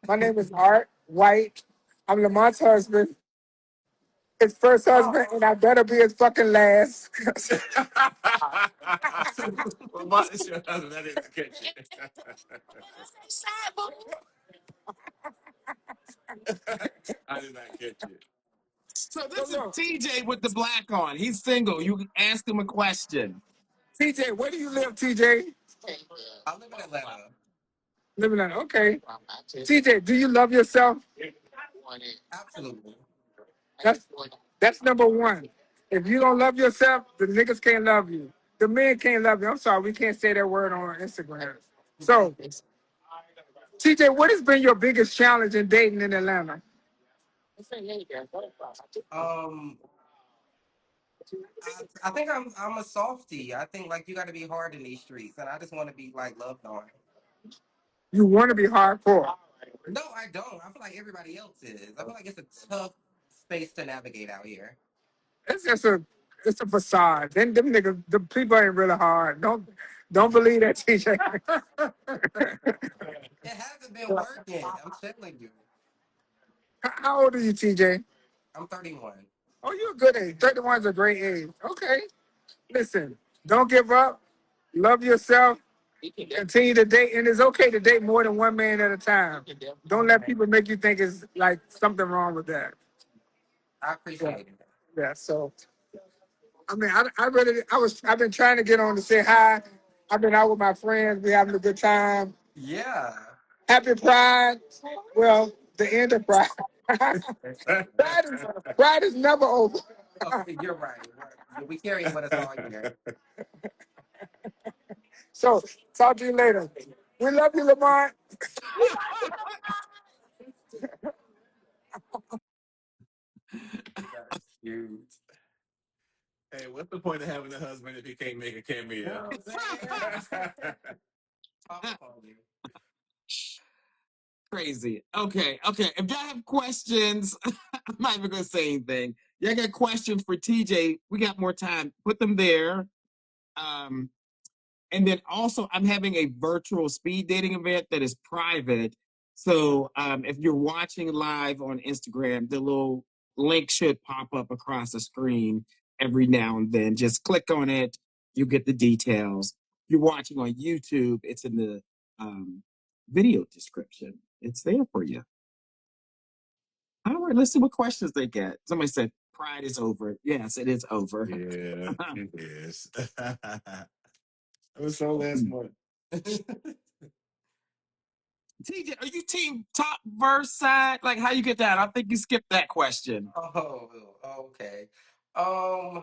my name is Art White. I'm Lamont's husband, his first husband, and I better be his fucking last. Well, my your husband, I didn't catch it. I did not catch it. So So this is look, TJ with the black on. He's single. You can ask him a question. TJ, where do you live, TJ? I live in Atlanta. Living on, okay. TJ, do you love yourself? Absolutely. That's that's number one. If you don't love yourself, the niggas can't love you. The men can't love you. I'm sorry, we can't say that word on Instagram. So, TJ, what has been your biggest challenge in dating in Atlanta? Um, I think I'm a softie. I think like you got to be hard in these streets, and I just want to be like loved on. You want to be hardcore. No, I don't. I feel like everybody else is. I feel like it's a tough space to navigate out here. It's just a facade. Then them niggas, the people ain't really hard. Don't believe that, TJ. It hasn't been working. I'm telling you. How old are you, TJ? I'm 31. Oh, you're a good age. 31 is a great age. Okay. Listen, don't give up. Love yourself. Continue to date, and it's okay to date more than one man at a time. Don't let people make you think it's like something wrong with that. I Yeah, appreciate it. yeah. So, I mean, I've been trying to get on to say hi. I've been out with my friends. We having a good time. Yeah. Happy Pride. Well, the end of Pride. Pride is never over. Okay, you're right. We carry it with us all year. So, talk to you later. We love you, Lamont. That is cute. Hey, what's the point of having a husband if he can't make a You know cameo? what I'm saying? Pop up on you. Crazy. Okay. If y'all have questions, I'm not even gonna say anything. Y'all got questions for TJ? We got more time. Put them there. Um, and then also, I'm having a virtual speed dating event that is private. So if you're watching live on Instagram, the little link should pop up across the screen every now and then. Just click on it, you get the details. If you're watching on YouTube, it's in the video description. It's there for you. All right, let's see what questions they get. Somebody said, Pride is over. Yes, it is over. Yeah, it is. It was so last month. TJ, are you team top verse side? Like, how you get that? I think you skipped that question. Oh, okay. Um,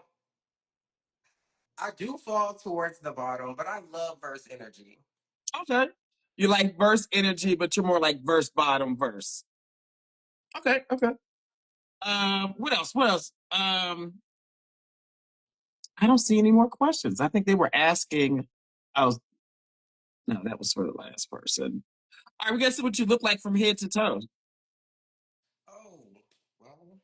I do fall towards the bottom, but I love verse energy. Okay. You like verse energy, but you're more like verse bottom verse. Okay. What else? I don't see any more questions. I think they were asking. Oh, No, that was for the last person. All right, we gotta see what you look like from head to toe. Oh, well,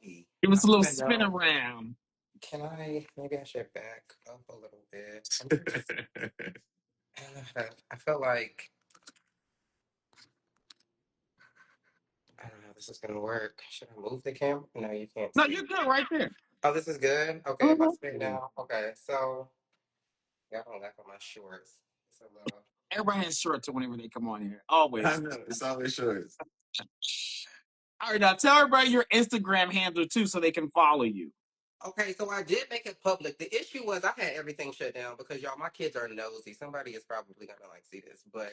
hey, Give I us a little don't spin know. around. Can I, maybe I should back up a little bit. I feel like, I don't know how this is gonna work. Should I move the camera? No, you can't No, see. you're good right there. Oh, this is good? Okay, if I Mhm. spin down. Okay, so, y'all don't laugh at my shorts. It's a little. Everybody has shorts on whenever they come on here. I Always. know it's always shorts. All right, now tell everybody your Instagram handle too so they can follow you. Okay, so I did make it public. The issue was I had everything shut down because y'all, my kids are nosy. Somebody is probably gonna like see this, but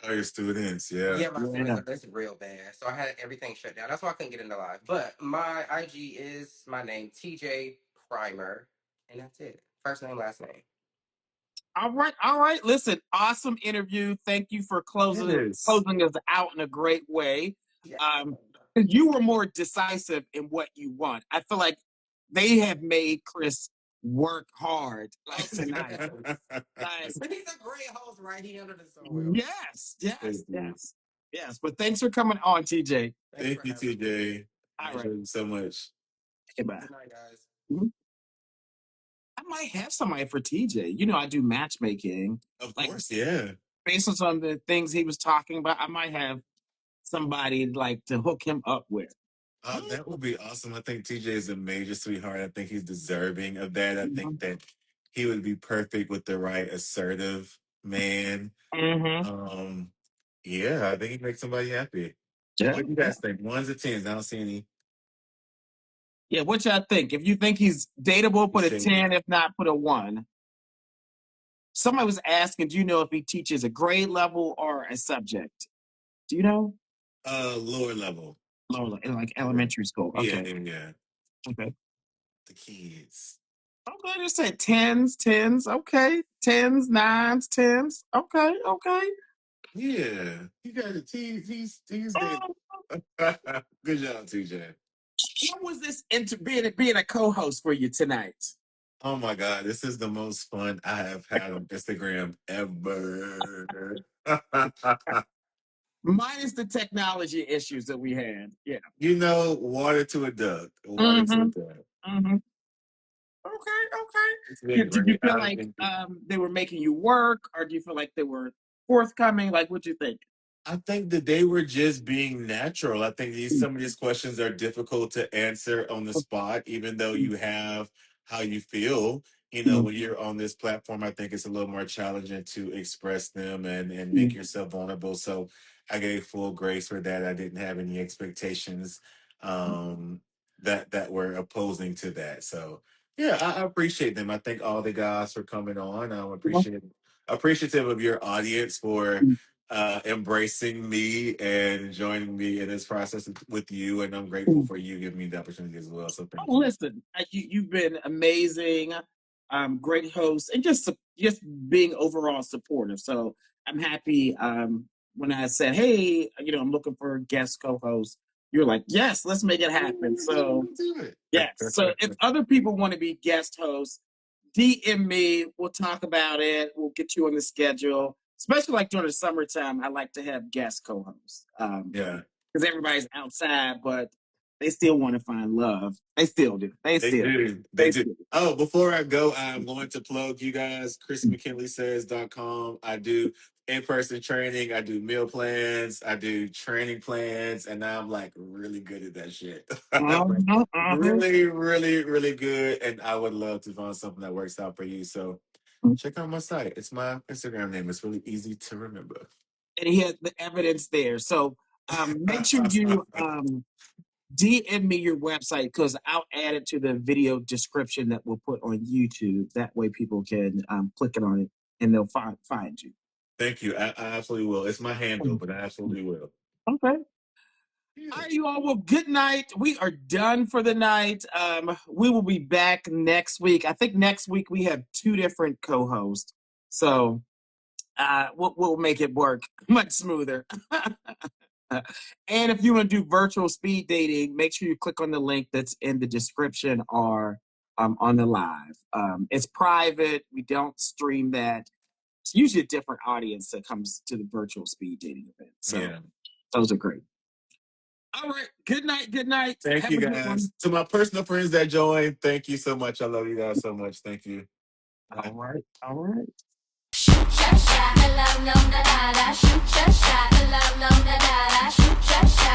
Oh, your students, yeah. yeah, my students Yeah. are that's real bad. So I had everything shut down. That's why I couldn't get into live. But my IG is my name, TJ Primer, and that's it. First name, last name. All right, all right. Listen, awesome interview. Thank you for Yes. closing us out in a great way. Yes. Um, you were more decisive in what you want. I feel like they have made Chris work hard, like tonight. Like, But he's a great host, right? He under the soil. yes, Thank yes, you. yes, yes. But thanks for coming on, TJ. Thanks Thank for you, having me. TJ. I All right. enjoyed it so much. Goodbye. Good night, guys. Mhm. I might have somebody for TJ. You know, I do matchmaking. Of Like course, yeah. based on some of the things he was talking about, I might have somebody like to hook him up with. That would be awesome. I think TJ is a major sweetheart. I think he's deserving of that. I think that he would be perfect with the right assertive man. Mm-hmm. Um, yeah, I think he'd make somebody happy. Yeah. What do you guys think? Ones or tens? I don't see any Yeah. What y'all think? If you think he's dateable, put a shade. 10. If not, put a 1. Somebody was asking, do you know if he teaches a grade level or a subject? Do you know? Lower level. Lower, like Yeah, elementary school. yeah, Okay. yeah. Yeah. Okay. The kids. Okay. Just said tens, tens. Okay. Tens, nines, tens. Okay. Okay. Yeah, you got it. He's good. Um, Good job, TJ. How was this being a co-host for you tonight? Oh my God, this is the most fun I have had on Instagram ever. Minus the technology issues that we had. Yeah. You know, water to a duck. Water to a Mm-hmm. duck. Mm-hmm. Okay. Okay. It's been Did you great. feel I've like been they were making you work, or do you feel like they were forthcoming? Like, what you think? I think that they were just being natural. I think some of these questions are difficult to answer on the spot, even though you have how you feel. You know, when you're on this platform, I think it's a little more challenging to express them and make yourself vulnerable. So I gave full grace for that. I didn't have any expectations that were opposing to that. So yeah, I appreciate them. I thank all the guys for coming on. I'm appreciative of your audience for embracing me and joining me in this process with you. And I'm grateful for you giving me the opportunity as well. So Oh, thank you. listen, you've been amazing, great host, and just being overall supportive. So I'm happy. When I said, "Hey, I'm looking for a guest co-host," you're like, "Yes, let's make it happen." So Do yes. So if it. other people want to be guest hosts, DM me. We'll talk about it. We'll get you on the schedule. Especially like during the summertime, I like to have guest co-hosts Yeah. because everybody's outside, but they still want to find love. They still do. They They still. do. They They do. still. Oh, before I go, I'm going to plug you guys, chrismckinleysays.com. I do in-person training. I do meal plans. I do training plans. And now I'm like really good at that shit. Like, Uh-huh, uh-huh. really, really, really good. And I would love to find something that works out for you. So check out my site. It's my Instagram name. It's really easy to remember. And he had the evidence there. So make sure you DM me your website because I'll add it to the video description that we'll put on YouTube. That way people can click it on it and they'll find you. Thank you. I absolutely will. It's my handle, but I absolutely will. Okay. All Yeah. right, you all. Well, good night. We are done for the night. We will be back next week. I think next week we have 2 different co-hosts. So we'll make it work much smoother. And if you want to do virtual speed dating, make sure you click on the link that's in the description or on the live. It's private. We don't stream that. it's usually a different audience that comes to the virtual speed dating event. So Yeah. those are great. All right. Good night. Good night. Thank Have you a good one. guys. To my personal friends that joined, thank you so much. I love you guys so much. Thank you. All right. All right. Shoot your shot, love, no, da, da, da. Shoot your shot, love, no, da, da, da. Shoot your shot.